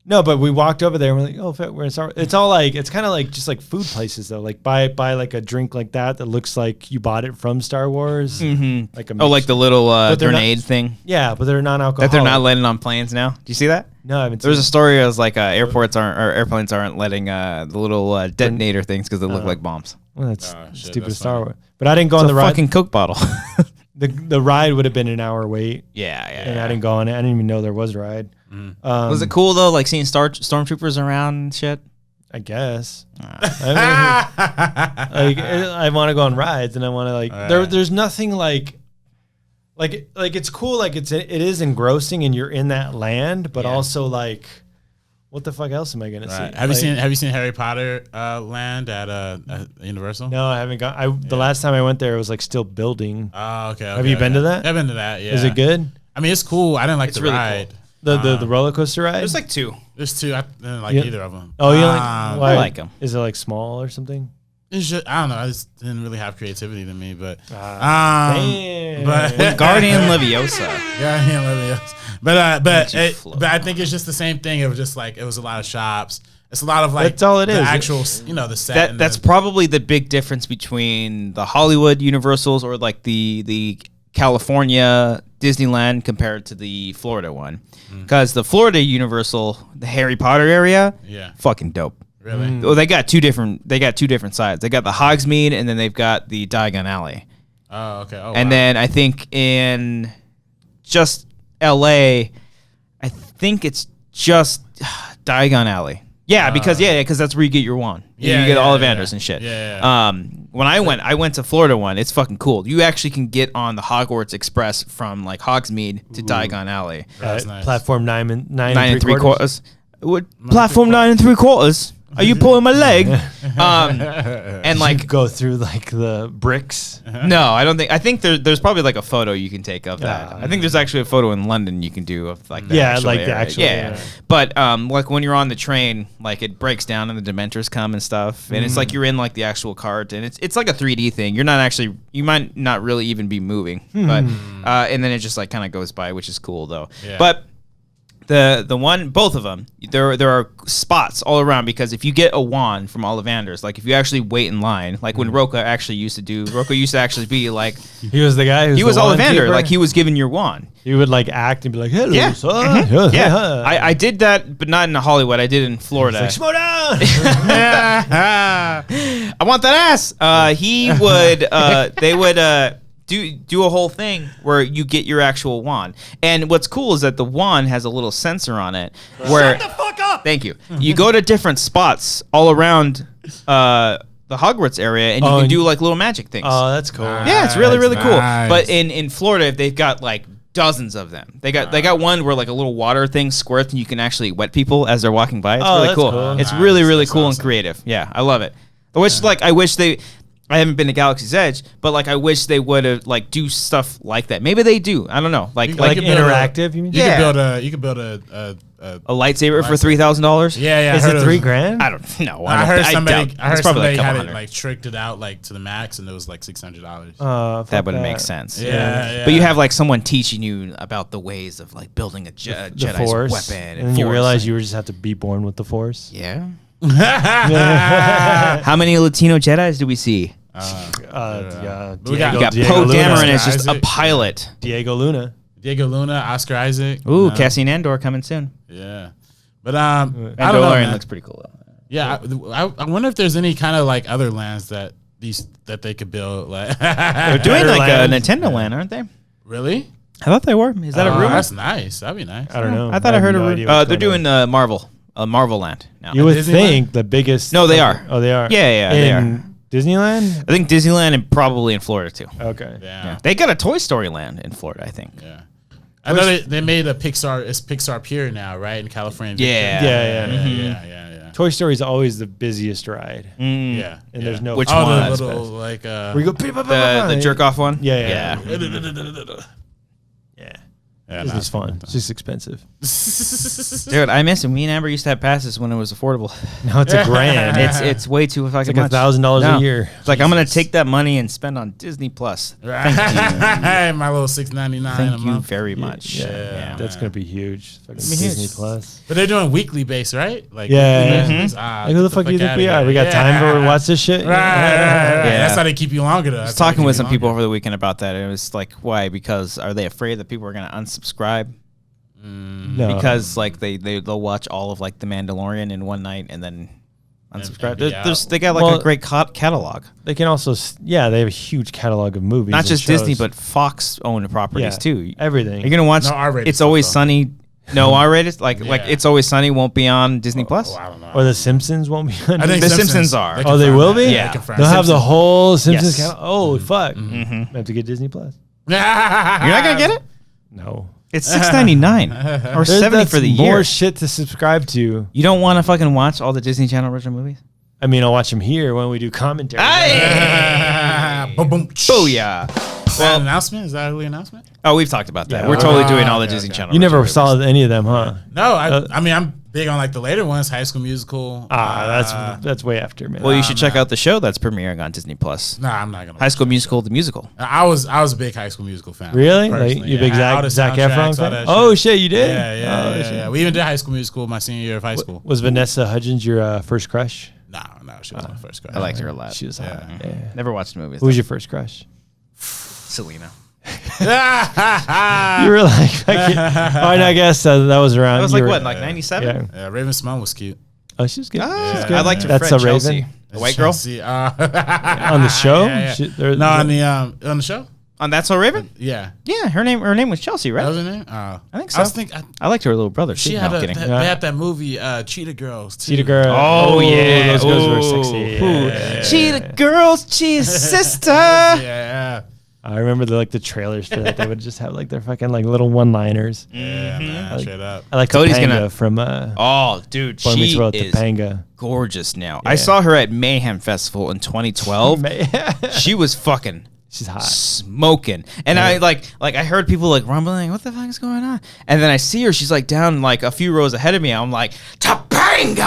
No, but we walked over there and we're like, oh, we're in Star Wars. It's all like, it's kind of like just like food places though. Like buy like a drink like that looks like you bought it from Star Wars. Mm-hmm. Like a like the little they're not- grenade thing yeah, but they're non-alcoholic. that they're not letting on planes now. Do you see that? No, I haven't There was seen a story. It was like airplanes aren't letting the little detonator things because they look like bombs. Well, that's shit, stupid that's Star funny. Wars. But I didn't go It's on a the ride. fucking Coke bottle. The ride would have been an hour wait, yeah. and I didn't go on it. I didn't even know there was a ride. Was it cool though? Like seeing stormtroopers around and shit. I guess. I want to go on rides, and I want to like. There's nothing like it's cool. Like it is engrossing, and you're in that land, but also like, what the fuck else am I gonna see? Have you seen Harry Potter Land at Universal? No, I haven't gone. The last time I went there, it was like still building. Oh, okay. Have you been to that? I've been to that. Yeah. Is it good? I mean, it's cool. I didn't like It's the really ride. cool. The roller coaster ride. There's like 2. There's 2. I didn't like Yeah. either of them. Oh, you like? I Why? like 'em. Is it like small or something? It's just, I don't know. I just didn't really have creativity to me, but damn. but Guardian Leviosa. Guardian Leviosa. But I think it's just the same thing. It was just like it was a lot of shops. It's a lot of like that's all it the is. actual, the set. That's probably the big difference between the Hollywood Universals or like the California Disneyland compared to the Florida one. Because the Florida Universal, the Harry Potter area, fucking dope. Really? Well, they got two different sides. They got the Hogsmeade, and then they've got the Diagon Alley. Oh, okay. Oh, and then I think in just L.A., I think it's just Diagon Alley. Yeah, because that's where you get your wand. You get Ollivanders and shit. Yeah. When I went to Florida one. It's fucking cool. You actually can get on the Hogwarts Express from like Hogsmeade to Diagon Alley. That's nice. Platform 9 and 9 3/4. What? Platform 9 3/4. Are you pulling my leg? And like go through like the bricks. no, I don't think. I think there's probably like a photo you can take of that. I think there's actually a photo in London you can do of like the actual like area. the actual area. But like when you're on the train, like it breaks down and the Dementors come and stuff, and it's like you're in like the actual cart, and it's like a 3D thing. You're not actually, you might not really even be moving, but and then it just like kind of goes by, which is cool though. Yeah. But the one, both of them, there are spots all around, because if you get a wand from Ollivanders, like if you actually wait in line, like when Roka used to actually be like, he was the guy who he was Ollivander, like he was given your wand. He would like act and be like, hello, Yeah. son. Yeah, I did that, but not in Hollywood. I did it in Florida. Like, slow down. I want that ass. He would. They would. Do a whole thing where you get your actual wand. And what's cool is that the wand has a little sensor on it where, Shut the fuck up! thank you. You go to different spots all around the Hogwarts area, and you can do like little magic things. Oh, that's cool. Yeah, it's really, really cool. Nice. But in Florida, they've got like dozens of them. They got one where like a little water thing squirts and you can actually wet people as they're walking by. It's really that's cool. cool. It's Nice. really, really That's cool and awesome. creative. Yeah, I love it. I wish I haven't been to Galaxy's Edge, but like I wish they would have like do stuff like that. Maybe they do. I don't know. Like Like could build interactive, you mean? You could build a a lightsaber for $3,000. yeah. Is it $3,000? I don't know. I heard somebody It's probably like had a couple it hundred. like tricked it out like to the max, and it was like $600. That wouldn't make sense. Yeah. But you have like someone teaching you about the ways of like building a The Jedi's Force. weapon. And then you Force. realize you just have to be born with the Force. Yeah. How many Latino Jedis do we see? We You got got Diego Poe Luna. Dameron as just a Isaac. pilot. Diego Luna. Diego Luna, Oscar Isaac. Ooh, Cassian Andor coming soon. Yeah, but I don't know. Mandalorian Man. looks pretty cool though. Yeah, I wonder if there's any kind of like other lands that they could build. Like They're doing like a Nintendo Land, aren't they? Really? I thought they were. Is that a Oh, rumor? that's nice. That'd be nice. I don't know. I thought I heard have a no rumor. idea what's They're going doing Marvel Land now. You would Disneyland? think the biggest. No, they are. Oh, they are. Yeah, they are. In Disneyland? I think Disneyland and probably in Florida too. Okay. Yeah. They got a Toy Story Land in Florida, I think. Yeah. I know they made a Pixar. It's Pixar Pier now, right in California. Yeah. Yeah. Toy Story is always the busiest ride. Mm. Yeah. And there's no. Which Oh, one? the little like Where you go. The jerk off one? Yeah. yeah. Yeah. Disney's fun. It's just expensive. Dude, I miss it. Me and Amber used to have passes when it was affordable. Now it's $1,000. It's way too fucking It's like much. $1,000 a year. It's like I'm gonna take that money and spend on Disney Plus. Right. My little $6.99 a Thank you month. very much. Yeah. That's gonna be huge. Fucking huge. Disney Plus. But they're doing weekly base, right? Like Yeah. weekly basis. Ah, Like, who the get fuck do you think outta we are? here. We got time to watch this shit? Right. Yeah. That's how they keep you longer. Though. I was talking with some people over the weekend about that, and it was like, why? Because are they afraid that people are gonna unsubscribe? No. Because like they'll watch all of like The Mandalorian in one night and then unsubscribe. and be They got like Well, a great catalog. they can also, they have a huge catalog of movies. Not and just shows. Disney, but Fox owned properties Yeah, too. everything. You're gonna watch No R-rated It's stuff, Always though. Sunny. No R-rated. Like Yeah. It's Always Sunny won't be on Disney Plus. Oh, I don't know. Or The Simpsons won't be on I think The Simpsons are. they Oh, they confirmed will that. be? Yeah. they confirmed They'll have the Simpsons. whole Simpsons Yes. catalog. Oh, fuck. Mm-hmm. I have to get Disney Plus. You're not gonna get it. No. It's $6.99 or $70 That's for the more year. shit to subscribe to. You don't want to fucking watch all the Disney Channel original movies? I mean, I'll watch them here when we do commentary. Boom, boom. Booyah! Is that an announcement? Is that an early announcement? Oh, we've talked about that. Yeah. We're totally doing all the Okay, Disney okay. Channel. You never original saw any of them, huh? No, I mean, I'm big on like the later ones, High School Musical. That's way after, man. Well, you should check out the show that's premiering on Disney Plus. Nah, I'm not gonna. High School Musical, the musical. I was a big High School Musical fan. Really? Like you big Zac Efron fan? Oh shit, you did? Yeah. We even did High School Musical my senior year of high school. Was Vanessa Hudgens your first crush? No, she was my first crush. I liked her a lot. She was hot. Yeah. Never watched the movies. Who was your first crush? Selena. You were like, I guess that was around. That was like what, like 97? Yeah, Raven Simone was cute. Oh, she was good. She's good. I liked her That's friend a Raven? Chelsea, the white girl. On the show? Yeah. On the show. On That's So Raven? Yeah. Yeah, her name was Chelsea, right? That was her name? I think so. I liked her little brother. She had they had that movie, Cheetah Girls. Too. Cheetah Girls. Oh, yeah. Those girls were sexy. Yeah. Cheetah Girls, Cheetah Sister. Yeah. I remember the trailers for that. They would just have like their fucking like little one-liners. Yeah, man. Straight up. I like Cody's Topanga from oh, dude, Boy Meets she World, is Topanga. Gorgeous now. Yeah. I saw her at Mayhem Festival in 2012. She was fucking She's hot. Smoking. And I I heard people like rumbling, what the fuck is going on? And then I see her, she's like down like a few rows ahead of me. I'm like, Topanga!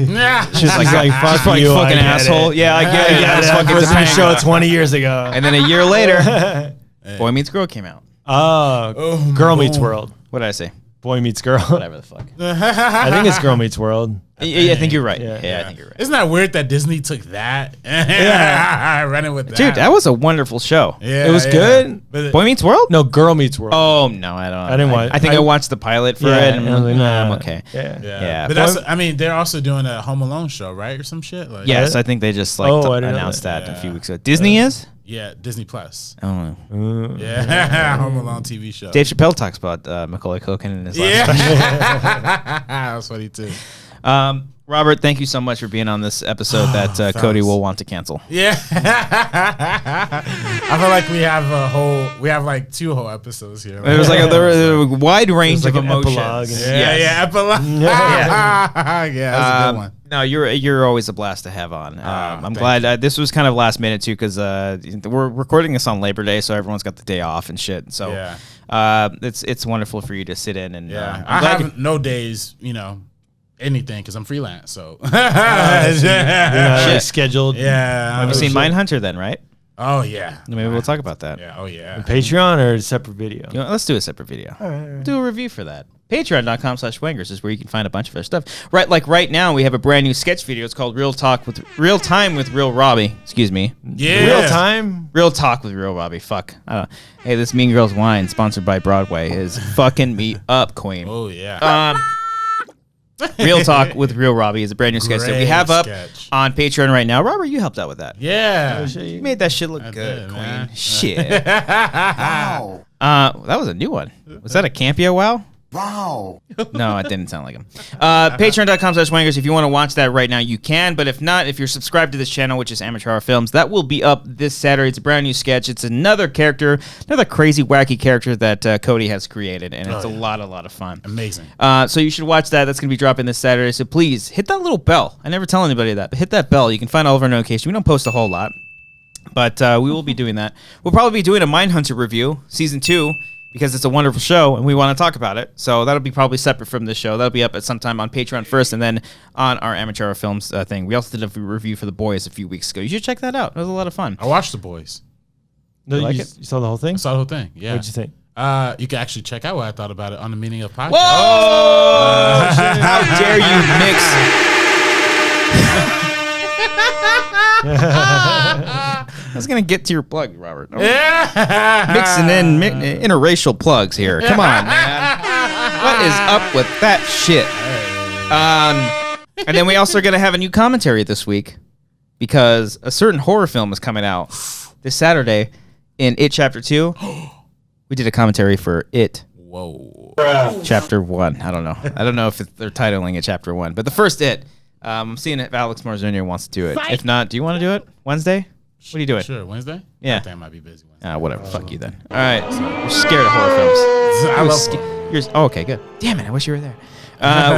Yeah. She's like fuck fucking you, fucking asshole. Yeah, I get it. Yeah, that was in the show 20 years ago. And then a year later, Boy Meets Girl came out. Oh, Girl Meets World. What did I say? Boy Meets Girl. Whatever the fuck. I think it's Girl Meets World. I think you're right. Yeah. I think you're right. Isn't that weird that Disney took that? Running with that. Dude, that was a wonderful show. Yeah, It was good. But Boy Meets World? No, Girl Meets World. Oh, no, I don't. I didn't watch. I think I watched the pilot for it, and I was like, nah, I'm okay. Yeah. But that's, I mean, they're also doing a Home Alone show, right? Or some shit? Like, Yes, I think they just I didn't know announced that. that a few weeks ago. Disney is? Yeah, Disney Plus. Oh. Yeah, Home Alone TV show. Dave Chappelle talks about Macaulay Culkin in his last Yeah. That was funny too. Robert, thank you so much for being on this episode that Cody will want to cancel. Yeah. I feel like we have like 2 whole episodes here. It was like a wide range like of an emotions. epilogue. Yeah, epilogue. Yeah, that was a good one. No, you're always a blast to have on. I'm glad this was kind of last minute too because we're recording this on Labor Day, so everyone's got the day off and shit. So it's wonderful for you to sit in and I have no days, anything because I'm freelance. So You're not scheduled. Yeah. Have you seen Mindhunter then, right? Oh yeah. Maybe we'll talk about that. Yeah. Oh yeah. Patreon or a separate video? Let's do a separate video. All right. Do a review for that. Patreon.com/Wangers is where you can find a bunch of our stuff. Right, like right now we have a brand new sketch video. It's called Real Time with Real Robbie. Excuse me. Yeah. Real Talk with Real Robbie. Fuck. Hey, this Mean Girls wine sponsored by Broadway is fucking me up, Queen. Oh yeah. Real Talk with Real Robbie is a brand new sketch that we have up on Patreon right now. Robert, you helped out with that. Yeah. You made that shit look good, did, Queen. man. Shit. Wow. That was a new one. Was that a Campio wow? Wow. No, it didn't sound like him. Patreon.com/Wangers. If you want to watch that right now, you can. But if not, if you're subscribed to this channel, which is Amateur Horror Films, that will be up this Saturday. It's a brand new sketch. It's another character, another crazy, wacky character that Cody has created. And it's a lot of fun. Amazing. So you should watch that. That's going to be dropping this Saturday. So please hit that little bell. I never tell anybody that, but hit that bell. You can find all of our notifications. We don't post a whole lot, but we will be doing that. We'll probably be doing a Mindhunter review, season 2. Because it's a wonderful show and we want to talk about it. So that'll be probably separate from this show. That'll be up at some time on Patreon first and then on our Amateur Horror Films thing. We also did a review for The Boys a few weeks ago. You should check that out. It was a lot of fun. I watched The Boys. You like it? You saw the whole thing? I saw the whole thing. Yeah. What'd you think? You can actually check out what I thought about it on the Meaning of Podcast. Whoa! How dare you mix? I was going to get to your plug, Robert. Mixing in interracial plugs here. Come on, man. What is up with that shit? And then we also are going to have a new commentary this week because a certain horror film is coming out this Saturday in It Chapter 2. We did a commentary for It. Whoa. Chapter 1. I don't know. I don't know if they're titling it Chapter 1, but the first It. I'm seeing if Alex Marzunier wants to do it. If not, do you want to do it Wednesday? What are you doing? Sure, Wednesday? Yeah. I think I might be busy Wednesday. Whatever. Fuck you then. All right. You're scared of horror films. Okay, good. Damn it. I wish you were there.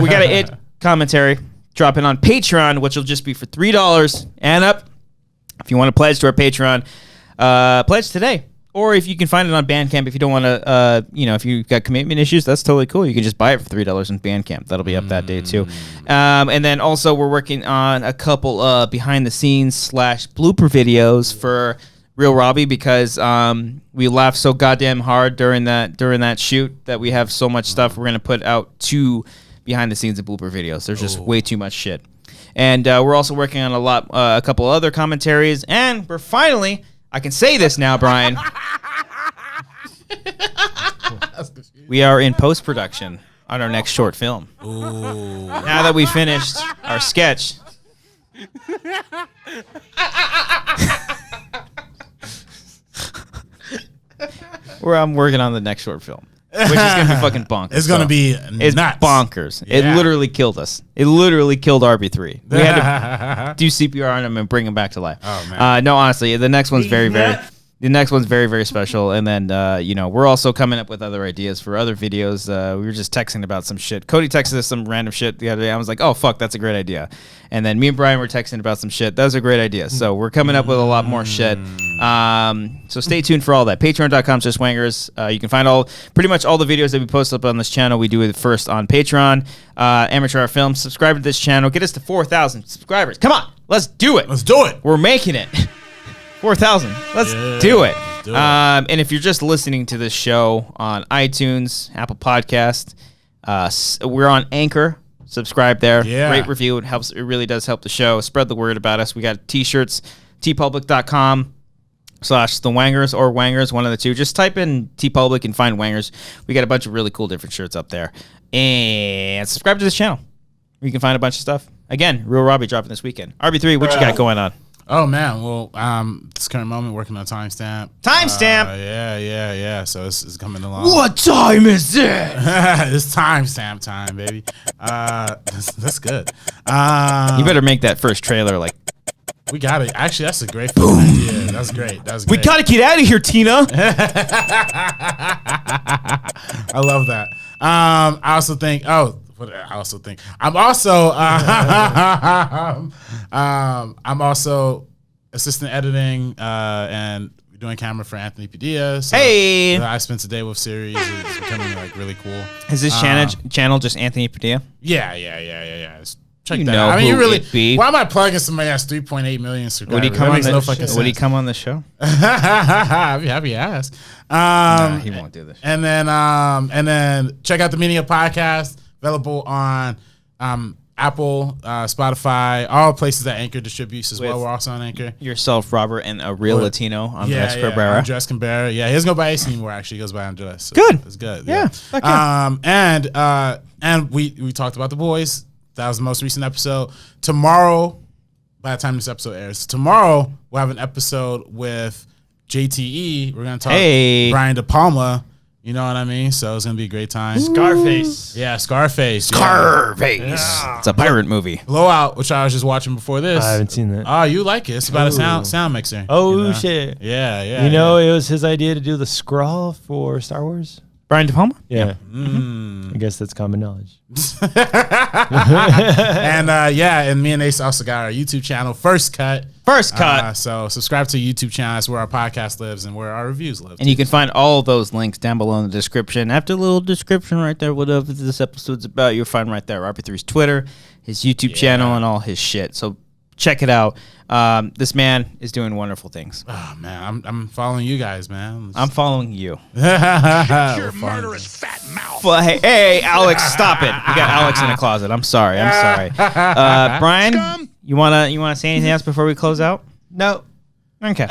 We got an It commentary dropping on Patreon, which will just be for $3 and up. If you want to pledge to our Patreon, pledge today. Or if you can find it on Bandcamp, if you don't want to, if you've got commitment issues, that's totally cool. You can just buy it for $3 on Bandcamp. That'll be up that day too. And then also we're working on a couple behind the scenes / blooper videos for Real Robbie because we laughed so goddamn hard during that shoot that we have so much stuff we're gonna put out 2 behind the scenes and blooper videos. There's just way too much shit. And we're also working on a couple other commentaries, and we're finally. I can say this now, Brian. We are in post-production on our next short film. Ooh. Now that we finished our sketch. I'm working on the next short film, which is going to be fucking bonkers. It's going to be It's nuts. bonkers. Yeah. It literally killed us. It literally killed RB3. We had to do CPR on him and bring him back to life. Oh, man. No, honestly, the next one's very, very special. And then, we're also coming up with other ideas for other videos. We were just texting about some shit. Cody texted us some random shit the other day. I was like, oh, fuck, that's a great idea. And then me and Brian were texting about some shit. That was a great idea. So we're coming up with a lot more shit. So stay tuned for all that. Patreon.com/Wangers. You can find pretty much all the videos that we post up on this channel. We do it first on Patreon. Amateur Hour Films. Subscribe to this channel. Get us to 4,000 subscribers. Come on. Let's do it. Let's do it. We're making it. 4,000. Let's do it. Do it. And if you're just listening to this show on iTunes, Apple Podcast, we're on Anchor. Subscribe there. Yeah. Rate, review. It helps. It really does help the show. Spread the word about us. We got t-shirts, tpublic.com/the Wangers or Wangers, one of the two. Just type in tpublic and find Wangers. We got a bunch of really cool different shirts up there. And subscribe to this channel. You can find a bunch of stuff. Again, Real Robbie dropping this weekend. RB3, what you got going on? Oh, man. Well, this current moment, working on Timestamp. Timestamp? Yeah. So it's coming along. What time is it? It's Timestamp time, baby. That's good. You better make that first trailer like. We got it. Actually, that's a great fucking idea. That's great. That was great. We gotta get out of here, Tina. I love that. I'm also assistant editing and doing camera for Anthony Padilla. So Hey! I Spent a Day with series is becoming like really cool. Is this channel just Anthony Padilla? Yeah. Check You that know out. I mean, who it be. why am I plugging somebody that's 3.8 million subscribers? Would he come on no fucking the? Would he come on the show? I'd be happy to ask. Nah, he won't do this. And then check out the Media Podcast, available on Apple, Spotify, all places that Anchor distributes as well. We're also on Anchor. Yourself, Robert, and a real Latino, Andres Cabrera. Andres Cabrera. Yeah, he doesn't go by Ace anymore. Actually, he goes by Andres. So Good. It's good. Yeah. And we talked about The Boys. That was the most recent episode. Tomorrow, by the time this episode airs, tomorrow we'll have an episode with JTE. We're gonna talk Brian De Palma. You know what I mean? So it's gonna be a great time. Scarface. Yeah, Scarface. Yeah. It's a pirate movie. Blowout, which I was just watching before this. I haven't seen that. Oh, you like it? It's about a sound mixer. Oh, you know? shit. Yeah. You know, it was his idea to do the scroll for Star Wars. Brian De Palma? Yeah. I guess that's common knowledge. And me and Ace also got our YouTube channel, First Cut. So subscribe to the YouTube channel. That's where our podcast lives and where our reviews live. And you can find all of those links down below in the description. After the little description right there, whatever this episode's about, you'll find right there RP3's Twitter, his YouTube channel, and all his shit. So check it out. This man is doing wonderful things. Oh, man. I'm following you guys, man. I'm following you. Your murderous fat mouth. Well, hey, Alex, stop it. We got Alex in the closet. I'm sorry. Brian, you wanna say anything else before we close out? No. Okay.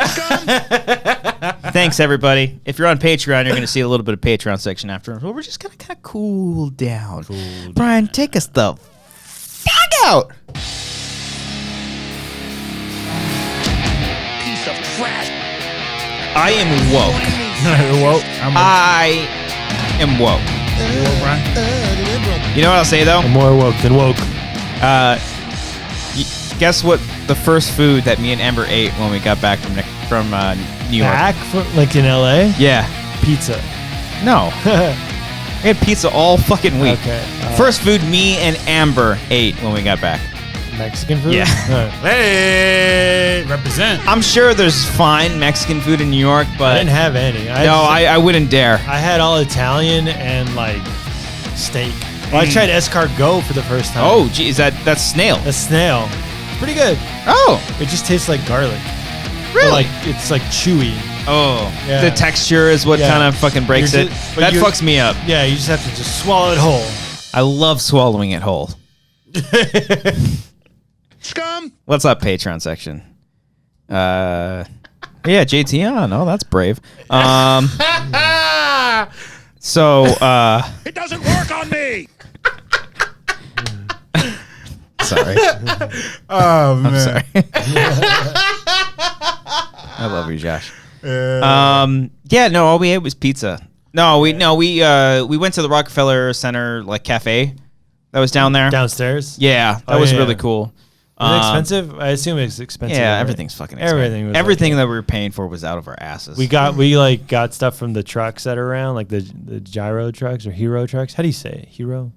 Thanks, everybody. If you're on Patreon, you're going to see a little bit of Patreon section after. Well, we're just going to kind of cool down. Brian, take us the fuck out. Piece of trash. I am woke. I am woke. You know what I'll say, though? I'm more woke than woke. Guess what the first food that me and Amber ate when we got back from New York? Back from, like in LA? Yeah. Pizza. No. We had pizza all fucking week. Okay. First food me and Amber ate when we got back. Mexican food? Yeah. Hey, represent. I'm sure there's fine Mexican food in New York, but I didn't have any. I wouldn't dare. I had all Italian and like steak. Well, I tried escargot for the first time. Oh, gee, that's snail. A snail. Pretty good. Oh, It just tastes like garlic. really? But, like it's like chewy. Oh, Yeah. the texture is what Yeah. kind of fucking breaks You're it. just- but That you're- fucks me up. Yeah, you just have to just swallow it whole. I love swallowing it whole. Scum! What's up, Patreon section? Yeah, JT on. Oh, that's brave. So, It doesn't work on me! sorry. Oh man. I'm sorry. I love you, Josh. Yeah, no, all we ate was pizza. No, we went to the Rockefeller Center like cafe that was down there. Downstairs. Yeah, that Oh, was yeah. really cool. Was it expensive? I assume it's expensive. Yeah, right? everything's fucking expensive. Everything was Everything like- that we were paying for was out of our asses. We got stuff from the trucks that are around, like the gyro trucks or hero trucks. How do you say it? Hero?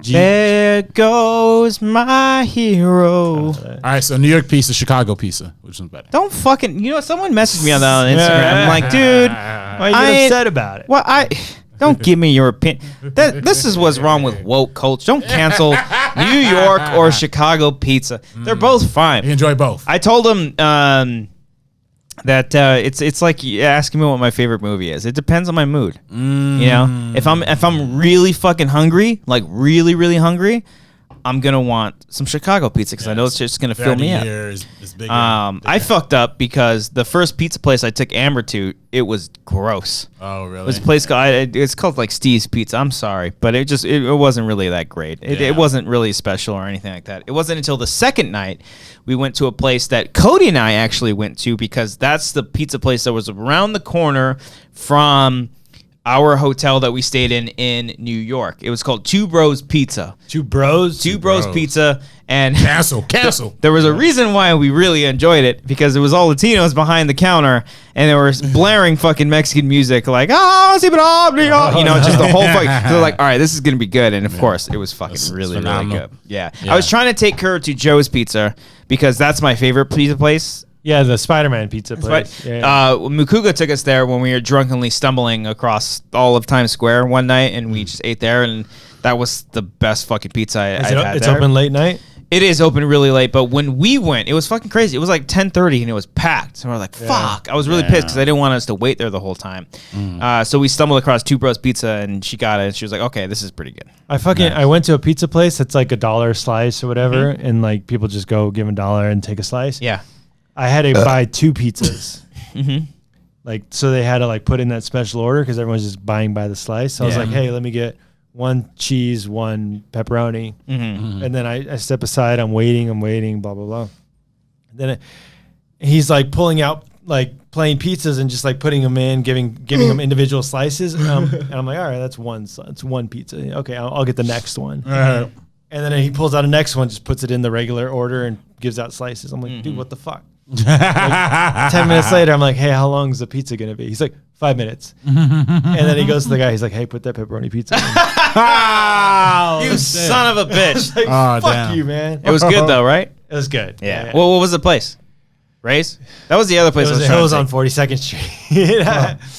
There goes my hero. All right, so New York pizza, Chicago pizza, which one's better? Don't fucking. Someone messaged me on that on Instagram. I'm like, dude, Why you I get ain't- upset about it? well, don't give me your opinion. This is what's wrong with woke culture. Don't cancel New York or Chicago pizza. They're both You fine. enjoy both. I told him that it's like you asking me what my favorite movie is. It depends on my mood. You know, if I'm really fucking hungry, like really really hungry, I'm gonna want some Chicago pizza because I know it's just gonna fill me up. Is bigger, I fucked up because the first pizza place I took Amber to, it was gross. Oh It really? was a place called, it's called like Steve's Pizza. I'm sorry, but it wasn't really that great. It Yeah. wasn't really special or anything like that. It wasn't until the second night we went to a place that Cody and I actually went to because that's the pizza place that was around the corner from our hotel that we stayed in New York. It was called Two Bros Pizza. Two bros. Two Bros Pizza, and Cancel. there was a reason why we really enjoyed it because it was all Latinos behind the counter and they were blaring fucking Mexican music like just the whole fucking. So they're like, all right, this is gonna be good, and of course it was fucking really phenomenal. good. Yeah, I was trying to take her to Joe's Pizza because that's my favorite pizza place. Yeah, the Spider-Man pizza place. Right. Yeah. Mukuga took us there when we were drunkenly stumbling across all of Times Square one night, and we just ate there, and that was the best fucking pizza I've had It's there. open late night. It is open really late, but when we went, it was fucking crazy. It was like 10:30 and it was packed. So we were like, fuck. I was really pissed because I didn't want us to wait there the whole time. So we stumbled across Two Bros Pizza and she got it and she was like, okay, this is pretty good. I went to a pizza place that's like $1 a slice or whatever, and like people just go give $1 and take a slice. Yeah. I had to buy 2 pizzas. Like, so they had to like put in that special order because everyone's just buying by the slice. So I was like, hey, let me get 1 cheese, 1 pepperoni. And then I step aside, I'm waiting, blah, blah, blah. And then he's like pulling out like plain pizzas and just like putting them in, giving them individual slices. And I'm like, all right, that's one pizza. Okay, I'll get the next one. And then he pulls out a next one, just puts it in the regular order and gives out slices. I'm like, dude, what the fuck? Like, 10 minutes later, I'm like, hey, how long is the pizza going to be? He's like, 5 minutes. And then he goes to the guy. He's like, hey, put that pepperoni pizza in. You son of a bitch. Like, fuck damn. you, man. It was good though, right? It was good. Yeah. Well, what was the place? Ray's? That was the other place I was It trying was to on take. 42nd Street.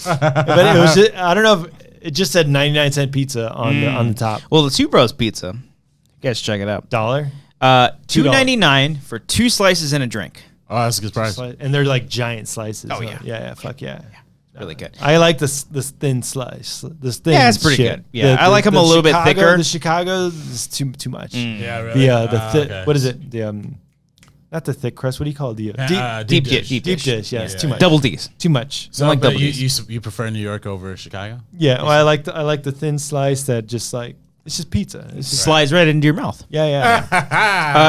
But it was just, I don't know if it just said 99-cent pizza on the top. Well, the Two Bros Pizza. You guys should check it out. $1. $2.99 for 2 slices and a drink. Oh, that's a good price. And they're like giant slices. Oh, yeah. Yeah, fuck yeah. Really good. I like this thin slice. This thin Yeah, it's pretty shit. good. Yeah, I like them a little bit thicker. The Chicago is too much. Yeah, really. Okay. What is it? The not the thick crust. What do you call it? The Deep dish. deep dish. Yeah, it's too much. Double D's. Too much. So like but double D's. you prefer New York over Chicago? Yeah, well, I like the thin slice that just like it's just pizza. It's just Slides right into your mouth. yeah.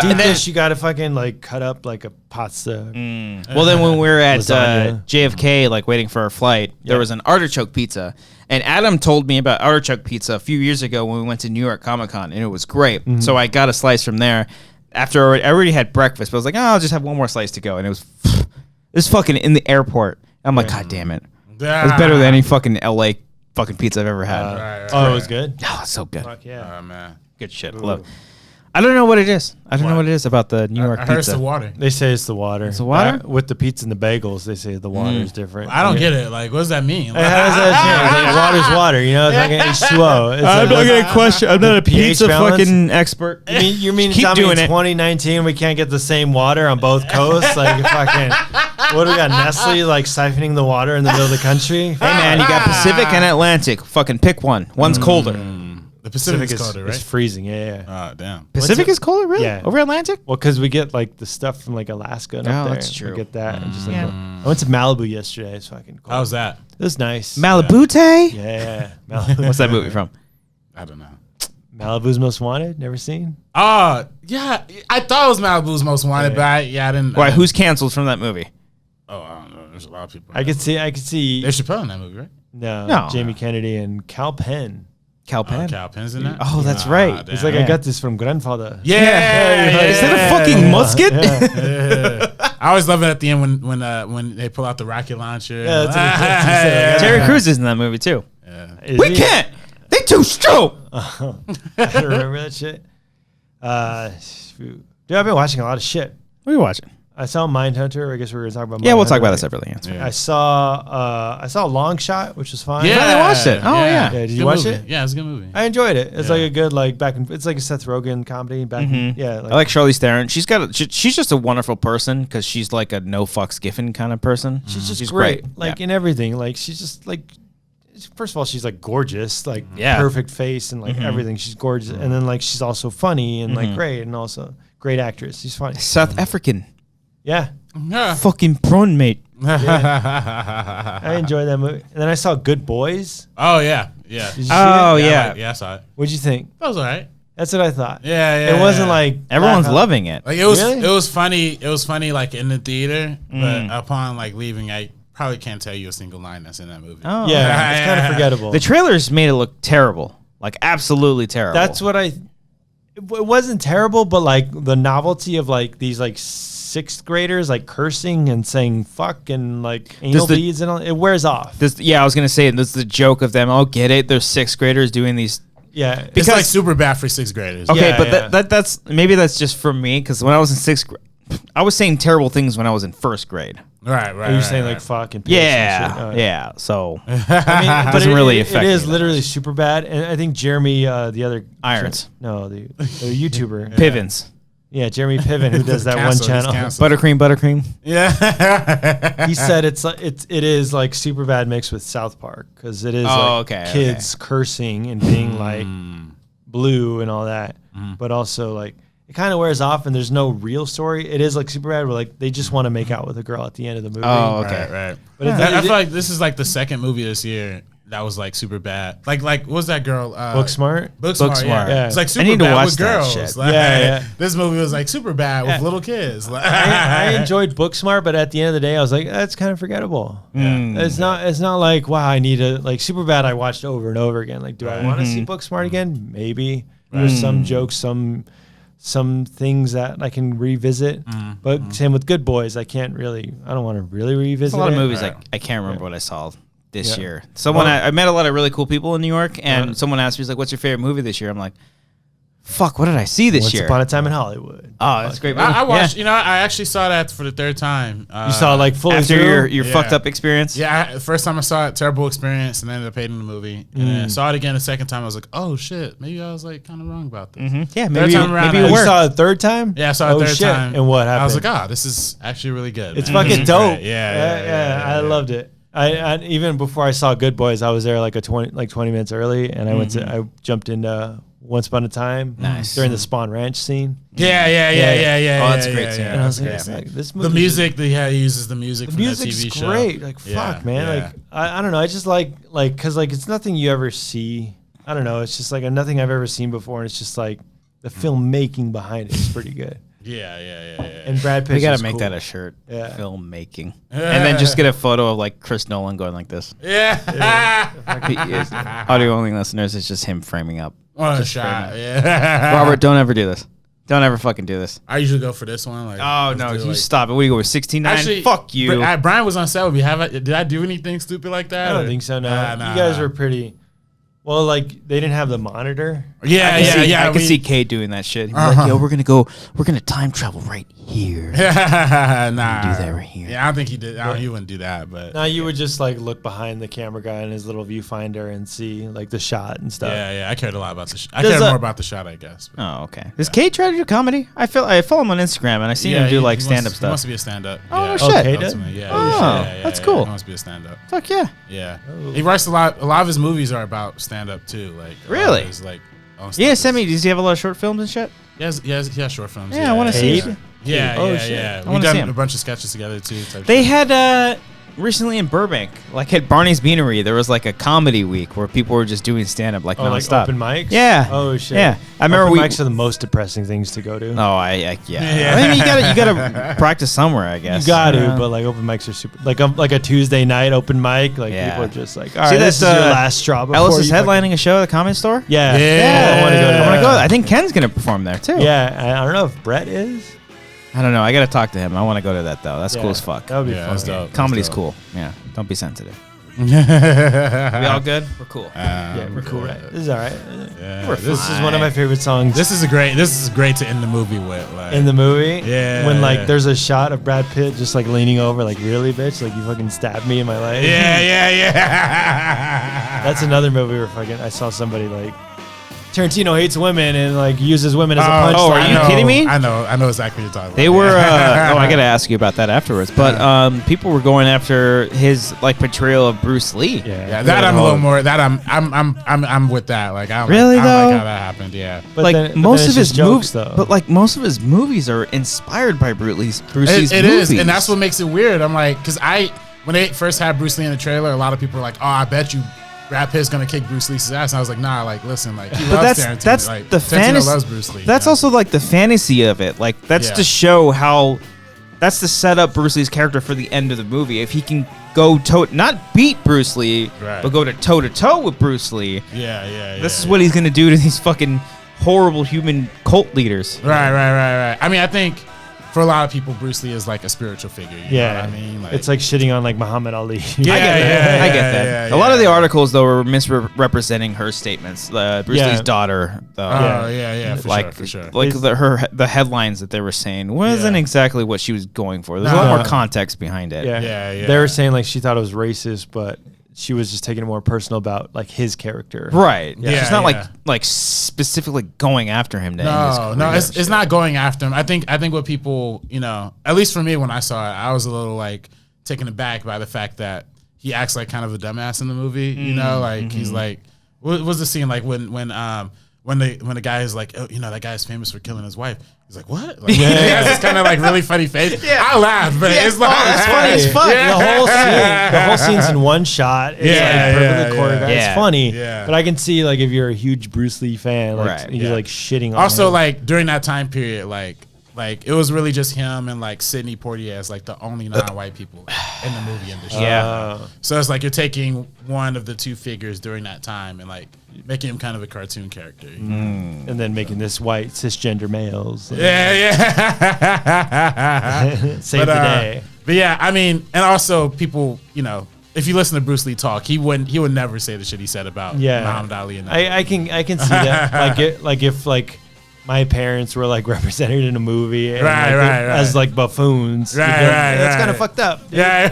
Deep and then, dish, you gotta fucking like cut up like a pasta. well, then when we were at Lasagna. JFK, like waiting for our flight, there was an artichoke pizza. And Adam told me about artichoke pizza a few years ago when we went to New York Comic Con, and it was great. So I got a slice from there. After I already had breakfast, but I was like, oh, I'll just have one more slice to go. And it was fucking in the airport. I'm like, God damn it. It was better than any fucking LA fucking pizza I've ever had. Oh, it was good. Oh, it's so good. Fuck yeah. Oh man. Good shit. Love. I don't know what it is. I don't know what it is about the New York I heard it's pizza. the water. They say it's the water. It's the water? With the pizza and the bagels, they say the water is different. I don't get it. Like, what does that mean? How does that change? Like, water's water, you know? It's like an H2O. It's I'm like, not gonna question. I'm not a pizza balance? fucking expert. You mean Keep tell me doing in it. 2019 we can't get the same water on both coasts? Like fucking, what do we got? Nestle like siphoning the water in the middle of the country? Hey man, you got Pacific and Atlantic. Fucking pick one. One's colder. The Pacific is colder, right? It's freezing. Yeah. Oh, damn. Pacific is colder, really? Yeah. Over Atlantic? Well, because we get like the stuff from like Alaska and up there. that's true. We get that. And just, like, Yeah. I went to Malibu yesterday. It's fucking cool. How's that? It was nice. Malibute? Yeah. Malibu. What's that movie from? I don't know. Malibu's Most Wanted. Never seen? Oh, yeah. I thought it was Malibu's Most Wanted, but I didn't. Why? Who's canceled from that movie? Oh, I don't know. There's a lot of people. I could see. There's Chappelle in that movie, right? No. Jamie Kennedy and Cal Penn. Cal Penn. Cal Penn's in that? Oh, that's right. It's like I got this from grandfather. Yeah. Is that a fucking musket? I always love it at the end when they pull out the rocket launcher. Yeah, that's what he said. Terry Crews is in that movie too. Is We he? can't. They too stroke. I don't remember that shit. Dude, I've been watching a lot of shit. What are you watching? I saw Mindhunter. I guess we were gonna talk about. Yeah, we'll talk Mindhunter. about that separately. Answer. I saw Long Shot, which was fine. Yeah, finally watched it. Oh, yeah. Did you Good watch movie. it? Yeah, it's a good movie. I enjoyed it. It's like a good it's like a Seth Rogen comedy. Yeah, I like Charlize Theron. She's she's just a wonderful person because she's like a no fucks given kind of person. she's just great. Like in everything. Like she's just like. First of all, she's like gorgeous, like perfect face and like everything. She's gorgeous, and then like she's also funny and like great, and also great actress. She's funny. South African. Yeah, Fucking prawn mate. I enjoyed that movie. And then I saw Good Boys. Oh, yeah. Yeah. Did you see Oh, it? yeah. Yeah, I saw it. What'd you think? That was all right. That's what I thought. Yeah. It wasn't like Everyone's laugh out- loving it. Like, it was Really? it was funny. It was funny, like, in the theater, but upon, like, leaving, I probably can't tell you a single line that's in that movie. Oh. Yeah, it's kind of forgettable. The trailers made it look terrible. Like, absolutely terrible. That's what It wasn't terrible, but like the novelty of like these like sixth graders like cursing and saying fuck and like anal beads and all, it wears off. Yeah, I was going to say, this is the joke of them. Oh, get it? They're sixth graders doing these. Yeah, It's like super bad for sixth graders. Okay, Yeah, but that's maybe that's just for me because when I was in sixth grade, I was saying terrible things when I was in first grade. Right. Are you saying like fuck and piss and shit? Oh, Yeah. So I mean, but doesn't really affect It is me that literally super bad, and I think Jeremy, the other Irons. no, the YouTuber, Pivens. yeah, Jeremy Piven, who does that one Canceled, he's channel. canceled. Buttercream. Yeah. He said it is like super bad mixed with South Park because it is like kids cursing and being like blue and all that, but also like it kind of wears off and there's no real story. It is like super bad where like they just want to make out with a girl at the end of the movie. Oh, okay. Right. But I feel like this is like the second movie this year that was like super bad. Like what was that girl? Booksmart. Booksmart. Yeah. It's like I super need to bad watch with that girls. shit. Like, Yeah. This movie was like super bad with little kids. Like, I enjoyed Booksmart, but at the end of the day, I was like, that's kind of forgettable. It's not like wow, I need to like super bad. I watched over and over again. Like, do I want to see Booksmart again? Maybe. There's some jokes, some things that I can revisit, but same with Good Boys. I don't want to really revisit. There's a lot of it. movies I can't remember what I saw this year. I met a lot of really cool people in New York, and someone asked me, he's like, "What's your favorite movie this year?" I'm like, "Fuck, what did I see this Once year?" Upon a Time in Hollywood. Oh, that's a great movie. I watched. Yeah. I actually saw that for the third time. You saw like fully After through? your fucked up experience. Yeah, first time I saw it, terrible experience, and ended up hating the movie. And then I saw it again the second time. I was like, oh shit, maybe I was like kind of wrong about this. Yeah, Third maybe time around, maybe I it You worked. saw it a third time? Yeah, I saw it third shit. time. And what happened? I was like, this is actually really good. It's man. fucking dope. Yeah. I loved it. I even before I saw Good Boys, I was there like 20 minutes early, and I jumped into Once Upon a Time during the Spawn Ranch scene. Yeah. Oh, that's a great scene. And I was Yeah. like, this The movie. music, he uses the music The from that music's TV show. great. Like fuck, man. Yeah. Like I don't know. I just like because like it's nothing you ever see. I don't know. It's just like nothing I've ever seen before, and it's just like the filmmaking behind it is pretty good. Yeah. And Brad Pitt. We gotta make that a shirt. Yeah. Filmmaking, and then just get a photo of like Chris Nolan going like this. Yeah. Audio only listeners, it's just him framing up. What a shot. Yeah. Robert, don't ever do this. Don't ever fucking do this. I usually go for this one. Like, Oh let's no, do, you like- stop it. What do you go with 16-9? Actually, Fuck you. Brian was on set with me. Did I do anything stupid like that? I don't or- think so. No, Nah, you guys were pretty. Well, like they didn't have the monitor. Yeah, I could see Kate doing that shit. He's like, yo, we're gonna time travel right here. Nah, do that right here. Yeah, I don't think he did. He wouldn't do that. But now you would just like look behind the camera guy in his little viewfinder and see like the shot and stuff. Yeah. I cared a lot about the. I cared more about the shot, I guess. But. Oh, okay. Does Kate try to do comedy? I follow him on Instagram and I see him do like stand up stuff. He wants to be a stand up. Oh shit. That's cool. He wants to be a stand up. Fuck yeah. Yeah. He writes a lot. A lot of his movies are about stand up too. Like really. Send me. Does he have a lot of short films and shit? He has short films. Yeah, I want to see it. Yeah. We've done a bunch of sketches together too. They had recently in Burbank, like at Barney's Beanery, there was like a comedy week where people were just doing stand up like nonstop. Like open mics. Yeah. Oh shit. Yeah. I remember open mics are the most depressing things to go to. Oh, I mean, you gotta practice somewhere, I guess. You got to, but like open mics are super. Like a Tuesday night open mic, like people are just like, all right, this is your last straw. Ellis is headlining a show at the Comedy Store. Yeah. I want to go. I want to go. I think Ken's gonna perform there too. Yeah. I don't know if Brett is. I don't know. I gotta talk to him. I want to go to that though. That's cool as fuck. That would be fun. Dope. Comedy's cool. Yeah. Don't be sensitive. We all good? We're cool. Yeah, we're cool, right? This is all right. Yeah, this is one of my favorite songs. This is great to end the movie with. Like, in the movie? Yeah. When like there's a shot of Brad Pitt just like leaning over, like, really, bitch? Like, you fucking stabbed me in my leg. Yeah. That's another movie where I saw somebody like Tarantino hates women and like uses women as a punchline. Oh, are you kidding me? I know exactly what you're talking about. They were. I gotta ask you about that afterwards. But people were going after his like portrayal of Bruce Lee. Yeah, that I'm a little more. That I'm with that. Like, I don't really like, though. I don't like how that happened. Yeah, but like most of his movies, though. But like most of his movies are inspired by Bruce Lee's movies. It is, and that's what makes it weird. I'm like, because when they first had Bruce Lee in the trailer, a lot of people were like, "Oh, I bet you Brad Pitt's gonna kick Bruce Lee's ass," and I was like, "Nah, like, listen, like, he loves Tarantino. That's like, the fantasy. loves Bruce Lee. That's also like the fantasy of it. Like, that's to show how. That's to set up Bruce Lee's character for the end of the movie. If he can go not beat Bruce Lee, but go toe to toe with Bruce Lee. Yeah. This is what he's gonna do to these fucking horrible human cult leaders. Right. I mean, I think for a lot of people, Bruce Lee is like a spiritual figure. You know what I mean? Like, it's like shitting on like Muhammad Ali. I get that. A lot of the articles though were misrepresenting her statements. Bruce Lee's daughter. For sure. Like the headlines that they were saying wasn't exactly what she was going for. There's a lot more context behind it. Yeah. They were saying like she thought it was racist, but she was just taking it more personal about like his character. Right. Yeah. She's not like specifically going after him. No, it's not going after him. I think what people, at least for me when I saw it, I was a little like taken aback by the fact that he acts like kind of a dumbass in the movie. He's like, what was the scene like when the guy is like, oh, that guy's famous for killing his wife. He's like, what? Like, he has this kind of like really funny face. I laughed, but it's like, that's funny as fuck. The whole scene's in one shot. It's like perfectly choreographed. It's funny, but I can see like if you're a huge Bruce Lee fan, like he's like shitting on also him. Like during that time period, like it was really just him and like Sidney Poitier as like the only non-white people in the movie industry. So it's like you're taking one of the two figures during that time and like making him kind of a cartoon character. And then making this white cisgender males. Save the day. But yeah, I mean, and also people, if you listen to Bruce Lee talk, he would never say the shit he said about Muhammad Ali. And I can see that. If my parents were like represented in a movie and as like buffoons. That's kind of fucked up. Dude. I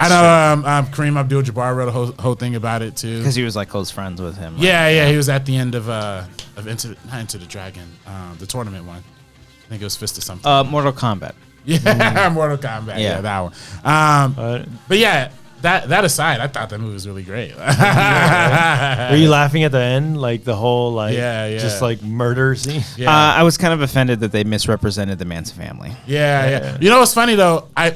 know Kareem Abdul-Jabbar wrote a whole thing about it too. Because he was like close friends with him. He was at the end of Into the Dragon, the tournament one. I think it was Fist of something. Mortal Kombat. Mortal Kombat. Yeah, that one. But yeah. That aside, I thought that movie was really great. Were you laughing at the end, like the whole just like murder scene? I was kind of offended that they misrepresented the Manson family. You know what's funny though? I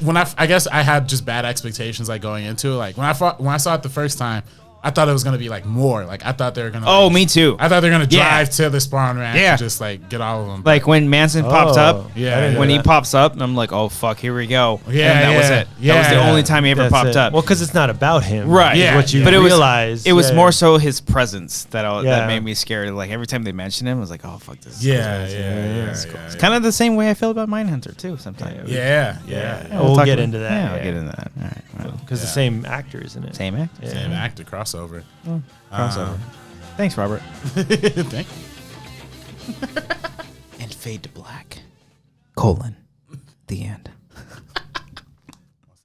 guess I had just bad expectations like going into it. Like when I saw it the first time, I thought it was gonna be like more. Like I thought they were gonna. Oh, me too. I thought they were gonna drive to the Spawn Ranch and just like get all of them. Like when Manson pops up. When he pops up, I'm like, oh fuck, here we go. And that was it. That was the only time he ever popped up. Well, because it's not about him, right? Yeah. What you realize. It was more so his presence that made me scared. Like every time they mentioned him, I was like, oh fuck, this. Is cool. It's kind of the same way I feel about Mindhunter too. Sometimes. We'll get into that. We'll get into that. All right. Because the same actor, isn't it? Same actor. Same actor. Crossover. crossover. Crossover. Thanks, Robert. Thank you. And fade to black. : The end.